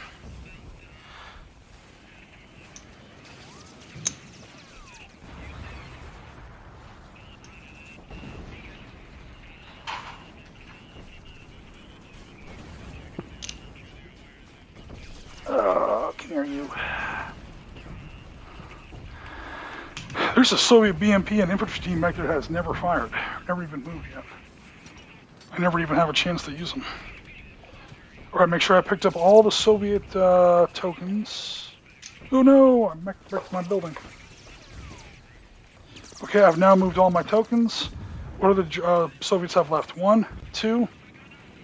Come here, you. There's a Soviet BMP and infantry team back there that has never fired, never even moved yet. I never even have a chance to use them. All right, make sure I picked up all the Soviet tokens. Oh no, I wrecked my building. Okay, I've now moved all my tokens. What do the Soviets have left? 1, 2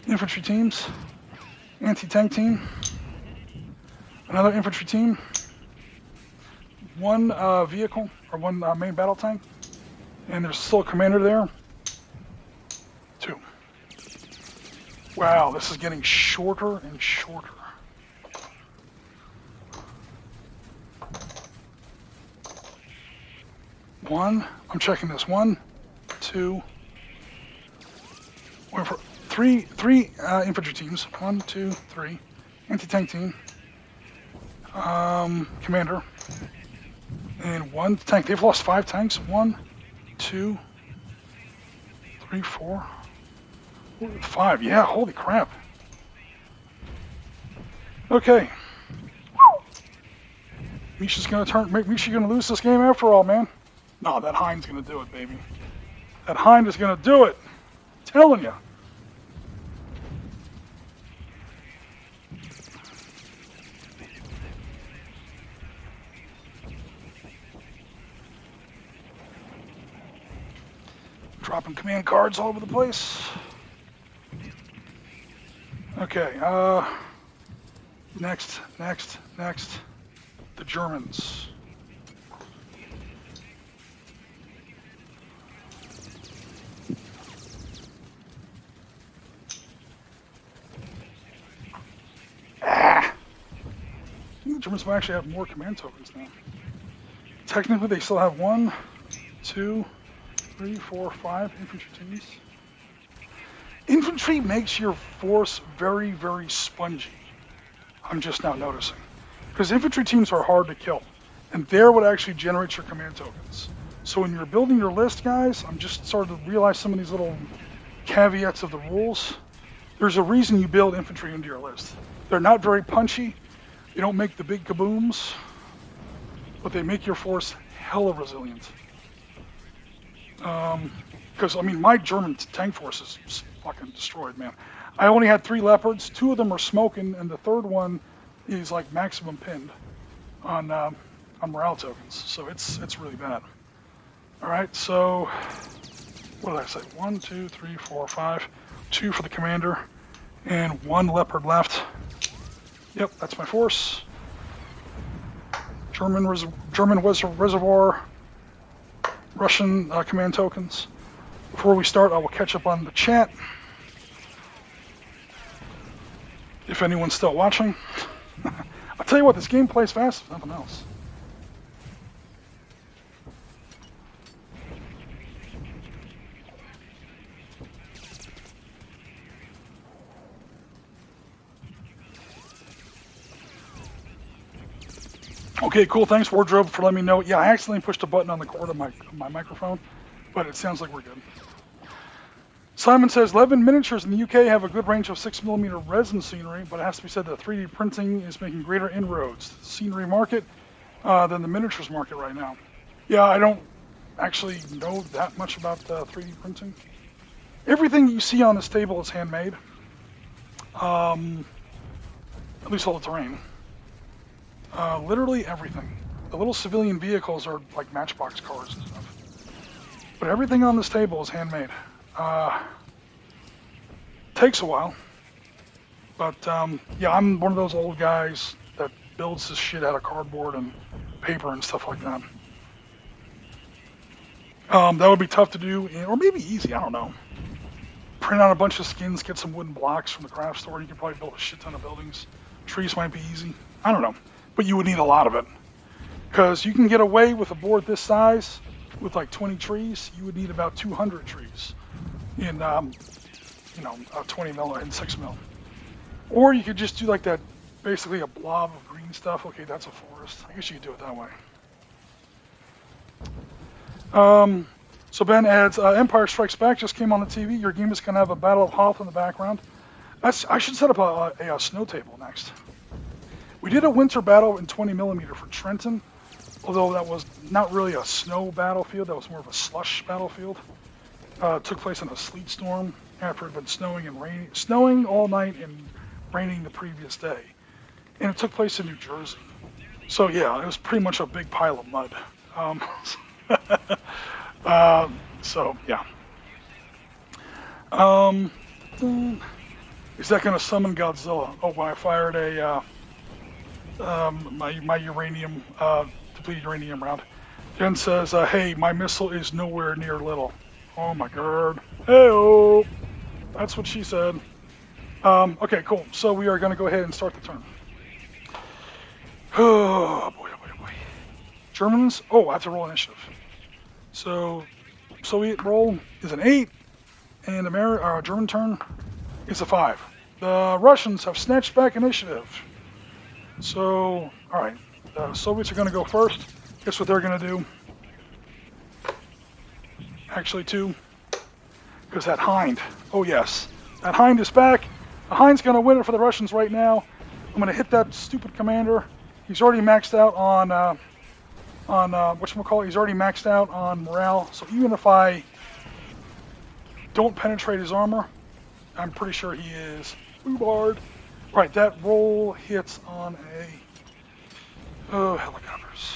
infantry teams, anti-tank team, another infantry team, 1 vehicle, or 1 main battle tank, and there's still a commander there. 2. Wow, this is getting shorter and shorter. I'm checking this. 1, 2, three infantry teams. 1, 2, 3. Anti-tank team. Commander. And 1 tank. They've lost 5 tanks. 1, 2, 3, 4, 5. Yeah, holy crap. Okay. Misha's gonna lose this game after all, man. No, that Hind's gonna do it, baby. That Hind is gonna do it. I'm telling you. Dropping command cards all over the place. Okay, next. The Germans. The Germans might actually have more command tokens now. Technically, they still have 1, 2, 3, 4, 5 infantry teams. Infantry makes your force very, very spongy. I'm just now noticing. Because infantry teams are hard to kill. And they're what actually generates your command tokens. So when you're building your list, guys, I'm just starting to realize some of these little caveats of the rules. There's a reason you build infantry into your list. They're not very punchy. They don't make the big kabooms. But they make your force hella resilient. Because, I mean, my German tank force is fucking destroyed, man. I only had 3 Leopards. 2 of them are smoking, and the third one is like maximum pinned on morale tokens. So it's really bad. All right, so what did I say? 1, 2, 3, 4, 5. 2 for the commander, and 1 Leopard left. Yep, that's my force. German reservoir. Russian command tokens. Before we start, I will catch up on the chat. If anyone's still watching. I'll tell you what, this game plays fast if nothing else. Okay, cool. Thanks, Wardrobe, for letting me know. Yeah, I accidentally pushed a button on the cord of my microphone, but it sounds like we're good. Simon says, 11 miniatures in the UK have a good range of 6mm resin scenery, but it has to be said that 3D printing is making greater inroads to the scenery market than the miniatures market right now. Yeah, I don't actually know that much about 3D printing. Everything you see on this table is handmade, at least all the terrain. Literally everything. The little civilian vehicles are like matchbox cars and stuff. But everything on this table is handmade. Takes a while. But yeah, I'm one of those old guys that builds this shit out of cardboard and paper and stuff like that. That would be tough to do, or maybe easy, I don't know. Print out a bunch of skins, get some wooden blocks from the craft store, you could probably build a shit ton of buildings. Trees might be easy, I don't know. But you would need a lot of it. Because you can get away with a board this size with like 20 trees, you would need about 200 trees in, 20 mil and 6 mil. Or you could just do like that, basically a blob of green stuff. Okay, that's a forest. I guess you could do it that way. So Ben adds, Empire Strikes Back just came on the TV. Your game is going to have a Battle of Hoth in the background. I should set up a snow table next. We did a winter battle in 20 millimeter for Trenton, although that was not really a snow battlefield. That was more of a slush battlefield. It took place in a sleet storm after it had been snowing all night and raining the previous day. And it took place in New Jersey. So yeah, it was pretty much a big pile of mud. So yeah. Is that going to summon Godzilla? Oh, when I fired my uranium, depleted uranium round. Jen says, hey, my missile is nowhere near little. Oh my god. Hey-oh! That's what she said. Okay, cool. So we are going to go ahead and start the turn. Oh boy, oh boy, oh boy. Germans? Oh, I have to roll initiative. So, Soviet roll is an 8, and German turn is a 5. The Russians have snatched back initiative. So, alright. The Soviets are going to go first. Guess what they're going to do? Actually, 2. Because that Hind. Oh, yes. That Hind is back. The Hind's going to win it for the Russians right now. I'm going to hit that stupid commander. He's already maxed out on whatchamacallit, he's already maxed out on morale. So even if I don't penetrate his armor, I'm pretty sure he is bombarded. Right, that roll hits on a helicopters.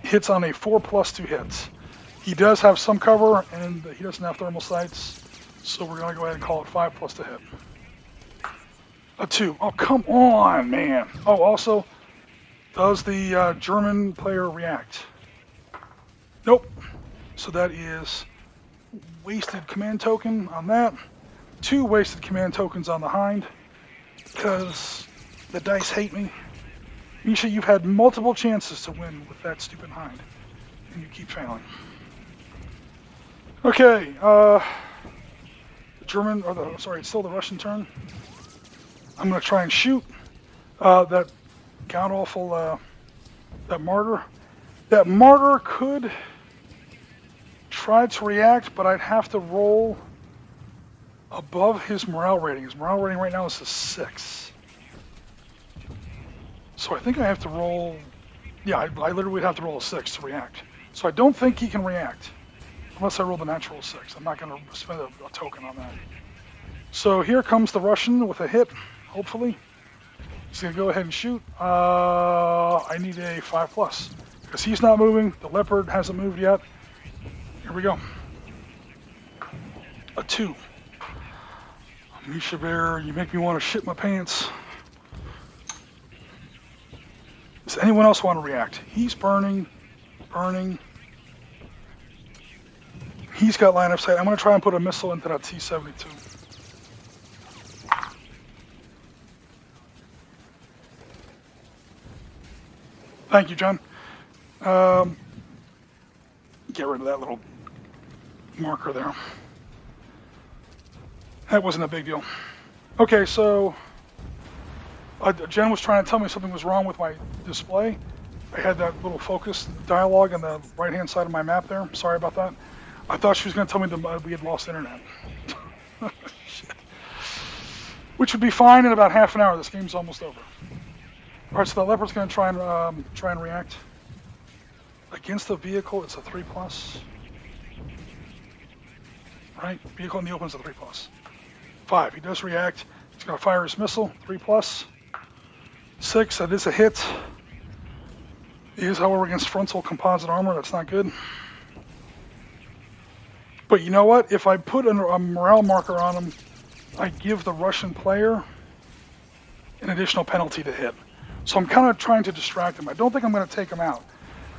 Hits on a 4+2 hits. He does have some cover, and he doesn't have thermal sights, so we're gonna go ahead and call it 5+ to hit. A 2. Oh, come on, man. Oh, also, does the German player react? Nope. So that is wasted command token on that. 2 wasted command tokens on the Hind, because the dice hate me. Misha, you've had multiple chances to win with that stupid Hind, and you keep failing. Okay, it's still the Russian turn. I'm going to try and shoot that god-awful, that martyr. That martyr could try to react, but I'd have to roll above his morale rating. His morale rating right now is a 6. So I think I have to roll, yeah, I literally would have to roll a 6 to react. So I don't think he can react, unless I roll the natural 6. I'm not going to spend a token on that. So here comes the Russian with a hit, hopefully. He's going to go ahead and shoot. I need a 5+, because he's not moving. The Leopard hasn't moved yet. Here we go. A 2. Misha Bear, you make me want to shit my pants. Does anyone else want to react? He's burning. He's got line of sight. I'm going to try and put a missile into that T-72. Thank you, John. Get rid of that little marker there. That wasn't a big deal. Okay, so Jen was trying to tell me something was wrong with my display. I had that little focus dialogue on the right-hand side of my map there. Sorry about that. I thought she was going to tell me that we had lost internet. Shit. Which would be fine in about half an hour. This game's almost over. All right, so the Leopard's going to try and react. Against the vehicle, it's a 3+. Right? Vehicle in the open is a 3+. 5. He does react. He's going to fire his missile. 3+. 6. That is a hit. He is, however, against frontal composite armor. That's not good. But you know what? If I put a morale marker on him, I give the Russian player an additional penalty to hit. So I'm kind of trying to distract him. I don't think I'm going to take him out.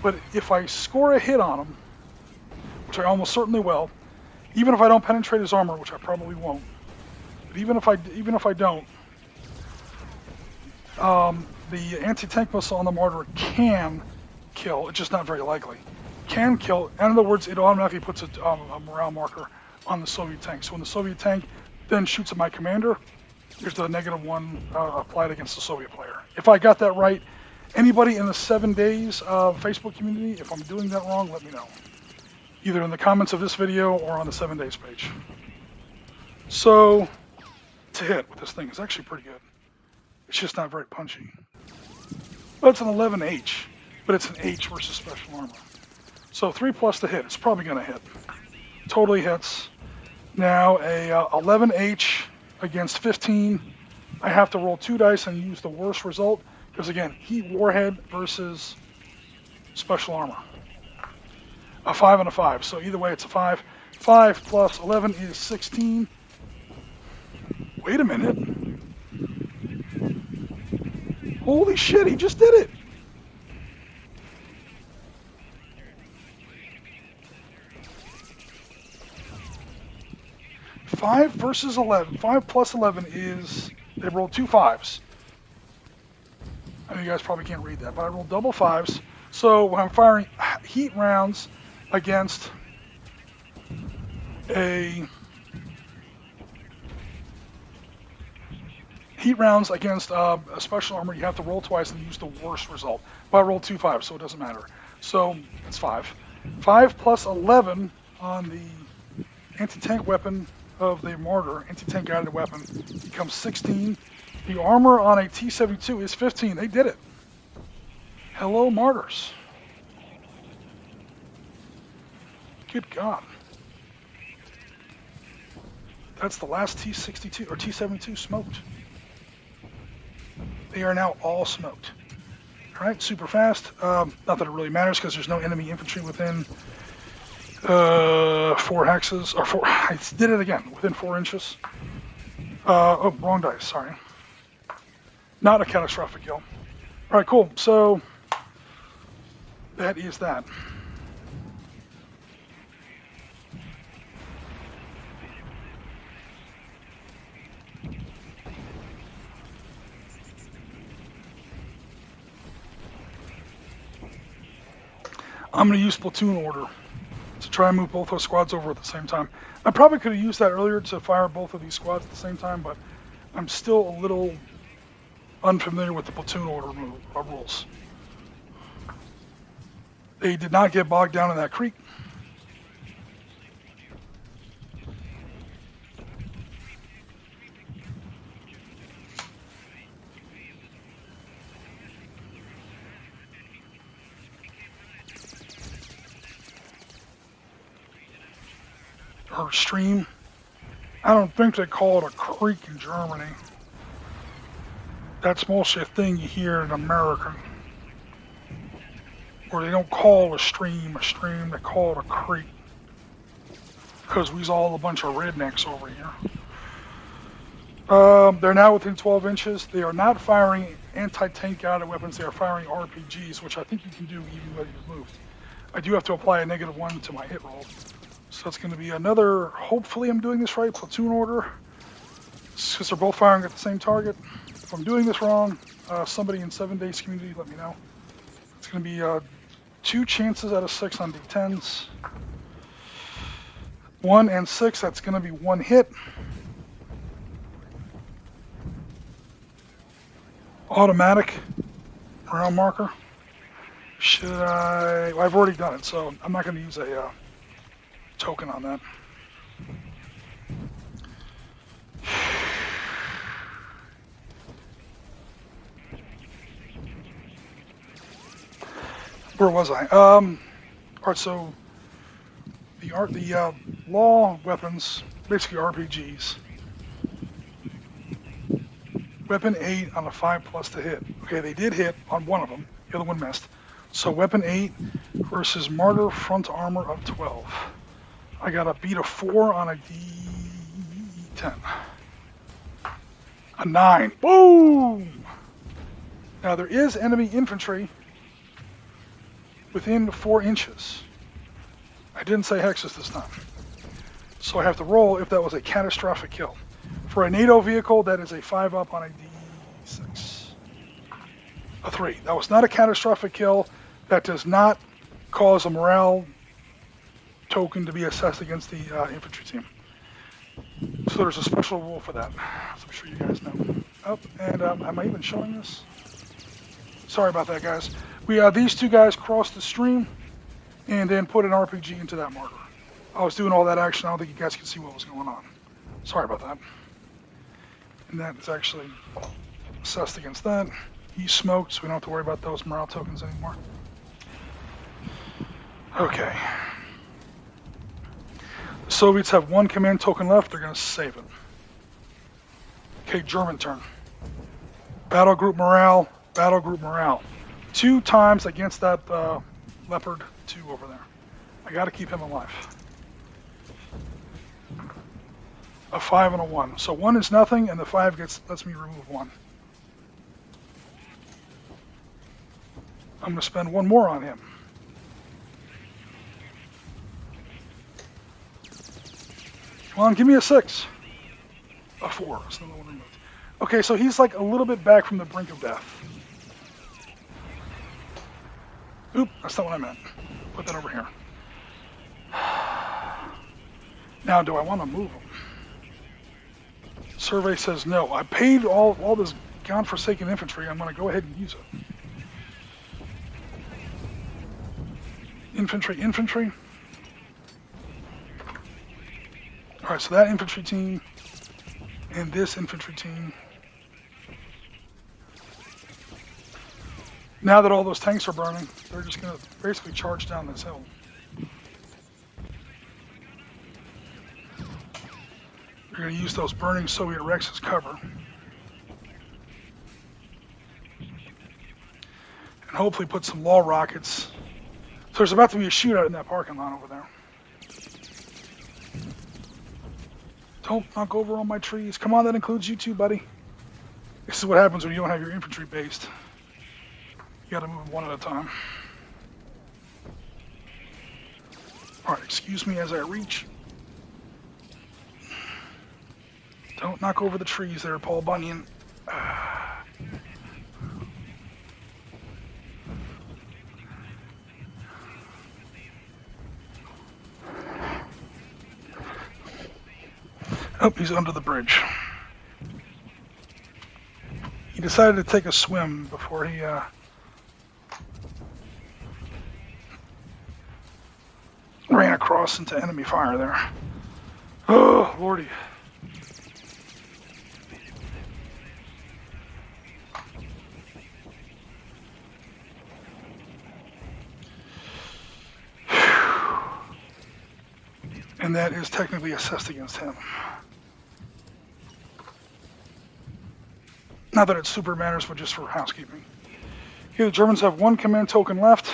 But if I score a hit on him, which I almost certainly will, even if I don't penetrate his armor, which I probably won't, but even if I don't, the anti-tank missile on the mortar can kill. It's just not very likely. Can kill. In other words, it automatically puts a morale marker on the Soviet tank. So when the Soviet tank then shoots at my commander, there's the -1 applied against the Soviet player. If I got that right, anybody in the 7 days Facebook community, if I'm doing that wrong, let me know. Either in the comments of this video or on the 7 days page. So, to hit with this thing is actually pretty good. It's just not very punchy. Well, it's an 11H, but it's an H versus special armor. So 3+ to hit, it's probably going to hit. Totally hits. Now a 11H against 15, I have to roll 2 dice and use the worst result, because again, heat warhead versus special armor. A 5 and a 5, so either way it's a 5. 5 plus 11 is 16. Wait a minute. Holy shit, he just did it! Five versus 11. 5 plus 11 is, they rolled 2 5s. I know you guys probably can't read that, but I rolled double 5s. So when I'm firing heat rounds against a special armor, you have to roll twice and use the worst result. But I rolled 2 5s, so it doesn't matter. So it's 5. 5 plus 11 on the anti-tank weapon of the mortar, anti-tank guided weapon, becomes 16. The armor on a T-72 is 15. They did it. Hello, martyrs. Good God. That's the last T-62 or T-72 smoked. They are now all smoked. All right, super fast. Not that it really matters because there's no enemy infantry within 4 hexes, or 4, I did it again, within 4 inches. Oh, wrong dice, sorry. Not a catastrophic kill. All right, cool, so that is that. I'm going to use platoon order to try and move both those squads over at the same time. I probably could have used that earlier to fire both of these squads at the same time, but I'm still a little unfamiliar with the platoon order rules. They did not get bogged down in that creek. Or stream. I don't think they call it a creek in Germany. That's mostly a thing you hear in America. Where they don't call a stream, they call it a creek. Because we's all a bunch of rednecks over here. They're now within 12 inches. They are not firing anti-tank guided weapons, they are firing RPGs, which I think you can do even when you've moved. I do have to apply a -1 to my hit roll. So it's going to be another, hopefully I'm doing this right, platoon order. Because they're both firing at the same target. If I'm doing this wrong, somebody in 7 days community, let me know. It's going to be 2 chances out of 6 on D10s. 1 and 6, that's going to be 1 hit. Automatic round marker. Should I? Well, I've already done it, so I'm not going to use a token on that. Where was I? All right, so the law weapons, basically RPGs. Weapon 8 on a 5+ to hit. Okay, they did hit on one of them. The other one missed. So weapon 8 versus martyr front armor of 12. I got a beat of 4 on a D10. A 9. Boom! Now there is enemy infantry within 4 inches. I didn't say hexes this time. So I have to roll if that was a catastrophic kill. For a NATO vehicle, that is a 5 up on a D6. A 3. That was not a catastrophic kill. That does not cause a morale token to be assessed against the infantry team. So there's a special rule for that, as I'm sure you guys know. Oh, and am I even showing this? Sorry about that, guys. These two guys crossed the stream and then put an RPG into that mortar. I was doing all that action. I don't think you guys could see what was going on. Sorry about that. And that is actually assessed against that. He smoked, so we don't have to worry about those morale tokens anymore. Okay. The Soviets have 1 command token left. They're going to save it. Okay, German turn. Battle group morale. Battle group morale. 2 times against that Leopard 2 over there. I got to keep him alive. A 5 and a 1. So 1 is nothing, and the 5 lets me remove 1. I'm going to spend 1 more on him. Come on, give me a 6. A 4. So another 1 removed. Okay, so he's like a little bit back from the brink of death. Oop, that's not what I meant. Put that over here. Now, do I want to move him? Survey says no. I paid all this godforsaken infantry. I'm going to go ahead and use it. Infantry. All right, so that infantry team and this infantry team. Now that all those tanks are burning, they're just going to basically charge down this hill. They're going to use those burning Soviet wrecks as cover. And hopefully put some law rockets. So there's about to be a shootout in that parking lot over there. Don't knock over all my trees. Come on, that includes you too, buddy. This is what happens when you don't have your infantry based. You gotta move 1 at a time. Alright, excuse me as I reach. Don't knock over the trees there, Paul Bunyan. Oh, he's under the bridge. He decided to take a swim before he ran across into enemy fire there. Oh, lordy. And that is technically assessed against him. Not that it super matters, but just for housekeeping. Okay, the Germans have 1 command token left.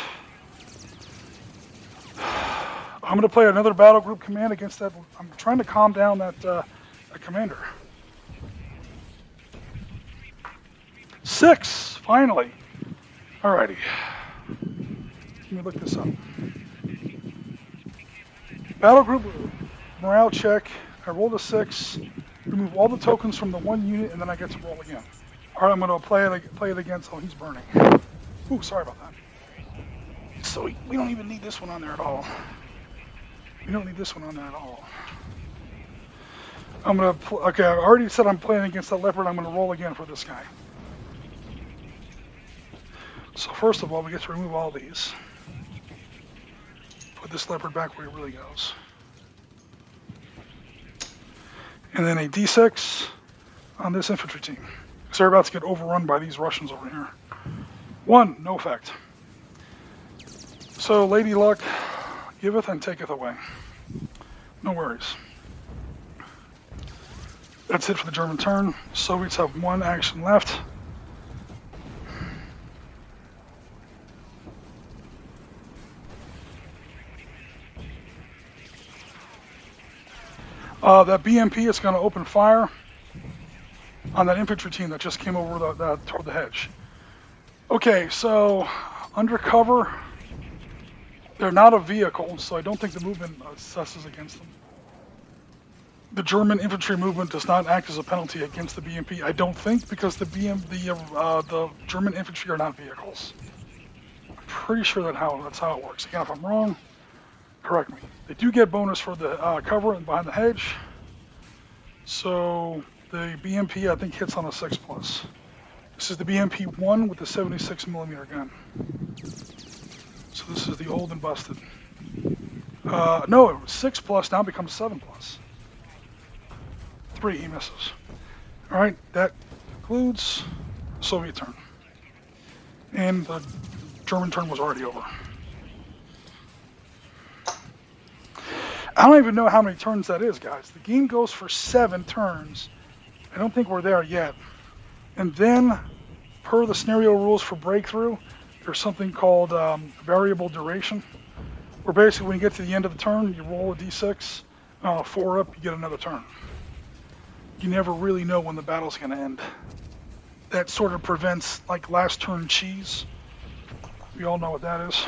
I'm going to play another battle group command against that. I'm trying to calm down that commander. 6, finally. Alrighty. Let me look this up. Battle group morale check. I rolled a 6. Remove all the tokens from the 1 unit, and then I get to roll again. All right, I'm going to play it against. Oh, he's burning. Ooh, sorry about that. So we don't even need this one on there at all. We don't need this one on there at all. I'm going to. Okay, I already said I'm playing against that leopard. I'm going to roll again for this guy. So first of all, we get to remove all these. Put this leopard back where he really goes. And then a D6 on this infantry team. Because they're about to get overrun by these Russians over here. 1, no effect. So, Lady Luck giveth and taketh away. No worries. That's it for the German turn. Soviets have 1 action left. That BMP is going to open fire. on that infantry team that just came over toward the hedge. Okay, so undercover, they're not a vehicle, so I don't think the movement assesses against them. The German infantry movement does not act as a penalty against the BMP, I don't think, because the German infantry are not vehicles. I'm pretty sure that's how it works. Again, if I'm wrong, correct me. They do get bonus for the cover and behind the hedge. So the BMP, I think, hits on a 6+. This is the BMP-1 with the 76mm gun. So this is the old and busted. No, it was 6+, now it becomes 7+. 3, he misses. All right, that concludes the Soviet turn. And the German turn was already over. I don't even know how many turns that is, guys. The game goes for 7 turns. I don't think we're there yet. And then, per the scenario rules for breakthrough, there's something called variable duration, where basically when you get to the end of the turn, you roll a d6, 4 up, you get another turn. You never really know when the battle's going to end. That sort of prevents, like, last turn cheese. We all know what that is.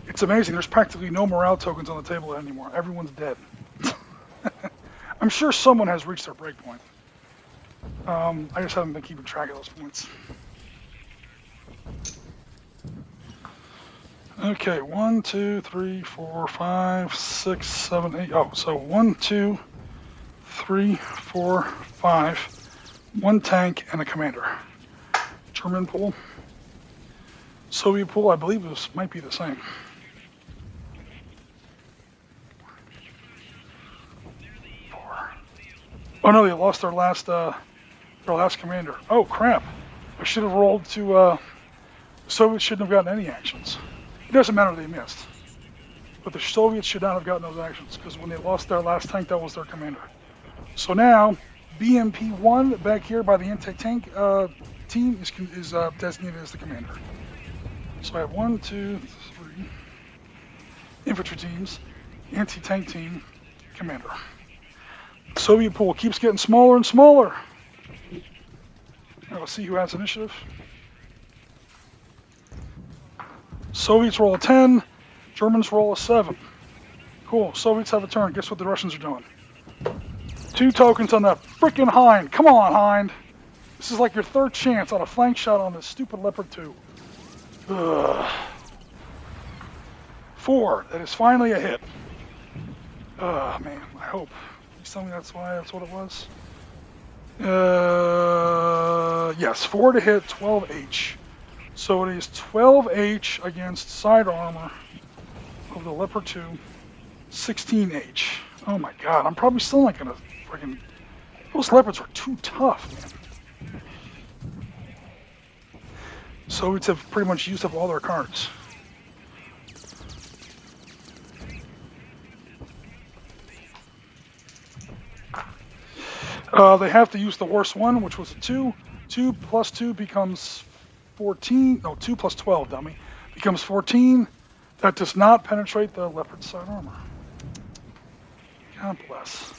It's amazing. There's practically no morale tokens on the table anymore. Everyone's dead. I'm sure someone has reached their break point. I just haven't been keeping track of those points. Okay, 1, 2, 3, 4, 5, 6, 7, 8. Oh, so 1, 2, 3, 4, 5. 1 tank and a commander. German pool. Soviet pool, I believe this might be the same. Oh no, they lost their last commander. Oh crap! I should have rolled to. The Soviets shouldn't have gotten any actions. It doesn't matter they missed, but the Soviets should not have gotten those actions because when they lost their last tank, that was their commander. So now, BMP-1 back here by the anti-tank team is designated as the commander. So I have 1, 2, 3 infantry teams, anti-tank team, commander. Soviet pool keeps getting smaller and smaller. Now let's see who has initiative. Soviets roll a 10, Germans roll a 7. Cool, Soviets have a turn. Guess what the Russians are doing? 2 tokens on that frickin' Hind. Come on, Hind. This is like your 3rd chance on a flank shot on this stupid Leopard 2. Ugh. 4, that is finally a hit. Man, I hope. Tell me that's what it was. Yes, 4 to hit, 12H. So it is 12H against side armor of the Leopard 2, 16H. Oh my god, I'm probably still not gonna freaking. Those Leopards are too tough, man. Soviets have pretty much used up all their cards. They have to use the worst one, which was a 2. 2 plus 2 becomes 14. No, 2 plus 12, dummy. Becomes 14. That does not penetrate the Leopard side armor. God bless.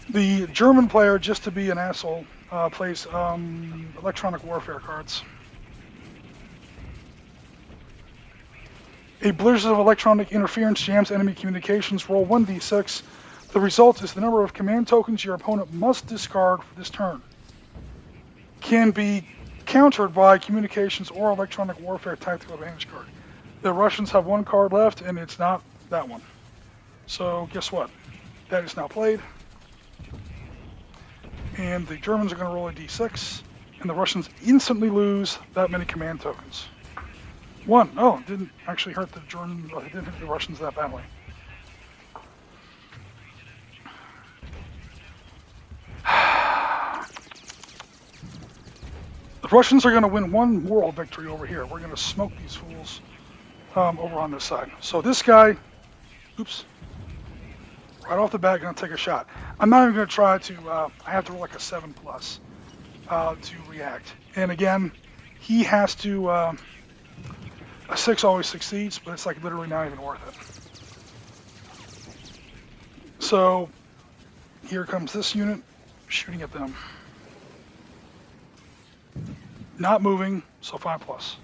The German player, just to be an asshole, plays electronic warfare cards. A blizzard of electronic interference jams enemy communications. Roll 1d6. The result is the number of command tokens your opponent must discard for this turn. Can be countered by communications or electronic warfare tactical advantage card. The Russians have 1 card left, and it's not that one. So guess what? That is now played. And the Germans are going to roll a d6, and the Russians instantly lose that many command tokens. 1. Oh, it didn't actually hurt the Germans. It didn't hit the Russians that badly. The Russians are going to win 1 moral victory over here. We're going to smoke these fools over on this side. So this guy, oops, right off the bat, going to take a shot. I'm not even going to try to, I have to roll like a 7+ to react. And again, he has to, a 6 always succeeds, but it's like literally not even worth it. So here comes this unit shooting at them. Not moving, so 5+.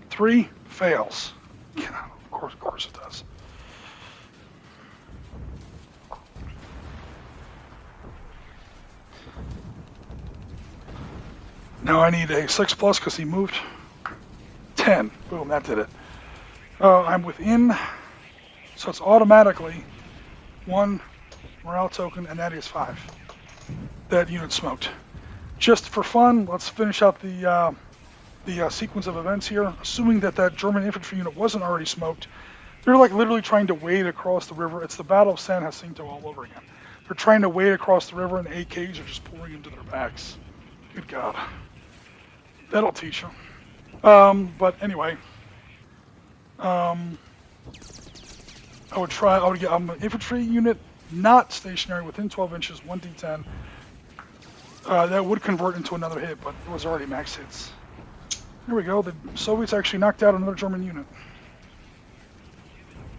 3 fails. Yeah, of course it does. Now I need a 6+ because he moved. 10. Boom, that did it. I'm within, so it's automatically 1 morale token, and that is 5. That unit smoked. Just for fun, let's finish out the sequence of events here. Assuming that German infantry unit wasn't already smoked, they're like literally trying to wade across the river. It's the Battle of San Jacinto all over again. They're trying to wade across the river, and AKs are just pouring into their backs. Good God. That'll teach you. But anyway, I would get an infantry unit, not stationary, within 12 inches, 1d10. That would convert into another hit, but it was already max hits. There we go. The Soviets actually knocked out another German unit.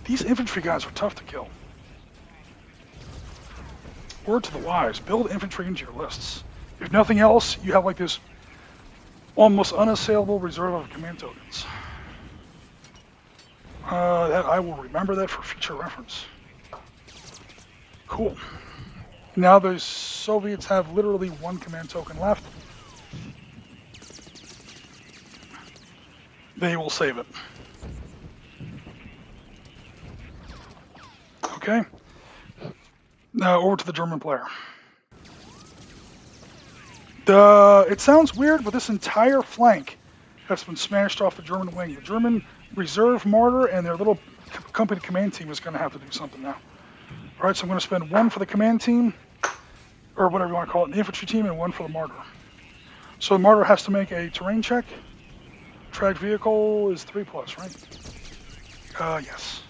These infantry guys are tough to kill. Word to the wise, build infantry into your lists. If nothing else, you have like this almost unassailable reserve of command tokens. That I will remember that for future reference. Cool. Now the Soviets have literally 1 command token left. They will save it. Okay. Now over to the German player. It sounds weird, but this entire flank has been smashed off the German wing. The German reserve mortar and their little company command team is going to have to do something now. All right, so I'm going to spend 1 for the command team, or whatever you want to call it, the infantry team, and 1 for the martyr. So the martyr has to make a terrain check. Tracked vehicle is 3+, right? Yes.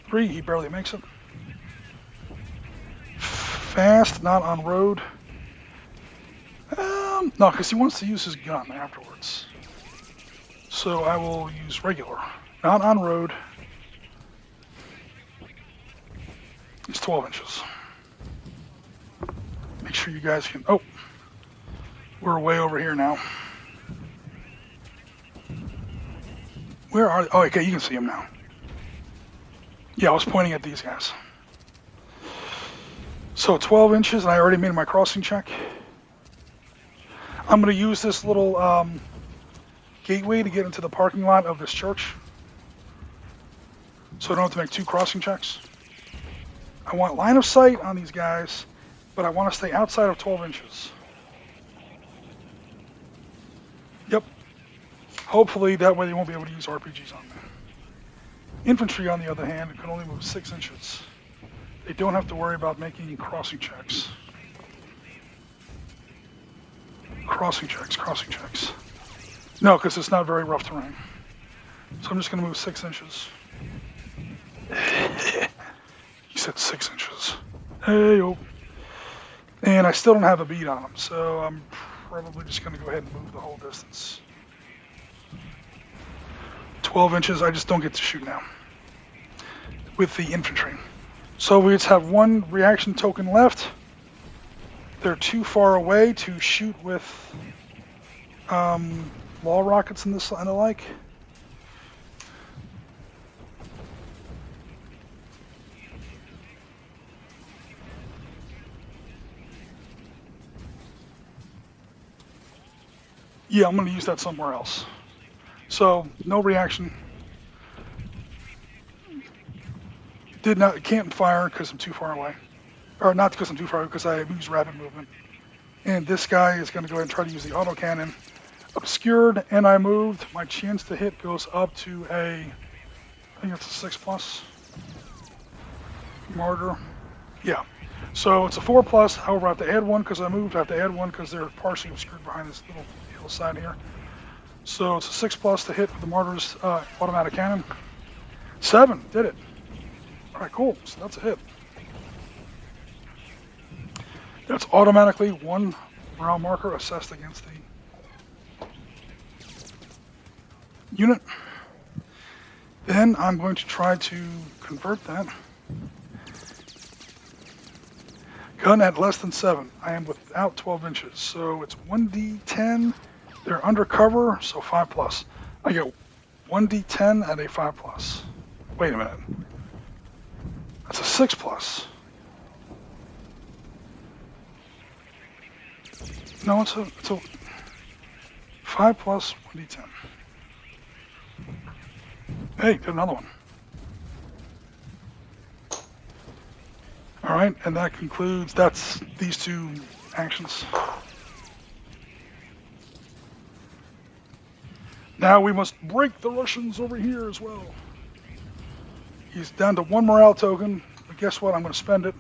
3, he barely makes it. Fast, not on road. No, because he wants to use his gun afterwards. So I will use regular, not on road. It's 12 inches. Make sure you guys can, oh, we're way over here now. Where are they? Oh, okay, you can see them now. Yeah, I was pointing at these guys. So 12 inches, and I already made my crossing check. I'm going to use this little gateway to get into the parking lot of this church. So I don't have to make 2 crossing checks. I want line of sight on these guys, but I want to stay outside of 12 inches. Yep. Hopefully that way they won't be able to use RPGs on me. Infantry, on the other hand, can only move 6 inches. They don't have to worry about making crossing checks. Crossing checks. No, because it's not very rough terrain. So I'm just going to move 6 inches. He said 6 inches. Hey-o. And I still don't have a bead on him, so I'm probably just going to go ahead and move the whole distance. 12 inches, I just don't get to shoot now. With the infantry. Soviets have 1 reaction token left. They're too far away to shoot with wall rockets and the like. Yeah, I'm going to use that somewhere else. So, no reaction. Can't fire because I'm too far away. Or not because I'm too far away, because I use rapid movement. And this guy is going to go ahead and try to use the autocannon. Obscured, and I moved. My chance to hit goes up to I think it's a 6+. Martyr. Yeah. So it's a 4+. However, I have to add 1 because I moved. I have to add 1 because they're partially obscured behind this little hillside here. So it's a 6+ to hit with the martyr's automatic cannon. 7. Did it. All right, cool. So that's a hit. That's automatically 1 morale marker assessed against the unit. Then I'm going to try to convert that Gun at less than 7. I am without 12 inches. So it's 1d10. They're undercover, so 5 plus. I get 1d10 at a 5 plus. Wait a minute. That's a 6 plus. No, it's a 5 plus 1d10. Hey, did another one. All right, and that concludes, that's these 2 actions. Now we must break the Russians over here as well. He's down to 1 morale token, but guess what? I'm going to spend it.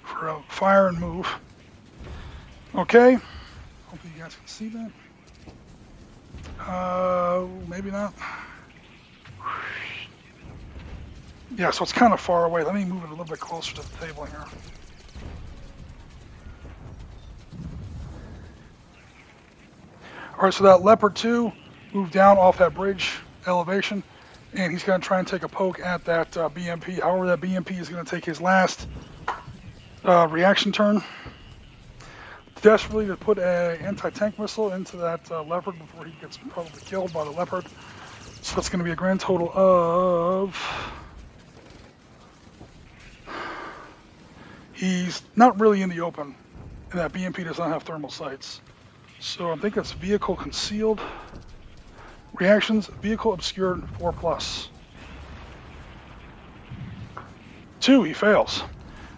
For a fire and move. Okay. Hopefully you guys can see that. Maybe not. Yeah, so it's kind of far away. Let me move it a little bit closer to the table here. All right, so that Leopard 2 moved down off that bridge elevation, and he's going to try and take a poke at that BMP. However, that BMP is going to take his last reaction turn. Desperately to put an anti-tank missile into that Leopard before he gets probably killed by the Leopard. So that's going to be a grand total of... He's not really in the open, and that BMP does not have thermal sights. So I think that's vehicle concealed. Reactions, vehicle obscured, 4 plus. 2, he fails.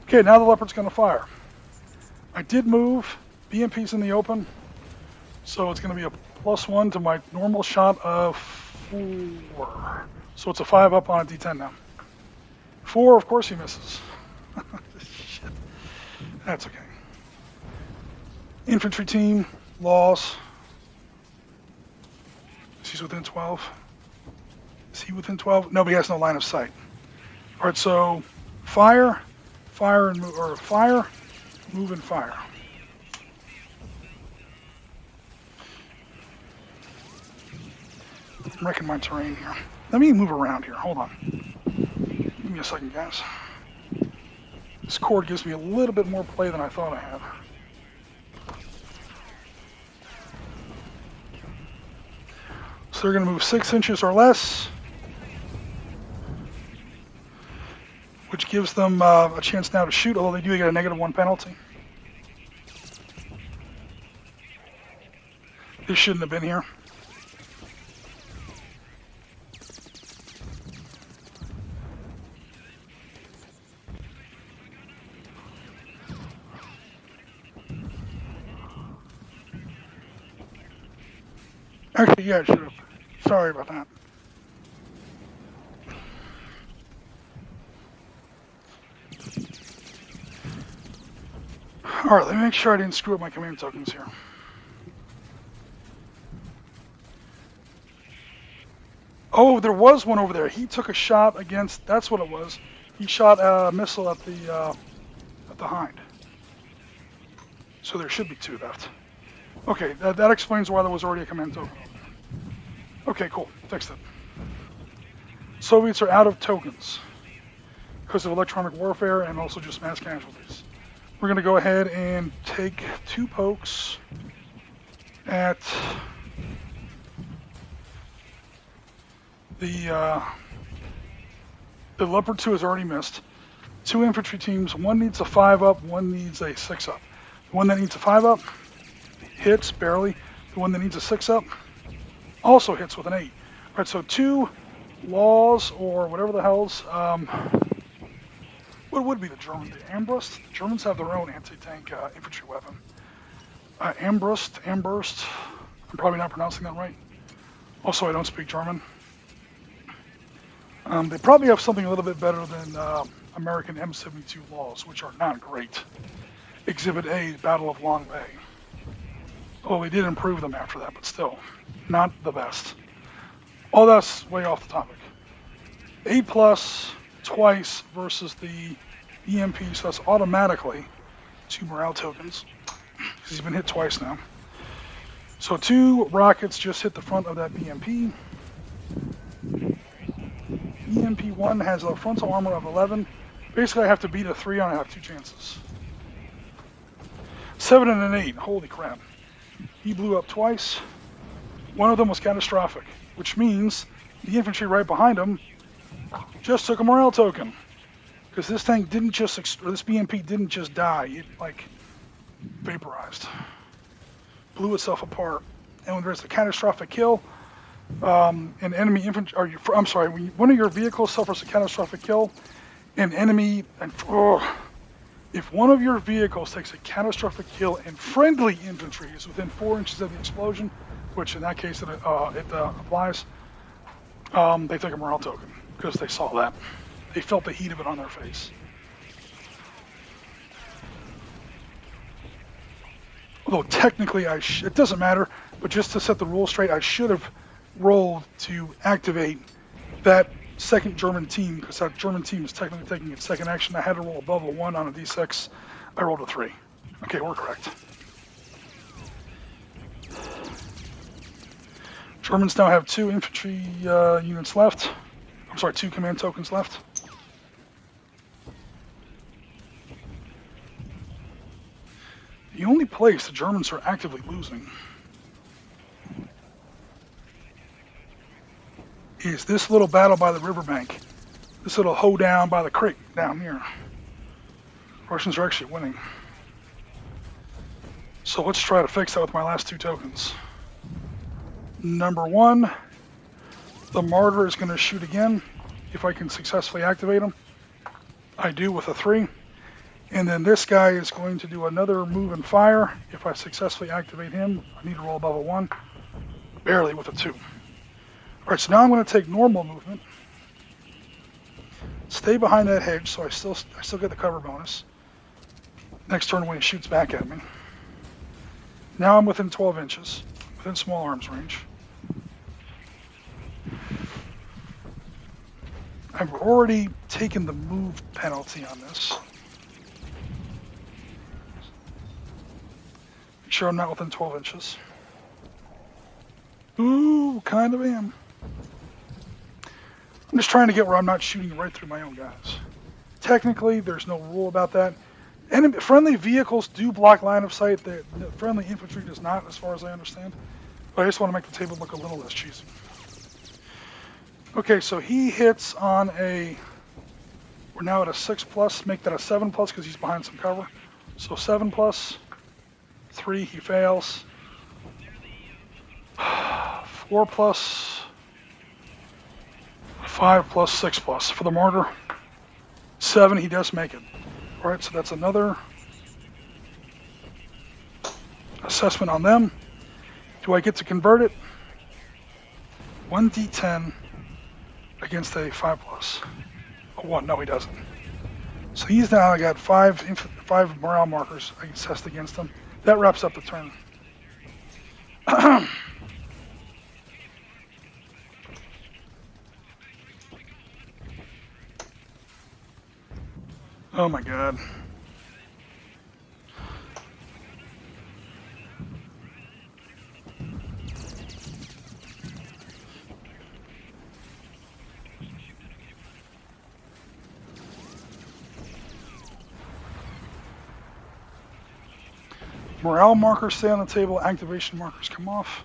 Okay, now the Leopard's going to fire. I did move. BMP's in the open, so it's going to be a +1 to my normal shot of 4. So it's a 5 up on a D10 now. 4, of course he misses. Shit. That's okay. Infantry team, laws. He's within 12. Is he within 12? No, but he has no line of sight. All right, so fire, and move, or fire, move and fire. I'm wrecking my terrain here. Let me move around here. Hold on. Give me a second, guys. This cord gives me a little bit more play than I thought I had. So they're going to move 6 inches or less, which gives them a chance now to shoot, although they do get a -1 penalty. This shouldn't have been here. Actually, yeah, it should have. Sorry about that. All right, let me make sure I didn't screw up my command tokens here. Oh, there was one over there. He took a shot against, that's what it was. He shot a missile at the hind. So there should be 2 left. Okay, that explains why there was already a command token. Okay, cool. Fixed it. Soviets are out of tokens because of electronic warfare and also just mass casualties. We're going to go ahead and take 2 pokes at the Leopard 2 has already missed. 2 infantry teams. One needs a 5 up. One needs a 6 up. The one that needs a 5 up hits barely. The one that needs a 6 up also hits with an 8. All right, so 2 laws or whatever the hell's. What would be the German? The Armbrust? The Germans have their own anti-tank infantry weapon. Armbrust. I'm probably not pronouncing that right. Also, I don't speak German. They probably have something a little bit better than American M72 laws, which are not great. Exhibit A, Battle of Long Bay. Oh, they did improve them after that, but still, not the best. Oh, that's way off the topic. 8 plus twice versus the EMP, so that's automatically 2 morale tokens, because he's been hit twice now. So 2 rockets just hit the front of that BMP. EMP-1 has a frontal armor of 11. Basically, I have to beat a 3 and I have 2 chances. 7 and an 8. Holy crap. He blew up twice. One of them was catastrophic, which means the infantry right behind him just took a morale token. Because this tank didn't just, or this BMP didn't just die. It, like, vaporized. Blew itself apart. And when there's a catastrophic kill, an enemy infantry, or I'm sorry, when one of your vehicles suffers a catastrophic kill, an enemy, if one of your vehicles takes a catastrophic kill and friendly infantry is within 4 inches of the explosion, which in that case it applies, they take a morale token because they saw that. They felt the heat of it on their face. Although technically it doesn't matter, but just to set the rules straight, I should have rolled to activate that second German team, because that German team is technically taking its second action. I had to roll above a 1 on a d6. I rolled a 3. Okay, we're correct. Germans now have 2 infantry units left. I'm sorry, 2 command tokens left. The only place the Germans are actively losing is this little battle by the riverbank. This little hoedown by the creek down here. Russians are actually winning. So let's try to fix that with my last 2 tokens. Number 1, the Martyr is going to shoot again if I can successfully activate him. I do with a 3. And then this guy is going to do another move and fire. If I successfully activate him, I need to roll above a 1. Barely with a 2. Alright, so now I'm going to take normal movement. Stay behind that hedge so I still get the cover bonus. Next turn when he shoots back at me. Now I'm within 12 inches. Within small arms range. I've already taken the move penalty on this. Make sure I'm not within 12 inches. Ooh, kind of am. I'm just trying to get where I'm not shooting right through my own guys. Technically, there's no rule about that. Friendly vehicles do block line of sight. The friendly infantry does not, as far as I understand. But I just want to make the table look a little less cheesy. Okay, so he hits on a... We're now at a 6+. Make that a 7+ because he's behind some cover. So 7+. 3, he fails. 4+. 5+, 6+. For the Martyr, 7, he does make it. Alright, so that's another assessment on them. Do I get to convert it? 1d10 against a 5+. A 1, no he doesn't. So he's now got 5 morale markers assessed against him. That wraps up the turn. Oh my god. Morale markers stay on the table, activation markers come off.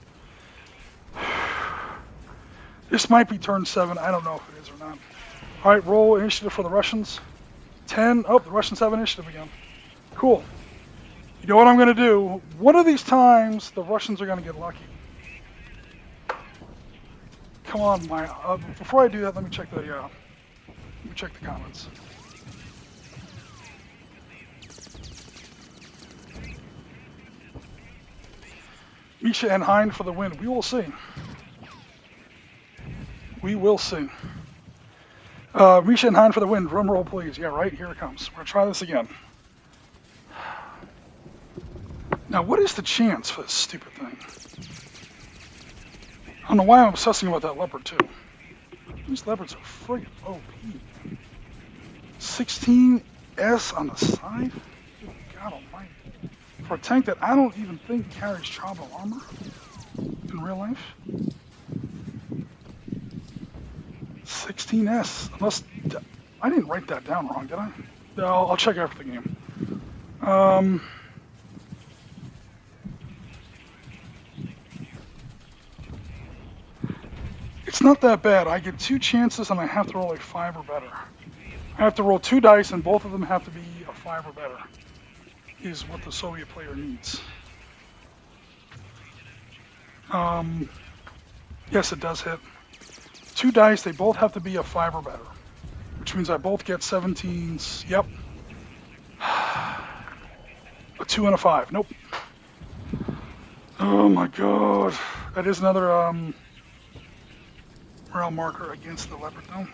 This might be turn 7, I don't know if it is or not. Alright, roll initiative for the Russians. 10, oh, the Russians have initiative again. Cool. You know what I'm going to do? One of these times, the Russians are going to get lucky. Come on, before I do that, let me check the comments. Misha and Hein for the win. We will see. We will see. Misha and Hein for the win. Drum roll, please. Yeah, right. Here it comes. We're going to try this again. Now, what is the chance for this stupid thing? I don't know why I'm obsessing about that leopard, too. These leopards are friggin' OP. 16S on the side? Good God almighty. For a tank that I don't even think carries travel armor in real life. 16S. Unless I didn't write that down wrong, did I? I'll check after the game. It's not that bad. I get 2 chances and I have to roll a 5 or better. I have to roll 2 dice and both of them have to be a 5 or better, is what the Soviet player needs. Yes, it does hit. 2 dice, they both have to be a 5 or better, which means I both get 17s. Yep. A 2 and a 5. Nope. Oh my god. That is another morale marker against the leopard, though.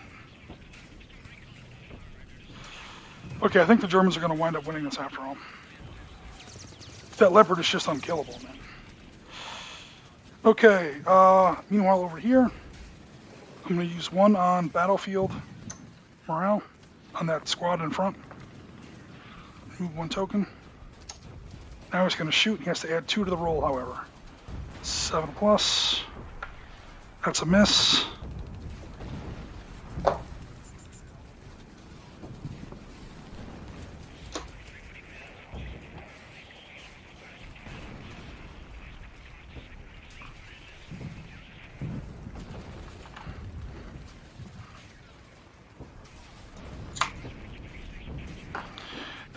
Okay, I think the Germans are going to wind up winning this after all. That leopard is just unkillable, man. Okay, meanwhile over here, I'm going to use 1 on battlefield morale on that squad in front. Move 1 token. Now he's going to shoot. He has to add 2 to the roll, however. 7 plus. That's a miss.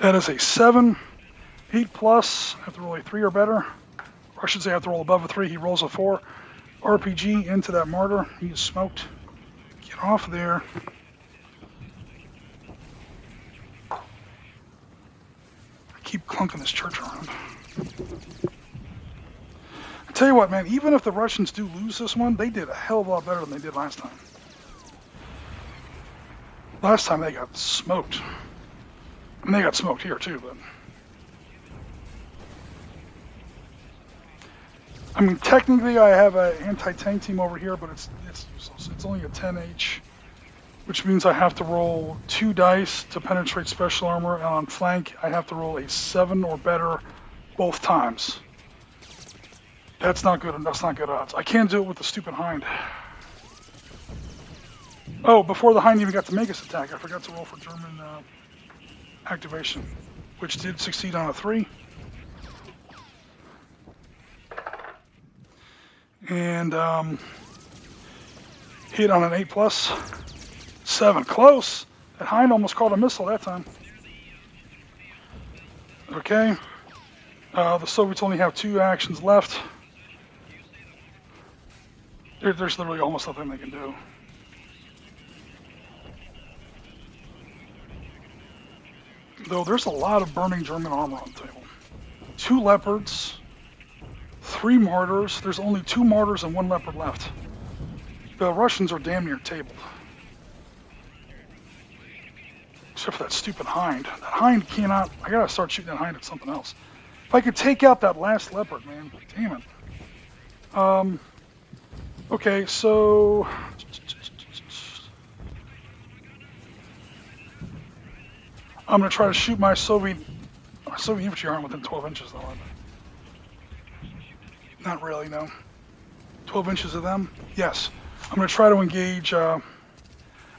That is a 7. 8 plus. I have to roll a 3 or better. Or I should say I have to roll above a 3. He rolls a 4. RPG into that martyr. He is smoked. Get off there. I keep clunking this church around. I tell you what, man, even if the Russians do lose this one, they did a hell of a lot better than they did last time. Last time they got smoked. And they got smoked here too, but I mean, technically I have an anti-tank team over here, but it's useless. It's only a 10H, which means I have to roll 2 dice to penetrate special armor, and on flank I have to roll a 7 or better both times. That's not good. That's not good odds. I can't do it with the stupid hind. Oh, before the hind even got to make its attack, I forgot to roll for German activation, which did succeed on a 3. And hit on an 8 plus. 7. Close! That hind almost caught a missile that time. Okay. The Soviets only have 2 actions left. There's literally almost nothing they can do. Though there's a lot of burning German armor on the table. 2 leopards, 3 mortars. There's only 2 mortars and 1 leopard left. The Russians are damn near tabled. Except for that stupid hind. That hind cannot... I gotta start shooting that hind at something else. If I could take out that last leopard, man. Damn it. Okay, so... I'm going to try to shoot my Soviet infantry aren't within 12 inches, though, are they? Not really, no. 12 inches of them? Yes. I'm going to try to engage. I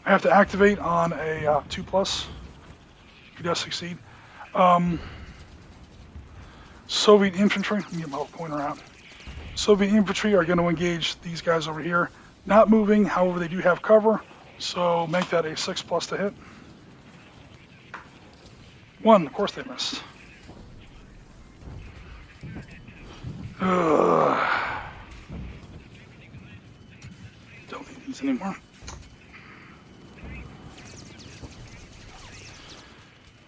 have to activate on a 2 plus. He does succeed. Soviet infantry, let me get my little pointer out. Soviet infantry are going to engage these guys over here. Not moving, however, they do have cover. So make that a 6 plus to hit. 1, of course they missed. Don't need these anymore.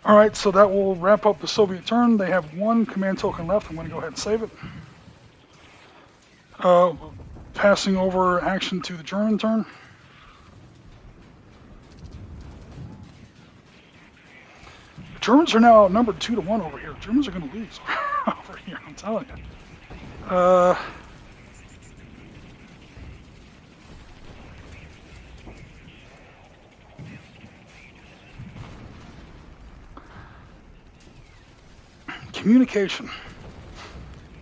Alright, so that will wrap up the Soviet turn. They have 1 command token left. I'm going to go ahead and save it. Passing over action to the German turn. Germans are now outnumbered 2-1 over here. Germans are going to lose over here, I'm telling you. Communication.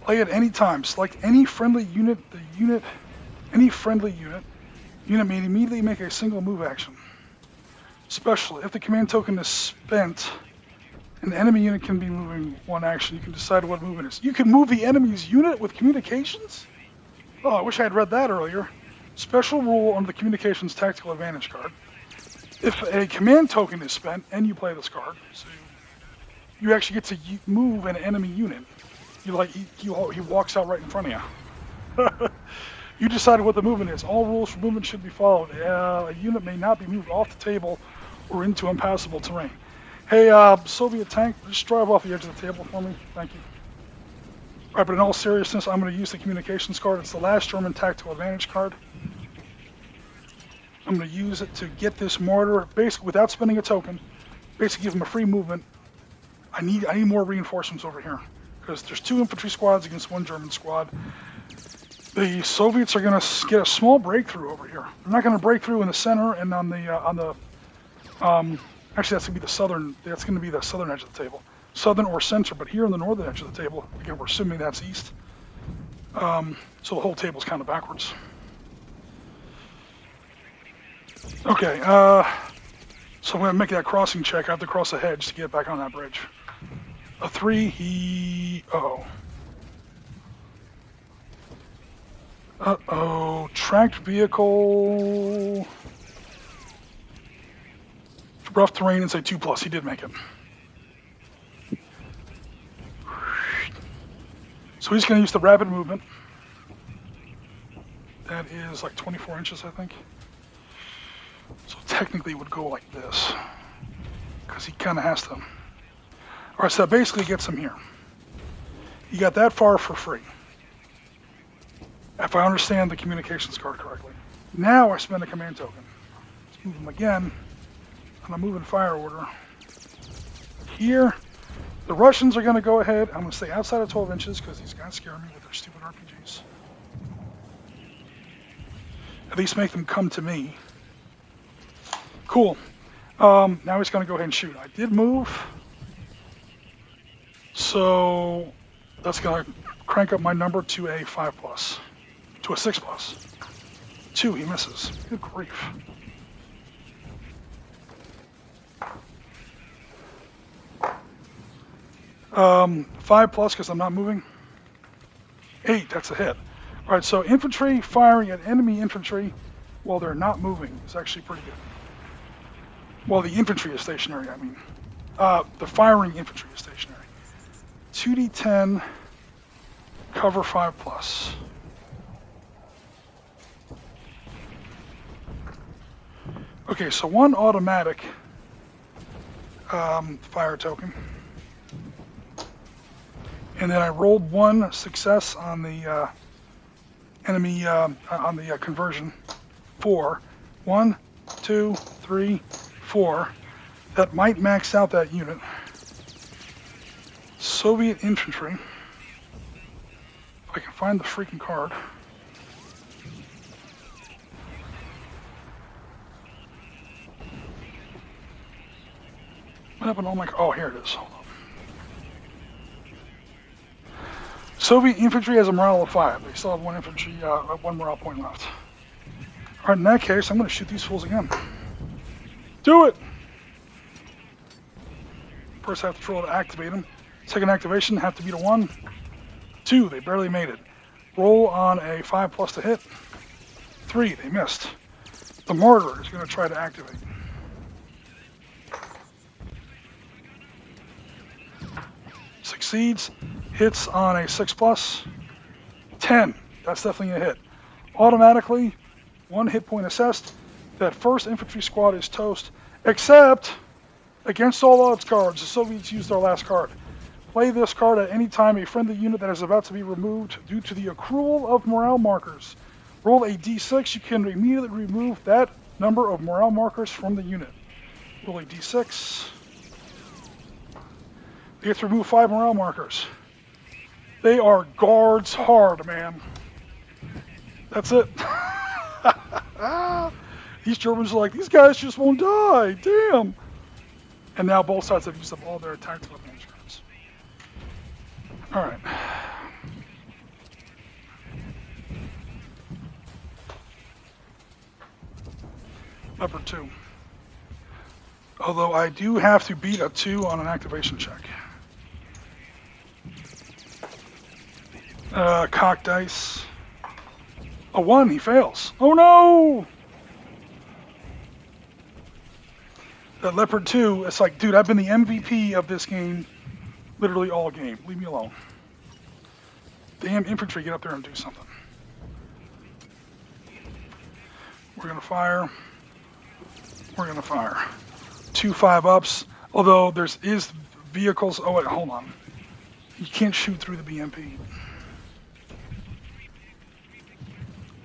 Play at any time. Select any friendly unit, any friendly unit, Unit may immediately make a single move action. Special, if the command token is spent, an enemy unit can be moving one action. You can decide what movement is. You can move the enemy's unit with communications? Oh, I wish I had read that earlier. Special rule under the communications tactical advantage card. If a command token is spent and you play this card, so you actually get to move an enemy unit. He walks out right in front of you. You decided what the movement is. All rules for movement should be followed. A unit may not be moved off the table or into impassable terrain. Hey, Soviet tank, just drive off the edge of the table for me. Thank you. All right, but in all seriousness, I'm going to use the communications card. It's the last German tactical advantage card. I'm going to use it to get this mortar, basically without spending a token, basically give him a free movement. I need more reinforcements over here because there's 2 infantry squads against 1 German squad. The Soviets are going to get a small breakthrough over here. They're not going to break through in the center and on the actually that's going to be the southern. That's going to be the southern edge of the table, southern or center. But here on the northern edge of the table, again, we're assuming that's east. So the whole table's kind of backwards. Okay, so I'm going to make that crossing check. I have to cross a hedge to get back on that bridge. A 3, uh-oh. Uh-oh, tracked vehicle. Rough terrain and say 2+, he did make it. So he's going to use the rapid movement. That is like 24 inches, I think. So technically it would go like this, because he kind of has to. All right, so that basically gets him here. He got that far for free, if I understand the communications card correctly. Now I spend a command token. Let's move him again, and I'm moving fire order. Here, the Russians are going to go ahead. I'm going to stay outside of 12 inches because these guys scare me with their stupid RPGs. At least make them come to me. Cool. Now he's going to go ahead and shoot. I did move. So that's going to crank up my number to a 5+. To a 6+. 2, he misses. Good grief. Um, 5+ because I'm not moving. 8, that's a hit. All right, so infantry firing at enemy infantry while they're not moving is actually pretty good. While the infantry is stationary, I mean. The firing infantry is stationary. 2d10, cover 5+. Okay, so 1 automatic fire token. And then I rolled 1 success on the enemy, on the conversion. 4. 1, 2, 3, 4. That might max out that unit. Soviet infantry. If I can find the freaking card. What happened to all my... Oh, here it is. Hold on. Soviet infantry has a morale of 5. They still have 1 infantry, 1 morale point left. All right, in that case, I'm going to shoot these fools again. Do it! First, I have to roll to activate them. Second activation, have to beat a 1. 2, they barely made it. Roll on a 5+ to hit. 3, they missed. The mortar is going to try to activate. Succeeds. Hits on a 6+. 10, that's definitely a hit. Automatically, 1 hit point assessed. That first infantry squad is toast, except against all odds cards, the Soviets used their last card. Play this card at any time a friendly unit that is about to be removed due to the accrual of morale markers. Roll a d6, you can immediately remove that number of morale markers from the unit. Roll a d6. You get to remove 5 morale markers. They are guards hard, man. That's it. These Germans are like, these guys just won't die. Damn. And now both sides have used up all their tactical advantage cards. All right. Leopard 2. Although I do have to beat a 2 on an activation check. Cock dice. A 1, he fails. Oh no! That Leopard 2, it's like, dude, I've been the MVP of this game literally all game. Leave me alone. Damn infantry, get up there and do something. We're gonna fire. We're gonna fire. 2 5-ups. Although there's vehicles. Oh wait, hold on. You can't shoot through the BMP.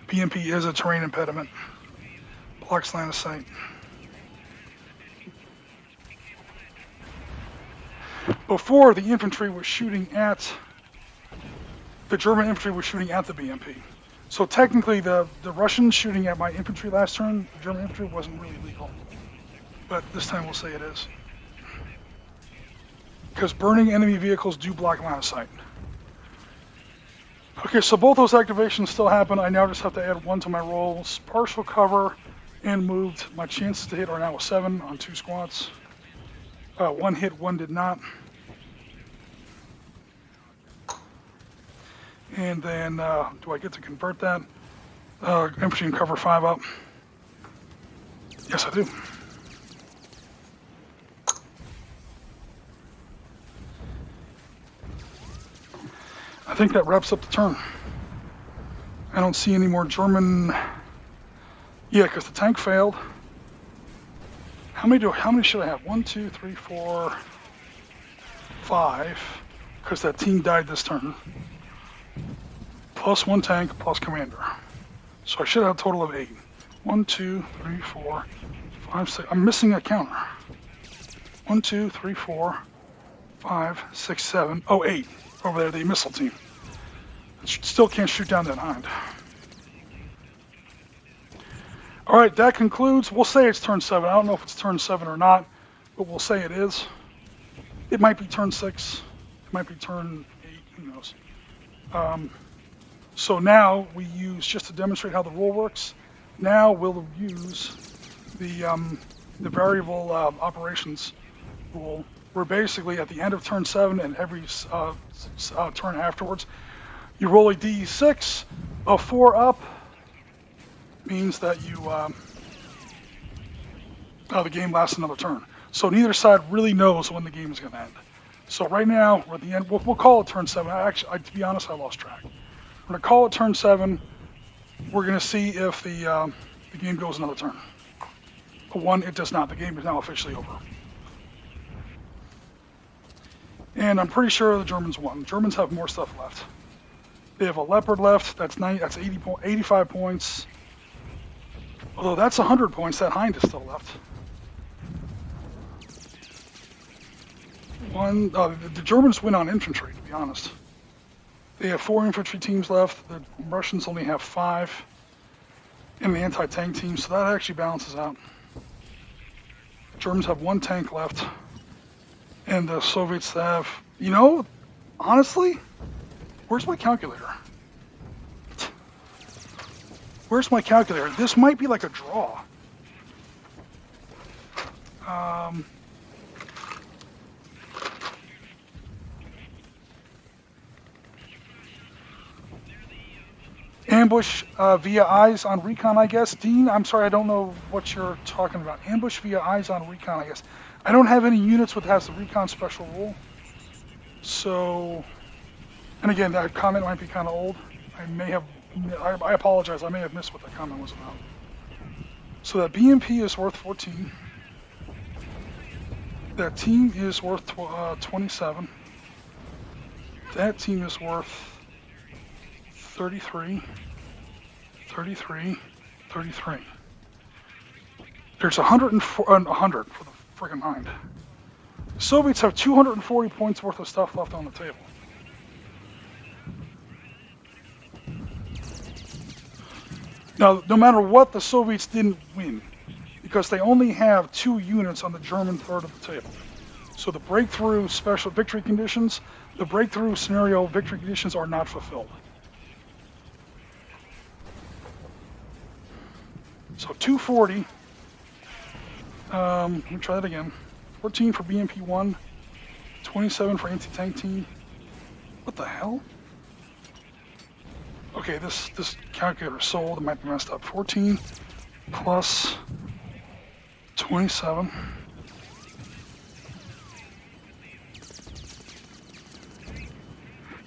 BMP is a terrain impediment. Blocks line of sight. Before, the infantry was shooting at, the German infantry was shooting at the BMP. So technically the Russians shooting at my infantry last turn, the German infantry wasn't really legal. But this time we'll say it is. Because burning enemy vehicles do block line of sight. Okay, so both those activations still happen. I now just have to add 1 to my rolls. Partial cover and moved. My chances to hit are now a 7 on 2 squads. 1 hit, 1 did not. And then, do I get to convert that? Infantry and cover 5 up. Yes, I do. I think that wraps up the turn. I don't see any more German. Yeah, because the tank failed. How many should I have? 1, 2, 3, 4, 5. Because that team died this turn. Plus 1 tank, plus commander. So I should have a total of 8. 1, 2, 3, 4, 5, 6. I'm missing a counter. 1, 2, 3, 4, 5, 6, 7. Oh, 8. Over there, the missile team. Still can't shoot down that hind. All right, that concludes. We'll say it's turn 7. I don't know if it's turn 7 or not, but we'll say it is. It might be turn 6. It might be turn 8. Who knows? So now we use, just to demonstrate how the rule works, now we'll use the variable operations rule, where basically at the end of turn 7 and every turn afterwards, you roll a d6, a 4 up means that you the game lasts another turn. So neither side really knows when the game is going to end. So right now we're at the end. We'll call it turn 7. To be honest, I lost track. We're going to call it turn 7. We're going to see if the game goes another turn. A 1, it does not. The game is now officially over. And I'm pretty sure the Germans won. Germans have more stuff left. They have a Leopard left. That's 85 points. Although that's 100 points. That hind is still left. The Germans win on infantry, to be honest. They have 4 infantry teams left. The Russians only have 5 in the anti-tank team, so that actually balances out. The Germans have 1 tank left, and the Soviets have, honestly, where's my calculator? Where's my calculator? This might be like a draw. Ambush via eyes on recon, I guess. Dean, I'm sorry, I don't know what you're talking about. Ambush via eyes on recon, I guess. I don't have any units with has the recon special rule. So, and again, that comment might be kind of old. I apologize, I may have missed what that comment was about. So that BMP is worth 14. That team is worth 27. That team is worth 33, 33, 33. There's 100 for the friggin' hind. The Soviets have 240 points worth of stuff left on the table. Now, no matter what, the Soviets didn't win because they only have 2 units on the German third of the table. So the breakthrough special victory conditions, the breakthrough scenario victory conditions are not fulfilled. So 240 Let me try that again. 14 for BMP-1, 27 for anti-tank team. What the hell? Okay, this calculator is so old it might be messed up. 14 plus 27.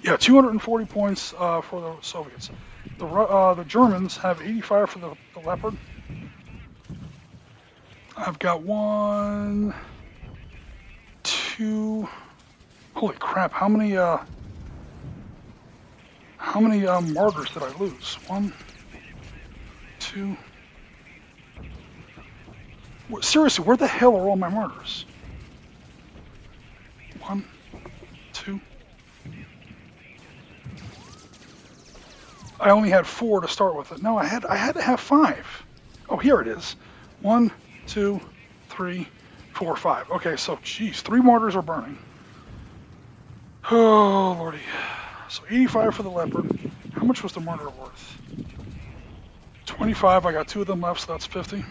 Yeah, 240 points for the Soviets. The Germans have 85 for the Leopard. I've got 1, 2. Holy crap! How many martyrs did I lose? 1, 2. Seriously, where the hell are all my martyrs? 1, 2. I only had 4 to start with it. No, I had to have 5. Oh, here it is. 1, 2, 3, 4, 5. Okay, so geez, 3 mortars are burning. Oh lordy. So 85 for the Leopard. How much was the mortar worth? 25. I got 2 of them left, so that's 50.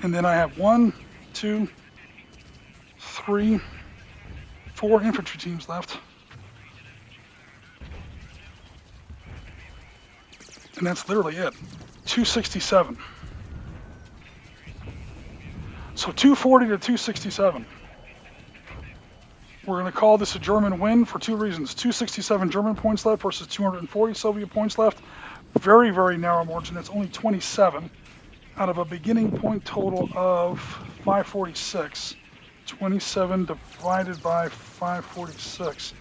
And then I have 1, 2, 3, 4 infantry teams left. And that's literally it. 267. So 240 to 267. We're going to call this a German win for 2 reasons. 267 German points left versus 240 Soviet points left. Very, very narrow margin. It's only 27 out of a beginning point total of 546. 27 divided by 546.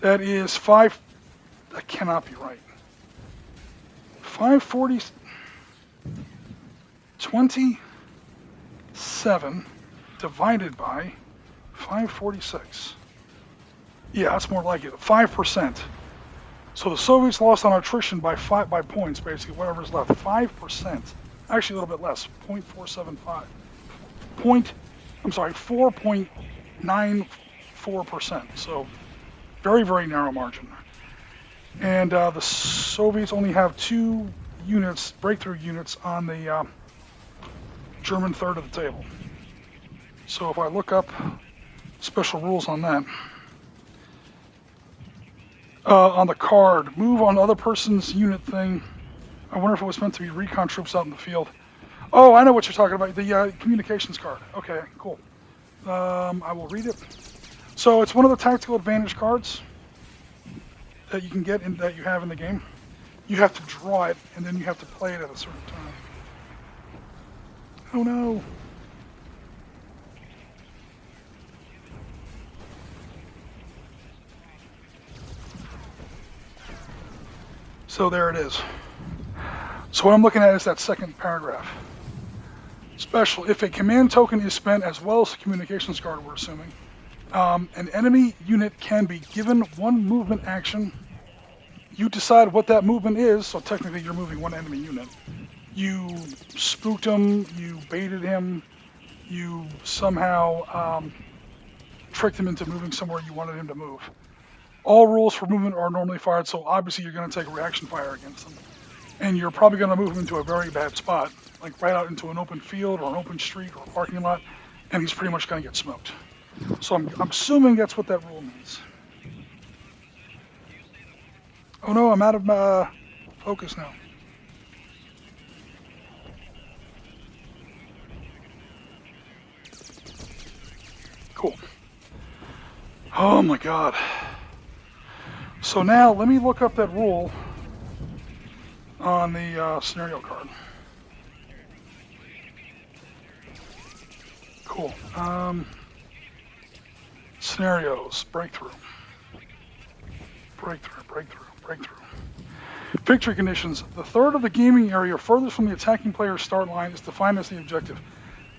That is 5. That cannot be right. 540, 27 divided by 546. Yeah, that's more like it. 5%. So the Soviets lost on attrition by points, basically, whatever's left. 5%. Actually, a little bit less. 0.475. 4.94%. So very, very narrow margin. And the Soviets only have 2 units, breakthrough units, on the German third of the table. So if I look up special rules on that, on the card, move on other person's unit thing. I wonder if it was meant to be recon troops out in the field. Oh, I know what you're talking about, the communications card. Okay, cool. I will read it. So it's one of the tactical advantage cards that you can get in, that you have in the game. You have to draw it, and then you have to play it at a certain time. Oh no. So there it is. So what I'm looking at is that second paragraph. Special, if a command token is spent as well as the communications card, we're assuming, an enemy unit can be given 1 movement action. You decide what that movement is, so technically you're moving 1 enemy unit. You spooked him, you baited him, you somehow tricked him into moving somewhere you wanted him to move. All rules for movement are normally fired, so obviously you're going to take reaction fire against them. And you're probably going to move him into a very bad spot, like right out into an open field or an open street or a parking lot, and he's pretty much going to get smoked. So I'm assuming that's what that rule means. Oh no, I'm out of focus now. Cool. Oh my god. So now let me look up that rule on the scenario card. Cool. Scenarios, breakthrough. Victory conditions. The third of the gaming area furthest from the attacking player's start line is defined as the objective.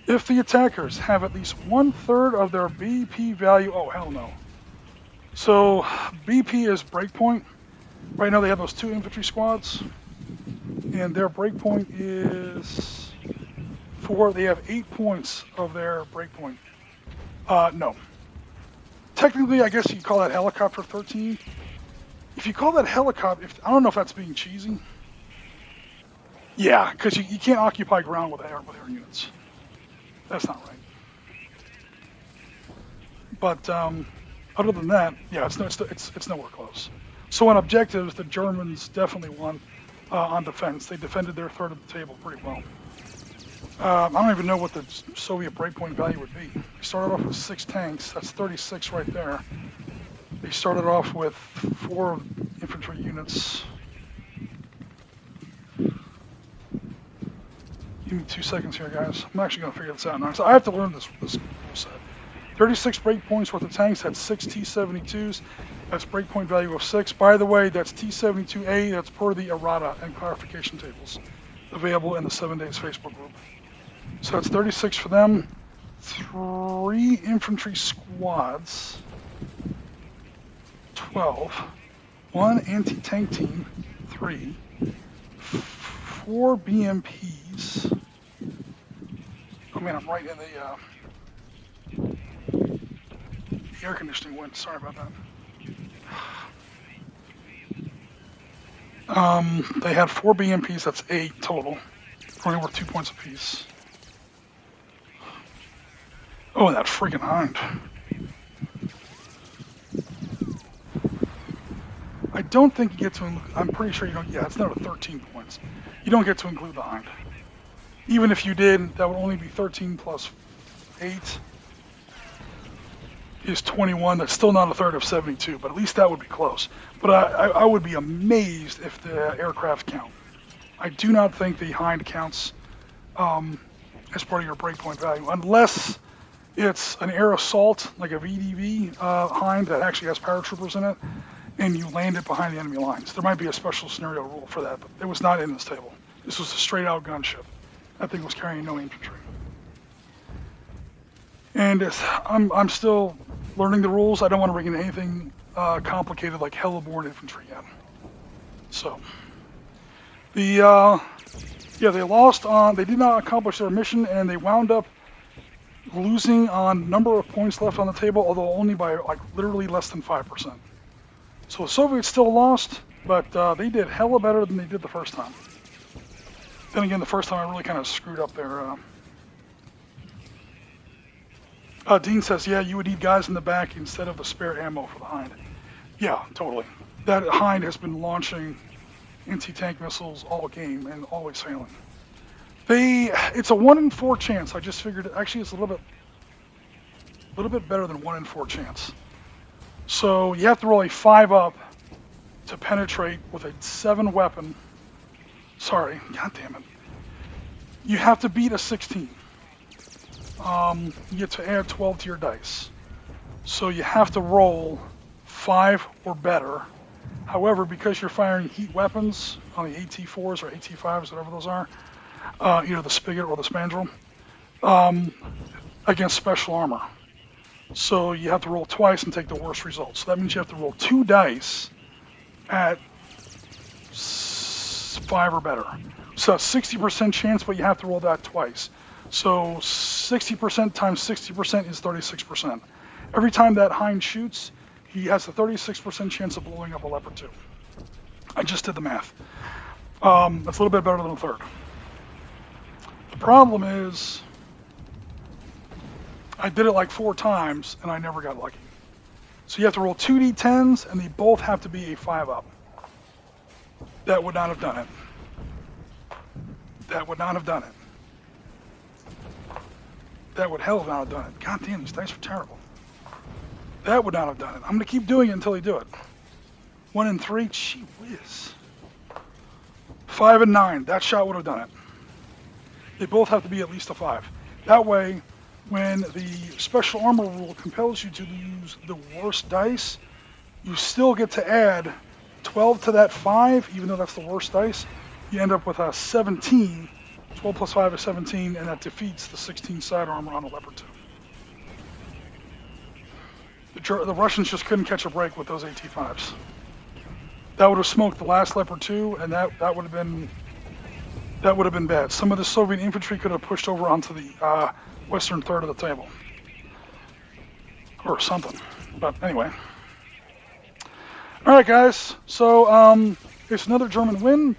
If the attackers have at least 1/3 of their BP value, oh hell no. So BP is breakpoint. Right now they have those 2 infantry squads, and their breakpoint is 4. They have 8 points of their breakpoint. No. Technically, I guess you could call that helicopter 13. If you call that helicopter, I don't know if that's being cheesy. Yeah, because you can't occupy ground with air units. That's not right. But other than that, yeah, it's nowhere close. So on objectives, the Germans definitely won on defense. They defended their third of the table pretty well. I don't even know what the Soviet breakpoint value would be. They started off with 6 tanks. That's 36 right there. They started off with 4 infantry units. Give me 2 seconds here, guys. I'm actually going to figure this out now. So I have to learn this rule set. 36 breakpoints worth of tanks. That's 6 T-72s. That's breakpoint value of 6. By the way, that's T-72A. That's per the errata and clarification tables available in the 7 Days Facebook group. So that's 36 for them. 3 infantry squads. 12. 1 anti-tank team. 3. 4 BMPs. Oh man, I'm right in the air conditioning went. Sorry about that. They had 4 BMPs. That's 8 total. Only worth 2 points apiece. Oh, and that freaking hind. I don't think you get to. I'm pretty sure you don't. Yeah, it's not a 13 points. You don't get to include the hind. Even if you did, that would only be 13 plus 8 is 21. That's still not a third of 72, but at least that would be close. But I would be amazed if the aircraft count. I do not think the hind counts as part of your breakpoint value, unless it's an air assault, like a VDV hind that actually has paratroopers in it, and you land it behind the enemy lines. There might be a special scenario rule for that, but it was not in this table. This was a straight-out gunship. That thing was carrying no infantry. And I'm still learning the rules. I don't want to bring in anything complicated like heliborne infantry yet. So, they lost on. They did not accomplish their mission, and they wound up losing on number of points left on the table, although only by like literally less than 5%. So the Soviets still lost, but they did hella better than they did the first time. Then again, the first time I really kind of screwed up their. Dean says, yeah, you would need guys in the back instead of the spare ammo for the hind. Yeah, totally. That hind has been launching anti-tank missiles all game and always failing. It's a 1 in 4 chance. I just figured actually it's a little bit better than 1 in 4 chance. So you have to roll a 5 up to penetrate with a 7 weapon. Sorry, god damn it. You have to beat a 16. You get to add 12 to your dice. So you have to roll 5 or better. However, because you're firing heat weapons on the AT-4s or AT-5s, whatever those are, either the Spigot or the Spandrel, against special armor. So you have to roll twice and take the worst result. So that means you have to roll 2 dice at 5 or better. So 60% chance, but you have to roll that twice. So 60% times 60% is 36%. Every time that hind shoots, he has a 36% chance of blowing up a Leopard 2. I just did the math. That's a little bit better than a third. The problem is, I did it like 4 times, and I never got lucky. So you have to roll 2 d10s, and they both have to be a 5 up. That would not have done it. That would not have done it. That would hell of not have done it. God damn, these dice are terrible. That would not have done it. I'm going to keep doing it until they do it. 1 in 3, gee whiz. 5 and 9, that shot would have done it. They both have to be at least a 5. That way, when the special armor rule compels you to use the worst dice, you still get to add 12 to that 5, even though that's the worst dice. You end up with a 17. 12 plus 5 is 17, and that defeats the 16 side armor on a Leopard 2. The Russians just couldn't catch a break with those AT-5s. That would have smoked the last Leopard 2, and that would have been bad. Some of the Soviet infantry could have pushed over onto the western third of the table, or something. But anyway, all right, guys. So it's another German win.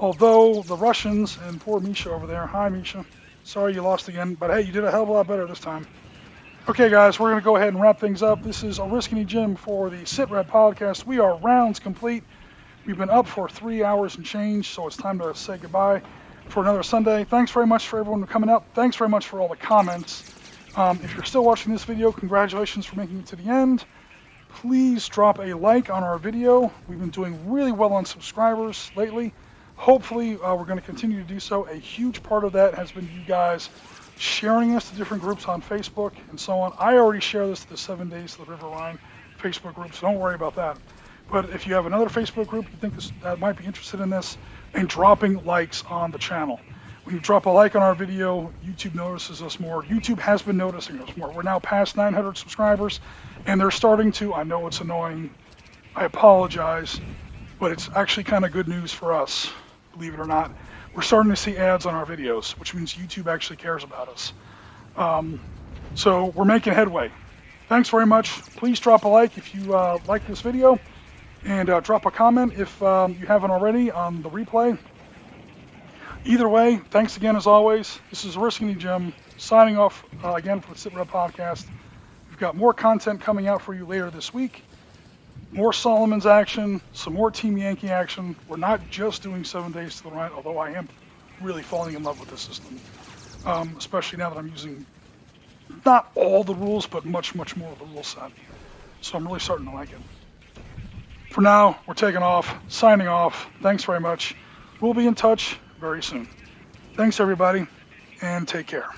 Although the Russians, and poor Misha over there, hi Misha, sorry you lost again, but hey, you did a hell of a lot better this time. Okay guys, we're going to go ahead and wrap things up. This is Oriskany Jim for the SitRep podcast. We are rounds complete. We've been up for 3 hours and change, so it's time to say goodbye for another Sunday. Thanks very much for everyone coming out. Thanks very much for all the comments. If you're still watching this video, congratulations for making it to the end. Please drop a like on our video. We've been doing really well on subscribers lately. Hopefully, we're going to continue to do so. A huge part of that has been you guys sharing this to different groups on Facebook and so on. I already share this to the 7 Days to the River Rhine Facebook group, so don't worry about that. But if you have another Facebook group you think that might be interested in this, and dropping likes on the channel. When you drop a like on our video, YouTube notices us more. YouTube has been noticing us more. We're now past 900 subscribers, and they're starting to, I know it's annoying, I apologize, but it's actually kind of good news for us, believe it or not. We're starting to see ads on our videos, which means YouTube actually cares about us. So we're making headway. Thanks very much. Please drop a like if you like this video, and drop a comment if you haven't already on the replay. Either way, thanks again as always. This is Oriskany Jim signing off again for the SitRep podcast. We've got more content coming out for you later this week. More Solomon's action, some more Team Yankee action. We're not just doing 7 Days to the Rhine, although I am really falling in love with this system, especially now that I'm using not all the rules, but much, much more of the rule set. So I'm really starting to like it. For now, we're taking off, signing off. Thanks very much. We'll be in touch very soon. Thanks, everybody, and take care.